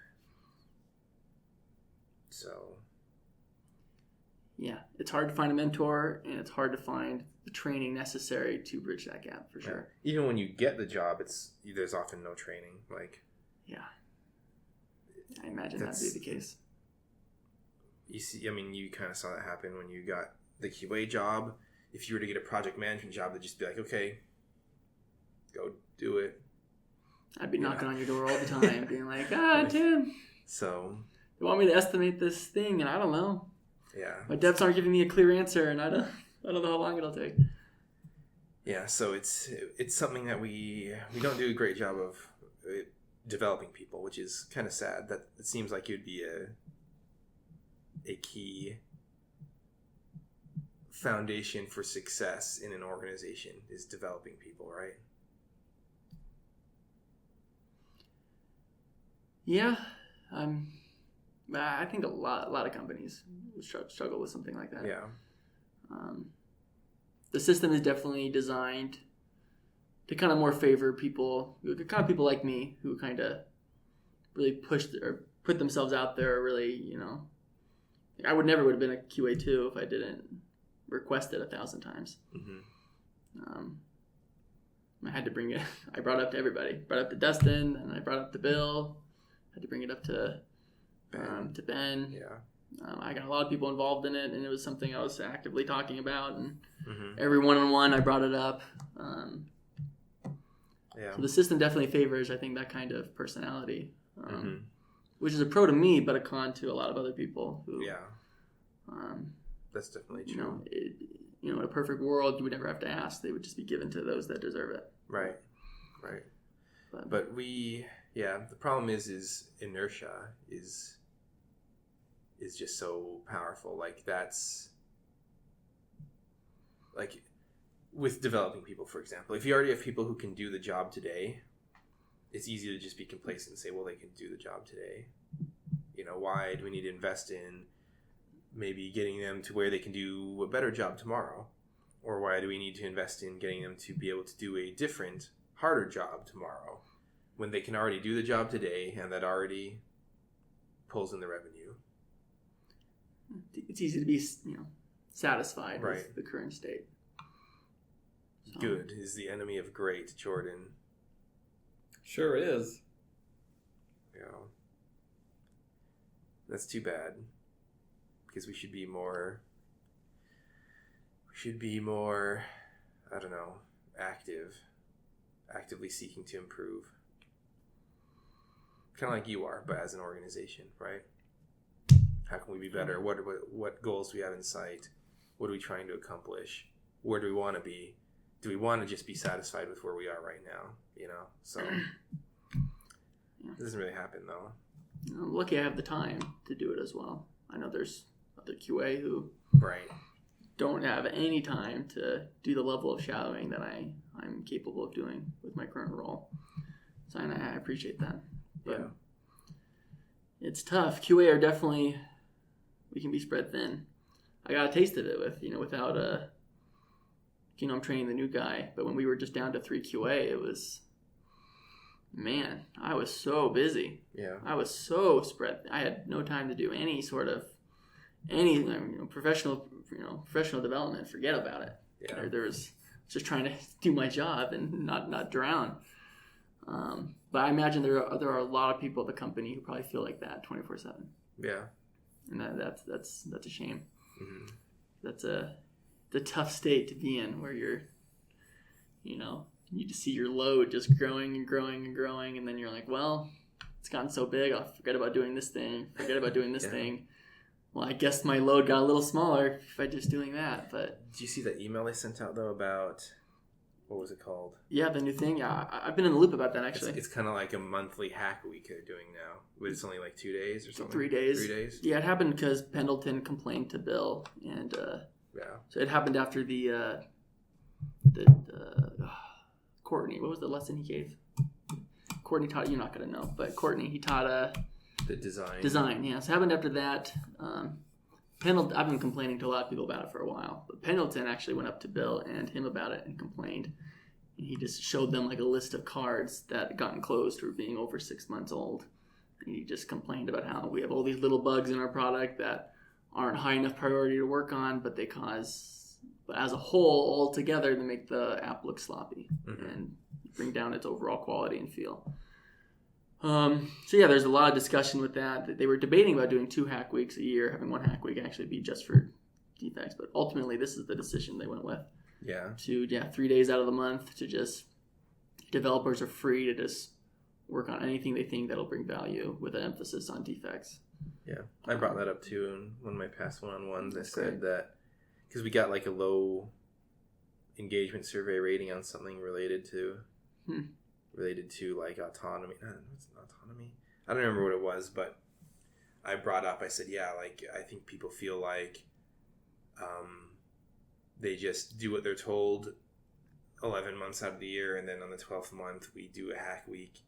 So. Yeah, it's hard to find a mentor, and it's hard to find the training necessary to bridge that gap, for sure. Yeah. Even when you get the job, there's often no training. Yeah, I imagine that'd be the case. You see, I mean, you kind of saw that happen when you got the QA job. If you were to get a project management job, they'd just be like, okay, go do it. I'd be knocking on your door all the time, being like, Tim. So. You want me to estimate this thing, and I don't know. Yeah. My devs aren't giving me a clear answer, and I don't know how long it'll take. Yeah, so it's something that we don't do a great job of developing people, which is kind of sad. That it seems like it would be a key foundation for success in an organization is developing people, right? Yeah, I think a lot of companies struggle with something like that. Yeah. The system is definitely designed to kind of more favor people, people like me who kind of really push or put themselves out there. Really, I would have been a QA2 if I didn't request it 1,000 times. Mm-hmm. I had to bring it. I brought it up to everybody. Brought it up to Dustin, and I brought it up to Bill. Had to bring it up to Ben. Yeah. I got a lot of people involved in it, and it was something I was actively talking about. And every one-on-one, I brought it up. So the system definitely favors, I think, that kind of personality, which is a pro to me, but a con to a lot of other people. Who, that's definitely true. In a perfect world, you would never have to ask; they would just be given to those that deserve it. Right. But the problem is inertia is just so powerful. That's with developing people, for example. If you already have people who can do the job today, it's easy to just be complacent and say, well, they can do the job today. Why do we need to invest in maybe getting them to where they can do a better job tomorrow? Or why do we need to invest in getting them to be able to do a different, harder job tomorrow when they can already do the job today and that already pulls in the revenue? It's easy to be, satisfied Right. with the current state. So, Good is the enemy of great, Jordan. Sure is. That's too bad. Because we should be more, I don't know, actively seeking to improve. Kind of like you are, but as an organization, right? How can we be better? What goals do we have in sight? What are we trying to accomplish? Where do we want to be? Do we want to just be satisfied with where we are right now? So it doesn't really happen though. I'm lucky I have the time to do it as well. I know there's other QA who Right. don't have any time to do the level of shadowing that I'm capable of doing with my current role. So I appreciate that. But it's tough. QA are definitely, we can be spread thin. I got a taste of it without I'm training the new guy. But when we were just down to 3 QA, it was, man, I was so busy. Yeah. I was so spread. I had no time to do any sort of professional development. Forget about it. Yeah. There was just trying to do my job and not drown. But I imagine there are a lot of people at the company who probably feel like that 24/7. Yeah. And that's a shame. Mm-hmm. That's the tough state to be in, where you're, you just see your load just growing and growing and growing, and then you're like, well, it's gotten so big, I'll forget about doing this thing, thing. Well, I guess my load got a little smaller by just doing that. But did you see that email they sent out though about, what was it called? Yeah, the new thing. Yeah, I've been in the loop about that actually. It's kind of like a monthly hack week they're doing now, but it's only like 2 days or something. 3 days. 3 days. Yeah, it happened because Pendleton complained to Bill, and so it happened after the Courtney. What was the lesson he gave? Courtney taught. You're not gonna know, but Courtney, he taught the design. Design. Yeah, so it happened after that. Pendleton. I've been complaining to a lot of people about it for a while, but Pendleton actually went up to Bill and him about it and complained. And he just showed them like a list of cards that had gotten closed for being over 6 months old. And he just complained about how we have all these little bugs in our product that aren't high enough priority to work on, but as a whole, all together, they make the app look sloppy and bring down its overall quality and feel. So yeah, there's a lot of discussion with that. They were debating about doing 2 hack weeks a year, having 1 hack week actually be just for defects. But ultimately, this is the decision they went with. Yeah. 3 days out of the month to just, developers are free to just work on anything they think that'll bring value with an emphasis on defects. Yeah. I brought that up too in one of my past one-on-ones. I said that because we got like a low engagement survey rating on something related to like autonomy. No, it's not autonomy. I don't remember what it was, but I brought up, I said, like I think people feel like they just do what they're told 11 months out of the year, and then on the 12th month we do a hack week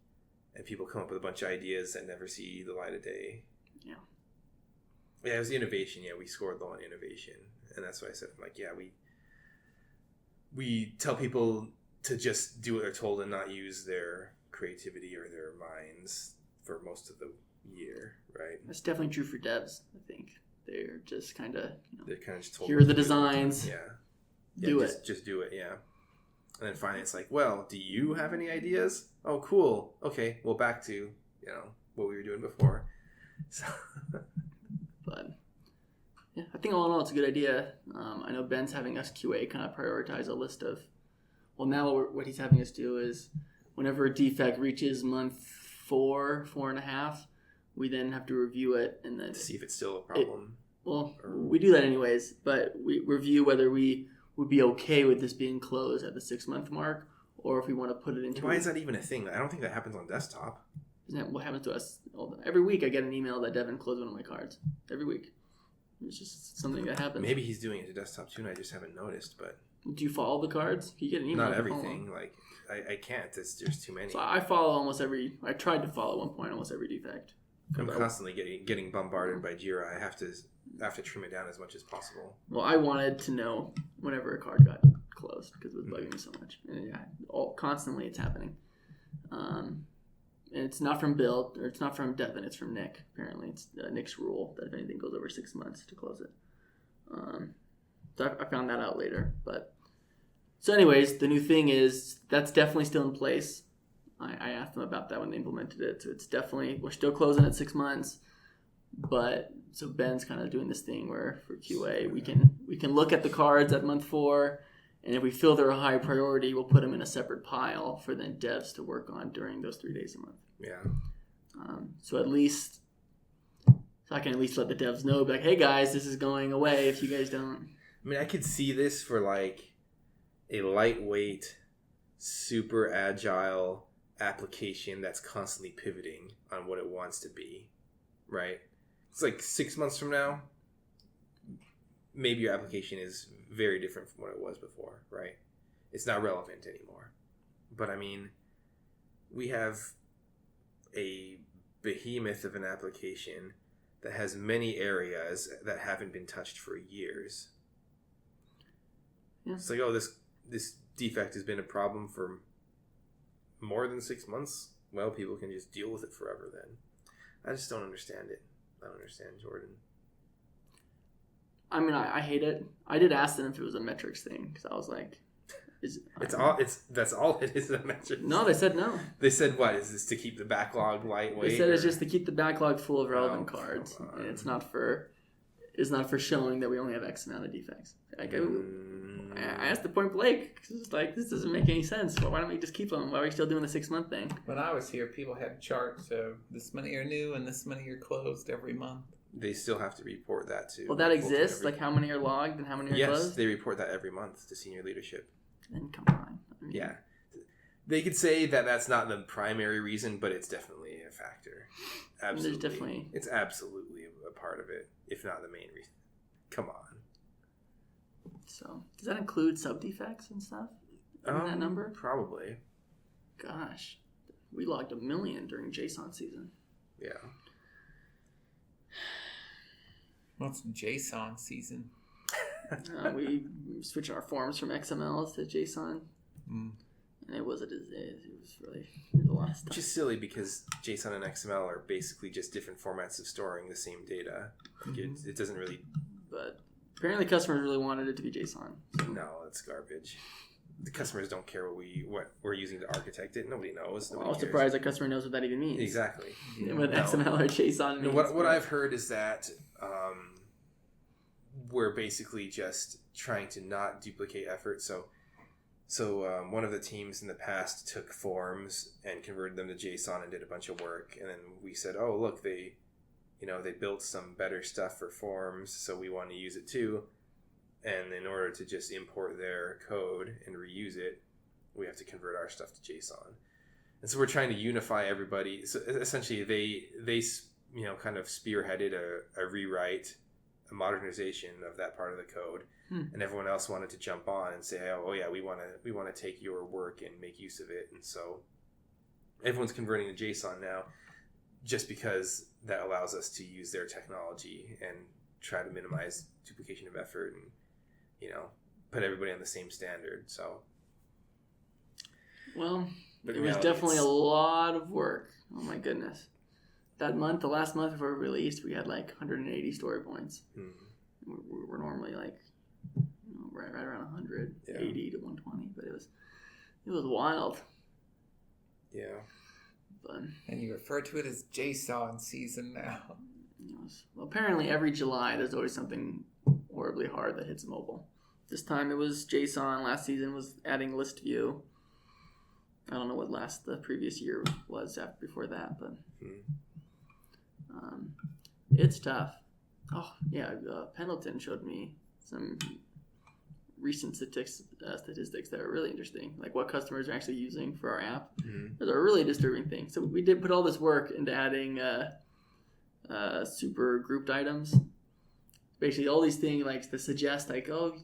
and people come up with a bunch of ideas that never see the light of day. Yeah, it was the innovation. Yeah, we scored low on innovation. And that's why I said, we tell people to just do what they're told and not use their creativity or their minds for most of the year, right? That's definitely true for devs, I think. They're just kind of, they're kind of just told, here are the designs. Do it. Just do it, yeah. And then finally it's like, well, do you have any ideas? Oh, cool. Okay, well, back to, what we were doing before. So... But yeah, I think all in all, it's a good idea. I know Ben's having us QA kind of prioritize a list of, now what he's having us do is whenever a defect reaches month 4.5, we then have to review it and then to see if it's still a problem. We do that anyways, but we review whether we would be okay with this being closed at the 6-month mark, or if we want to put it into. Why is that even a thing? I don't think that happens on desktop. Isn't that what happens to us? Every week I get an email that Devin closed one of my cards. Every week. It's just something that happens. Maybe he's doing it to desktop too and I just haven't noticed, but... Do you follow the cards? You get an email. Not everything. I can't. There's too many. So I tried to follow at one point almost every defect. I'm constantly getting bombarded by Jira. I have to trim it down as much as possible. Well, I wanted to know whenever a card got closed because it was bugging me so much. And yeah, constantly it's happening. And it's not from Bill, or it's not from Devin, it's from Nick. Apparently, it's Nick's rule that if anything goes over 6 months to close it. So I found that out later. But so, anyways, the new thing is that's definitely still in place. I asked them about that when they implemented it. So it's definitely, we're still closing at 6 months. But so Ben's kind of doing this thing where for QA we can look at the cards at month 4, and if we feel they're a high priority, we'll put them in a separate pile for then devs to work on during those 3 days a month. Yeah. So I can at least let the devs know, like, hey guys, this is going away if you guys don't. I mean, I could see this for like a lightweight, super agile application that's constantly pivoting on what it wants to be, right? It's like 6 months from now, maybe your application is very different from what it was before, right? It's not relevant anymore. But I mean, we have a behemoth of an application that has many areas that haven't been touched for years. Yeah. It's like, oh, this defect has been a problem for more than 6 months. Well, people can just deal with it forever then. I just don't understand it. I don't understand Jordan. I mean, I hate it. I did ask them if it was a metrics thing because I was like, that's all it is, a metrics. No, they said no. They said what? Is this to keep the backlog lightweight? They said it's just to keep the backlog full of relevant cards, and it's not for showing that we only have X amount of defects. Like, I asked the point blank because it's like, this doesn't make any sense. Well, why don't we just keep them? Why are we still doing the 6 month thing? When I was here, people had charts of this many are new and this many are closed every month. They still have to report that too. Well, that exists. Like how many are logged and how many are closed? Yes, they report that every month to senior leadership. And come on. I mean, yeah. They could say that that's not the primary reason, but it's definitely a factor. Absolutely. It's absolutely a part of it, if not the main reason. Come on. So, does that include sub defects and stuff in that number? Probably. Gosh, we logged 1 million during JSON season. Yeah. What's JSON season? We switched our forms from XML to JSON, and it was a lot of stuff. Which is silly because JSON and XML are basically just different formats of storing the same data. It doesn't really. But apparently, customers really wanted it to be JSON. So. No, it's garbage. The customers don't care what we're using to architect it. Nobody knows. I was surprised the customer knows what that even means. Exactly. What XML or JSON means. What I've heard is that we're basically just trying to not duplicate effort. So one of the teams in the past took forms and converted them to JSON and did a bunch of work. And then we said, oh, look, they built some better stuff for forms, so we want to use it too. And in order to just import their code and reuse it, we have to convert our stuff to JSON. And so we're trying to unify everybody. So essentially, they kind of spearheaded a rewrite, a modernization of that part of the code, and everyone else wanted to jump on and say, oh yeah, we want to take your work and make use of it. And so everyone's converting to JSON now, just because that allows us to use their technology and try to minimize duplication of effort and put everybody on the same standard. So, well, it was definitely a lot of work. Oh my goodness. That month, the last month before we released, we had like 180 story points. We're normally like right around 180 to 120, but it was wild. Yeah. But, and you refer to it as JSON season now. Well, apparently every July there's always something horribly hard that hits mobile. This time it was JSON. Last season was adding list view. I don't know what the previous year was before that, but it's tough. Oh yeah, Pendleton showed me some recent statistics that are really interesting, like what customers are actually using for our app. Those are really disturbing things. So we did put all this work into adding super grouped items. Basically, all these things like to suggest like, oh,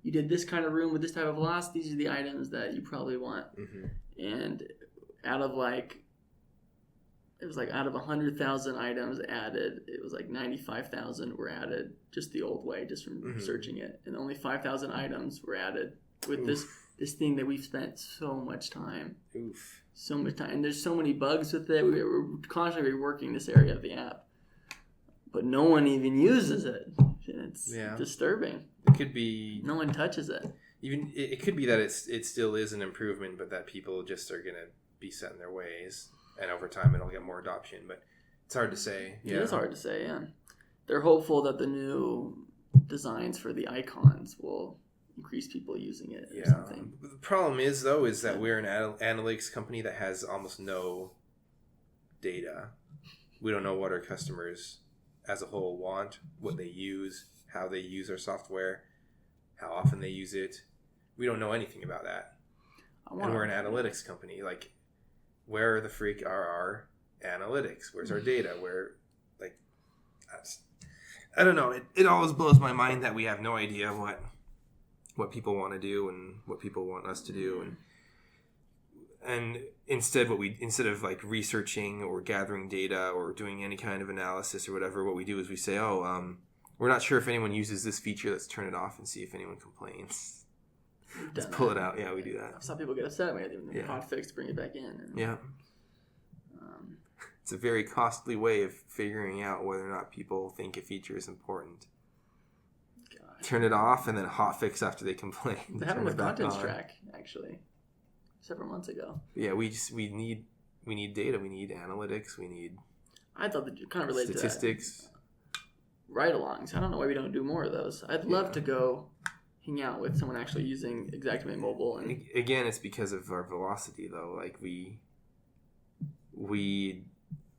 you did this kind of room with this type of velocity. These are the items that you probably want. And out of like it was like out of 100,000 items added, it was like 95,000 were added just the old way, just from searching it, and only 5,000 items were added with this thing that we've spent so much time. So much time, and there's so many bugs with it. We're constantly reworking this area of the app, but no one even uses it. It's disturbing. It could be no one touches it. Even it could be that it still is an improvement, but that people just are gonna be set in their ways, and over time it'll get more adoption. But it's hard to say. Yeah. It is hard to say. Yeah, they're hopeful that the new designs for the icons will increase people using it or something. The problem is that we're an analytics company that has almost no data. We don't know what our customers as a whole want, what they use, how they use our software, how often they use it. We don't know anything about that. And we're an analytics company. Like, where the freak are our analytics? Where's our data? I don't know. It always blows my mind that we have no idea what people want to do and what people want us to do, and instead of like researching or gathering data or doing any kind of analysis or whatever, what we do is we say, we're not sure if anyone uses this feature, let's turn it off and see if anyone complains. Let's pull it out. Yeah, we do that. Some people get upset when they hot fix to bring it back in. It's a very costly way of figuring out whether or not people think a feature is important. Turn it off and then hotfix after they complain. They happened with Contents Track, actually, several months ago. Yeah, we need data. We need analytics. We need. I thought that you kind of related statistics. To ride-alongs. I don't know why we don't do more of those. I'd love to go hang out with someone actually using Xactimate Mobile. And again, it's because of our velocity, though. Like we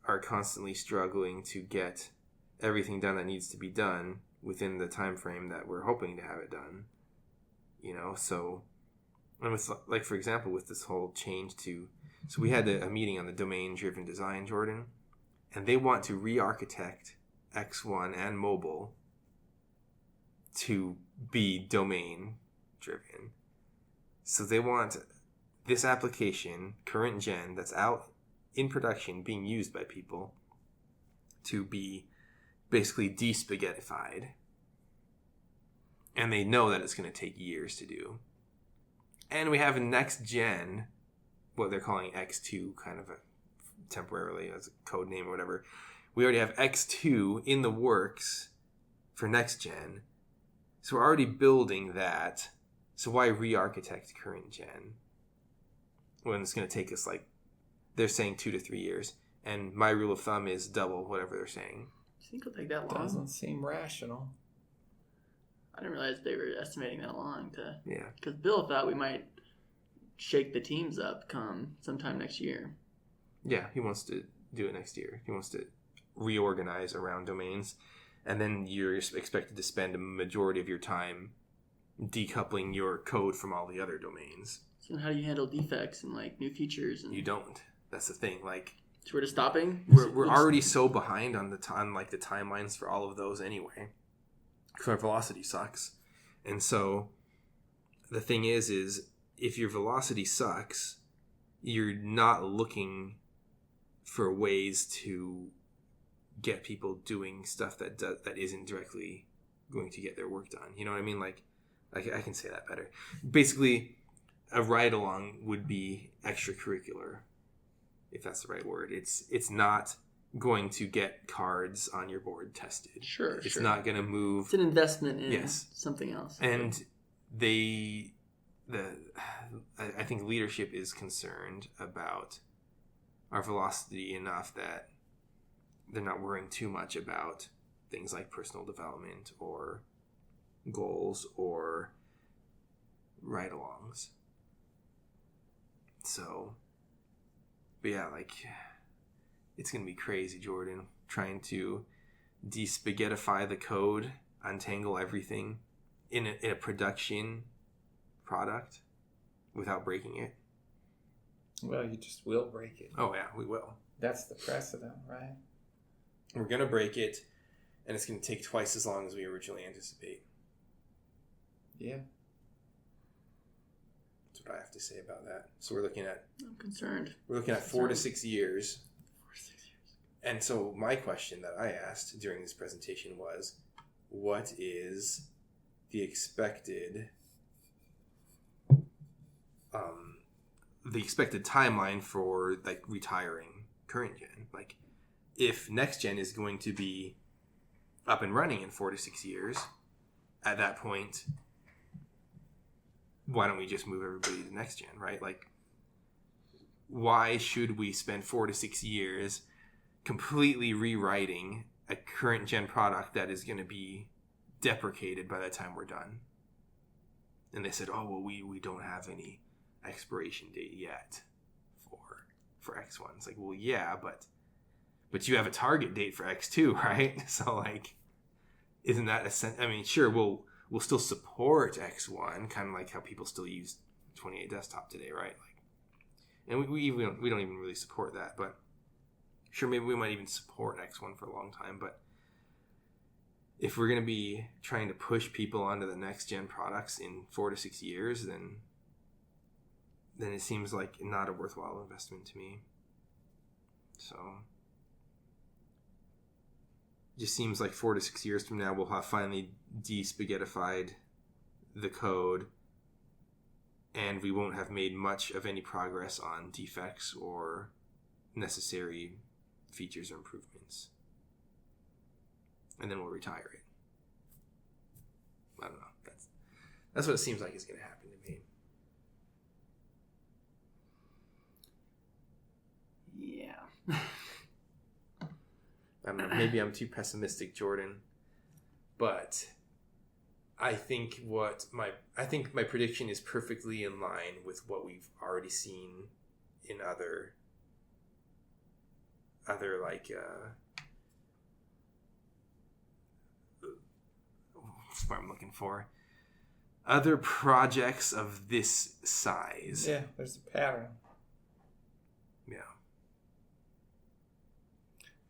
are constantly struggling to get everything done that needs to be done within the time frame that we're hoping to have it done, so, and with, like, for example, with this whole change so we had a meeting on the domain-driven design, Jordan, and they want to re-architect X1 and mobile to be domain-driven. So they want this application, current gen, that's out in production, being used by people, to be basically de-spaghettified, and they know that it's going to take years to do. And we have a next gen, what they're calling X2, kind of temporarily as a code name or whatever. We already have X2 in the works for next gen, so we're already building that. So why re-architect current gen when it's going to take us, like, they're saying 2 to 3 years, and my rule of thumb is double whatever they're saying. You think it'll take that long? Doesn't seem rational. I didn't realize they were estimating that long. Yeah. Because Bill thought we might shake the teams up come sometime next year. Yeah, he wants to do it next year. He wants to reorganize around domains, and then you're expected to spend a majority of your time decoupling your code from all the other domains. So how do you handle defects and, like, new features? And... You don't. That's the thing. Like, so we're just stopping? We're already so behind on the timelines for all of those anyway, because our velocity sucks. And so the thing is if your velocity sucks, you're not looking for ways to get people doing stuff that isn't directly going to get their work done. You know what I mean? Like, I can say that better. Basically, a ride-along would be extracurricular, if that's the right word. It's not going to get cards on your board tested. Sure, It's not going to move. It's an investment in something else. And I think leadership is concerned about our velocity enough that they're not worrying too much about things like personal development or goals or ride-alongs. So, but yeah, like, it's going to be crazy, Jordan, trying to de-spaghettify the code, untangle everything in a production product without breaking it. Well, you just will break it. Oh, yeah, we will. That's the precedent, right? We're going to break it, and it's going to take twice as long as we originally anticipate. Yeah. That's what I have to say about that. So we're looking at... I'm concerned. We're looking at 4 to 6 years. And so my question that I asked during this presentation was, what is the expected timeline for like retiring current gen? Like, if next gen is going to be up and running in 4 to 6 years, at that point, why don't we just move everybody to next gen, right? Like, why should we spend 4 to 6 years completely rewriting a current gen product that is going to be deprecated by the time we're done? And they said, oh, well, we don't have any expiration date yet for X1. It's like, well, yeah, but you have a target date for X2, right? So, like, isn't that I mean, sure, we'll still support X1, kind of like how people still use 28 desktop today, right? Like, and we don't even really support that, but sure, maybe we might even support X1 for a long time. But if we're going to be trying to push people onto the next gen products in 4 to 6 years, then it seems like not a worthwhile investment to me. So it just seems like 4 to 6 years from now, we'll have finally de-spaghettified the code, and we won't have made much of any progress on defects or necessary features or improvements. And then we'll retire it. I don't know. That's what it seems like is going to happen to me. Yeah. I don't know. Maybe I'm too pessimistic, Jordan. But I think my prediction is perfectly in line with what we've already seen in other like what's what I'm looking for. Other projects of this size. Yeah, there's a pattern. Yeah.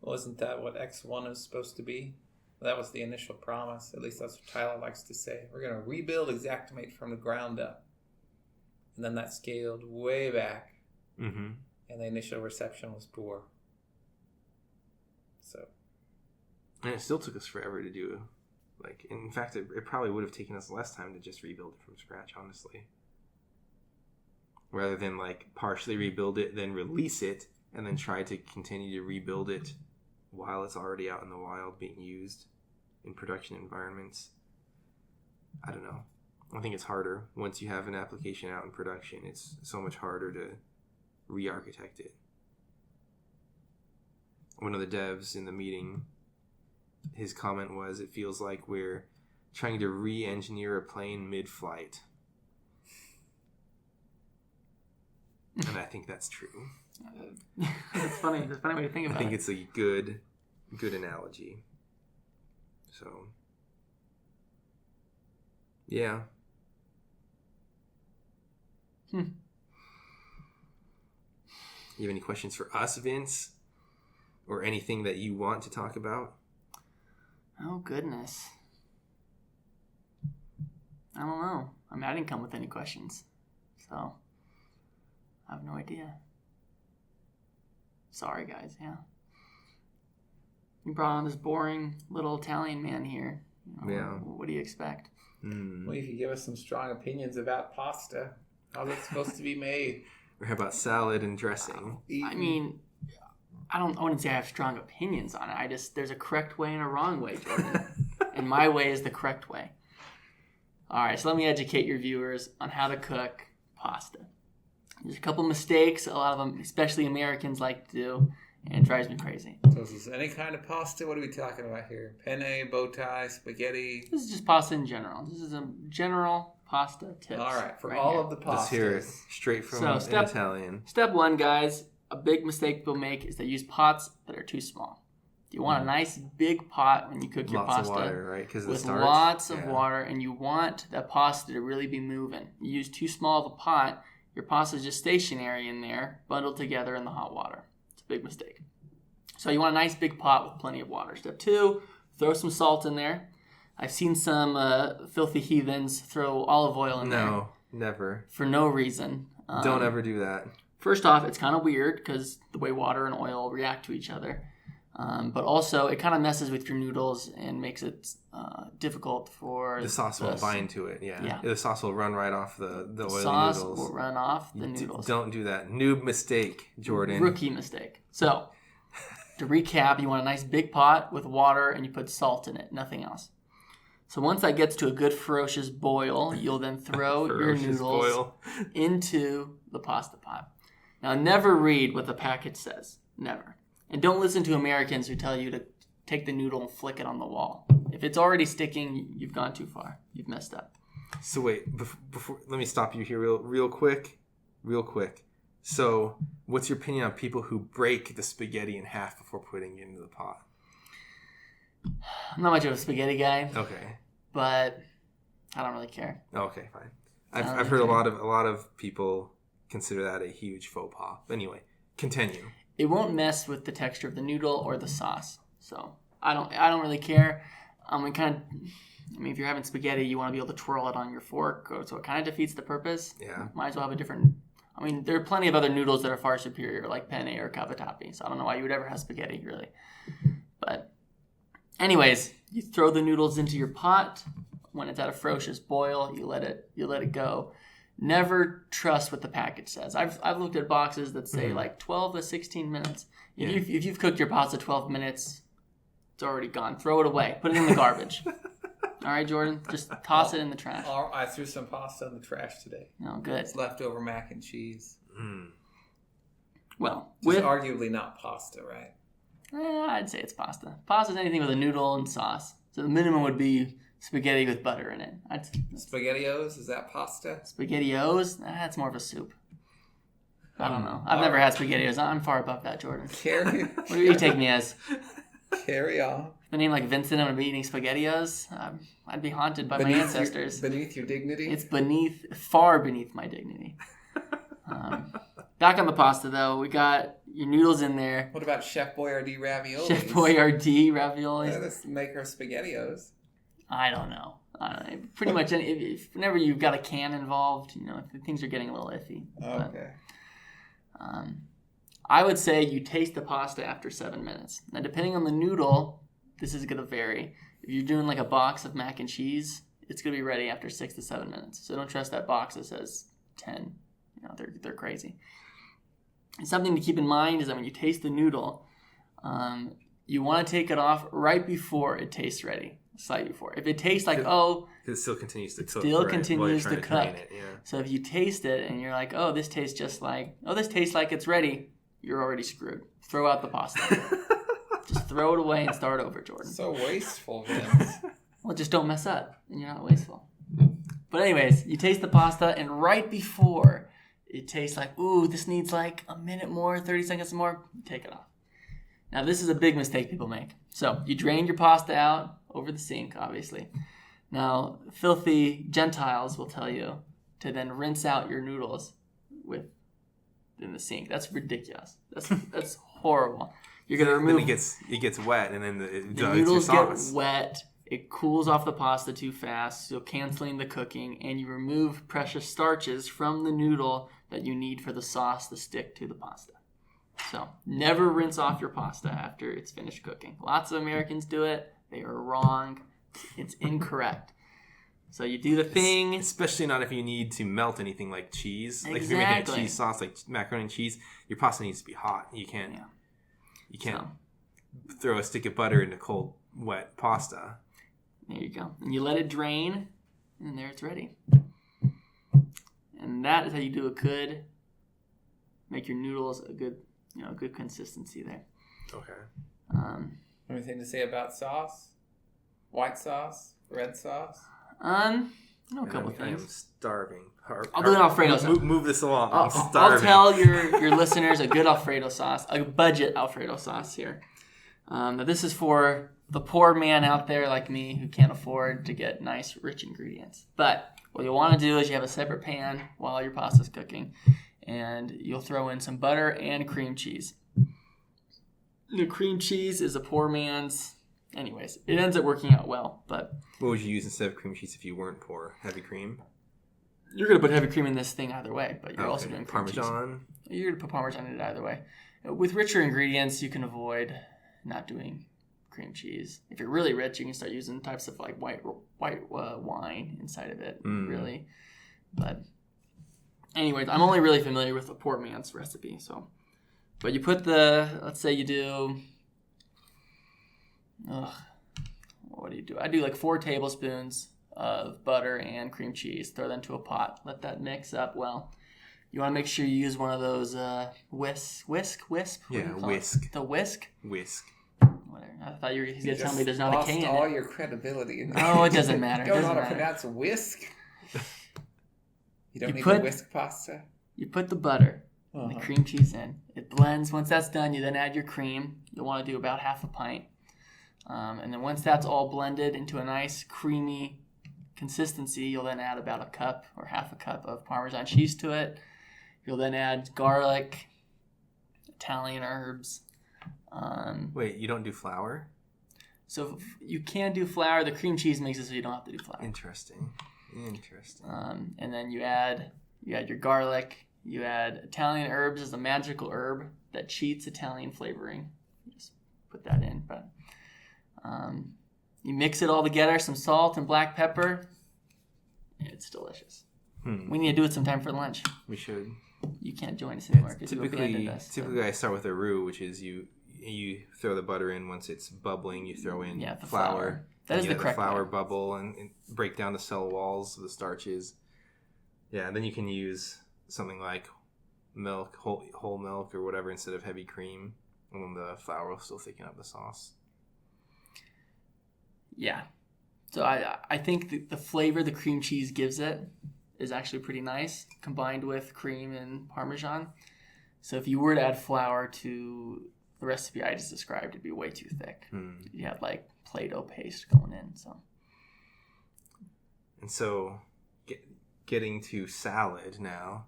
Well, isn't that what X1 is supposed to be? That was the initial promise. At least that's what Tyler likes to say. We're going to rebuild Xactimate from the ground up. And then that scaled way back. Mm-hmm. And the initial reception was poor. So. And it still took us forever to do. Like, in fact, it probably would have taken us less time to just rebuild it from scratch, honestly. Rather than, like, partially rebuild it, then release it, and then try to continue to rebuild it while it's already out in the wild being used in production environments. I don't know. I think it's harder. Once you have an application out in production, it's so much harder to re-architect it. One of the devs in the meeting, his comment was, it feels like we're trying to re-engineer a plane mid-flight. And I think that's true. That's funny. That's a funny way to think about it. I think it's a good analogy. So, yeah. You have any questions for us, Vince? Or anything that you want to talk about? Oh, goodness. I don't know. I mean, I didn't come with any questions. So, I have no idea. Sorry, guys. Yeah. You brought on this boring little Italian man here. You know, Yeah. What do you expect? Well, you could give us some strong opinions about pasta. How's it supposed to be made? Or how about salad and dressing? I mean, I wouldn't say I have strong opinions on it. There's a correct way and a wrong way, Jordan. And my way is the correct way. All right, so let me educate your viewers on how to cook pasta. There's a couple mistakes a lot of them, especially Americans, like to do, and it drives me crazy. So is this any kind of pasta? What are we talking about here? Penne, bow tie, spaghetti? This is just pasta in general. This is a general pasta tips. All right, for right all here. of the pastas. Let's hear it straight from an Italian. Step one, guys, a big mistake people make is they use pots that are too small. You want a nice big pot when you cook your Lots pasta. of water, right? Because with lots of water, and you want that pasta to really be moving. You use too small of a pot, your pasta is just stationary in there, bundled together in the hot water. It's a big mistake. So you want a nice big pot with plenty of water. Step two, throw some salt in there. I've seen some filthy heathens throw olive oil in there. No, never. For no reason. Don't ever do that. First off, it's kind of weird because the way water and oil react to each other. But also, it kind of messes with your noodles and makes it difficult for the sauce won't bind to it. Yeah. The sauce will run right off the oily sauce noodles. will run off the noodles. Don't do that. Noob mistake, Jordan. Rookie mistake. So, to recap, you want a nice big pot with water, and you put salt in it. Nothing else. So once that gets to a good ferocious boil, you'll then throw your noodles into the pasta pot. Now, never read what the package says. Never. And don't listen to Americans who tell you to take the noodle and flick it on the wall. If it's already sticking, you've gone too far. You've messed up. So wait, before let me stop you here real quick. So, what's your opinion on people who break the spaghetti in half before putting it into the pot? I'm not much of a spaghetti guy. Okay. But I don't really care. Okay, fine. I've heard a lot of people consider that a huge faux pas. Anyway, continue. It won't mess with the texture of the noodle or the sauce. So I don't really care. If you're having spaghetti, you want to be able to twirl it on your fork, so it kind of defeats the purpose. Yeah. Might as well have a different. There are plenty of other noodles that are far superior, like penne or cavatappi. So I don't know why you would ever have spaghetti, really. But anyways, you throw the noodles into your pot. When it's at a ferocious boil, you let it go. Never trust what the package says. I've looked at boxes that say like 12 to 16 minutes. If you've cooked your pasta 12 minutes, it's already gone. Throw it away. Put it in the garbage. All right, Jordan? Just toss it in the trash. I threw some pasta in the trash today. Oh, good. It's leftover mac and cheese. Well, it's arguably not pasta, right? I'd say it's pasta. Pasta's anything with a noodle and sauce. So the minimum would be spaghetti with butter in it. SpaghettiOs? Is that pasta? SpaghettiOs? That's more of a soup. I don't know. I've never had SpaghettiOs. I'm far above that, Jordan. What do you take me as? Carry on. A name like Vincent, I'm going to be eating SpaghettiOs. I'd be haunted by my ancestors. Beneath your dignity? It's far beneath my dignity. Back on the pasta, though. We got your noodles in there. What about Chef Boyardee raviolis? Chef Boyardee raviolis. Yeah, that's the maker of SpaghettiOs. I don't know. Pretty much, whenever you've got a can involved, things are getting a little iffy. Okay. But, I would say you taste the pasta after 7 minutes. Now, depending on the noodle, this is going to vary. If you're doing like a box of mac and cheese, it's going to be ready after 6 to 7 minutes. So don't trust that box that says 10. They're crazy. And something to keep in mind is that when you taste the noodle, you want to take it off right before it tastes ready. Slightly before. If it tastes like, it still continues to cook. So if you taste it and you're like, this tastes like it's ready, you're already screwed. Throw out the pasta. Just throw it away and start over, Jordan. So wasteful, Vince. Well, just don't mess up and you're not wasteful. But anyways, you taste the pasta and right before it tastes like, this needs like a minute more, 30 seconds more, take it off. Now, this is a big mistake people make. So you drain your pasta out over the sink, obviously. Now, filthy Gentiles will tell you to then rinse out your noodles in the sink. That's ridiculous. That's horrible. You're gonna remove. Then it gets wet, and then the noodles get wet. It cools off the pasta too fast, so canceling the cooking, and you remove precious starches from the noodle that you need for the sauce to stick to the pasta. So never rinse off your pasta after it's finished cooking. Lots of Americans do it. They are wrong. It's incorrect. So you do the thing. Especially not if you need to melt anything like cheese. Exactly. Like if you're making a cheese sauce like macaroni and cheese, your pasta needs to be hot. You can't throw a stick of butter into cold, wet pasta. There you go. And you let it drain, and there it's ready. And that is how you do make your noodles a good consistency there. Okay. Anything to say about sauce? White sauce? Red sauce? I know a couple things. I am starving. I'll do an Alfredo sauce. Move this along. I'm starving. I'll tell your listeners a good Alfredo sauce, a budget Alfredo sauce here. Now this is for the poor man out there like me who can't afford to get nice, rich ingredients. But what you'll want to do is you have a separate pan while your pasta's cooking, and you'll throw in some butter and cream cheese. The cream cheese is a poor man's. Anyways, it ends up working out well. But what would you use instead of cream cheese if you weren't poor? Heavy cream? You're going to put heavy cream in this thing either way, but you're also doing cream Parmesan? Cheese. You're going to put Parmesan in it either way. With richer ingredients, you can avoid not doing cream cheese. If you're really rich, you can start using types of like white wine inside of it, really. But anyways, I'm only really familiar with the poor man's recipe. So, but you put let's say you do, what do you do? I do like 4 tablespoons of butter and cream cheese. Throw that into a pot. Let that mix up well. You want to make sure you use one of those wisp. Yeah, whisk. The whisk. Whisk. Whatever. I thought you were going to tell me there's not a K in it. All your credibility. Oh, it doesn't matter. You don't know how to pronounce whisk. You don't need to whisk pasta. You put the butter and the cream cheese in. It blends. Once that's done, you then add your cream. You'll want to do about half a pint. And then once that's all blended into a nice creamy consistency, you'll then add about a cup or half a cup of Parmesan cheese to it. You'll then add garlic, Italian herbs. Wait, you don't do flour? So you can do flour. The cream cheese makes it so you don't have to do flour. Interesting. And then you add your garlic. You add Italian herbs as a magical herb that cheats Italian flavoring. You just put that in, but you mix it all together. Some salt and black pepper. It's delicious. We need to do it sometime for lunch. We should. You can't join us anymore because you abandoned us. Typically, I start with a roux, which is you throw the butter in. Once it's bubbling, you throw in the flour. That is the correct flour way. bubble and break down the cell walls of the starches. Yeah, and then you can use something like milk, whole milk or whatever instead of heavy cream, and then the flour will still thicken up the sauce. Yeah. So I think the flavor the cream cheese gives it is actually pretty nice, combined with cream and Parmesan. So if you were to add flour to the recipe I just described, it'd be way too thick. You have like Play-Doh paste going in. And so getting to salad now.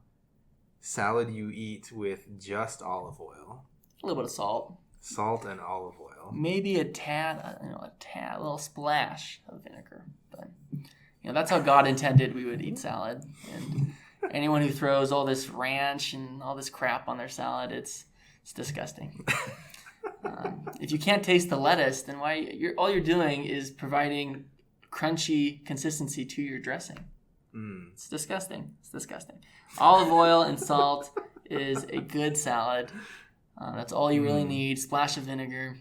Salad you eat with just olive oil. A little bit of salt. Salt and olive oil. Maybe a little splash of vinegar. But that's how God intended we would eat salad. And anyone who throws all this ranch and all this crap on their salad, it's disgusting. If you can't taste the lettuce, then all you're doing is providing crunchy consistency to your dressing. It's disgusting. Olive oil and salt is a good salad. That's all you really need. Splash of vinegar.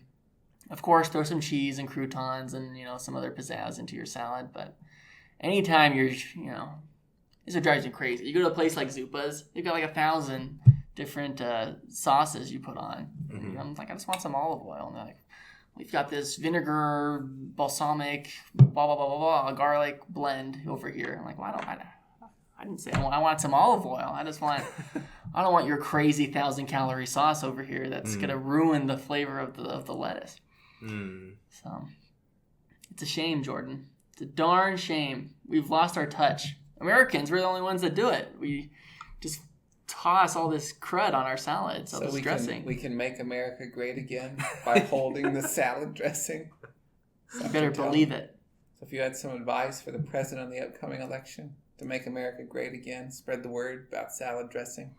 Of course, throw some cheese and croutons and some other pizzazz into your salad. But anytime this what drives you crazy. You go to a place like Zupa's, they've got like 1,000 different sauces you put on. I'm like, I just want some olive oil. And they're like, we've got this vinegar, balsamic, blah, blah, blah, blah, blah, garlic blend over here. I'm like, well, I didn't say I want some olive oil. I don't want your crazy 1,000-calorie sauce over here that's going to ruin the flavor of the lettuce. So it's a shame, Jordan. It's a darn shame. We've lost our touch. Americans, we're the only ones that do it. We just toss all this crud on our salads, all this dressing. We can make America great again by holding the salad dressing. You better believe it. So if you had some advice for the president in the upcoming election to make America great again, spread the word about salad dressing.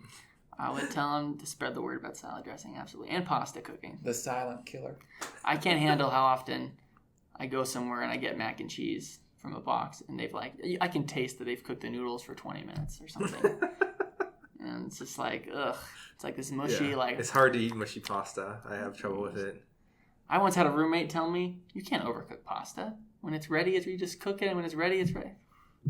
I would tell him to spread the word about salad dressing, absolutely, and pasta cooking. The silent killer. I can't handle how often I go somewhere and I get mac and cheese from a box, and I can taste that they've cooked the noodles for 20 minutes or something. And it's just like, ugh. It's like this mushy, It's hard to eat mushy pasta. I have trouble with it. I once had a roommate tell me, you can't overcook pasta. When it's ready, you just cook it, and when it's ready, it's ready.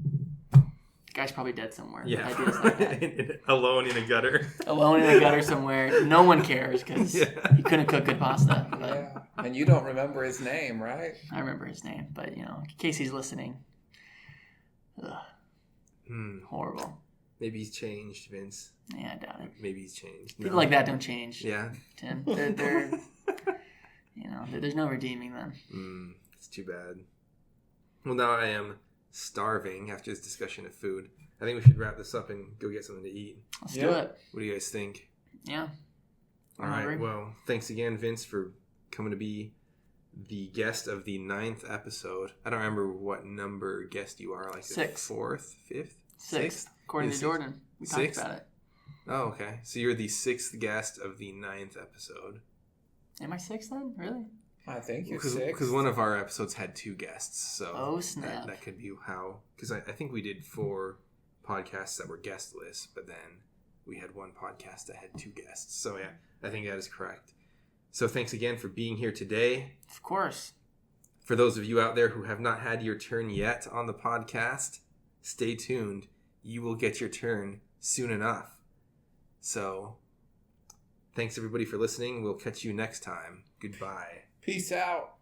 The guy's probably dead somewhere. Yeah. Ideas like that. Alone in a gutter. Alone in a gutter somewhere. No one cares because he couldn't cook good pasta. But yeah. And you don't remember his name, right? I remember his name, but in case he's listening. Ugh. Horrible. Maybe he's changed, Vince. Yeah, I doubt it. Maybe he's changed. People like that don't change. Yeah. Tim. They're there's no redeeming them. It's too bad. Well, now I am starving after this discussion of food. I think we should wrap this up and go get something to eat. Let's do it. What do you guys think? Yeah. All right. Well, thanks again, Vince, for coming to be the guest of the 9th episode. I don't remember what number guest you are. Like 6th. 4th? 5th? 6th. According to Jordan. We talked about it. Oh, okay. So you're the 6th guest of the 9th episode. Am I 6 then? Really? I think you're 6. Because one of our episodes had 2 guests, so Oh, snap. that could be how. Because I think we did 4 podcasts that were guestless, but then we had one podcast that had 2 guests. So yeah, I think that is correct. So thanks again for being here today. Of course. For those of you out there who have not had your turn yet on the podcast, stay tuned. You will get your turn soon enough. So, thanks everybody for listening. We'll catch you next time. Goodbye. Peace out.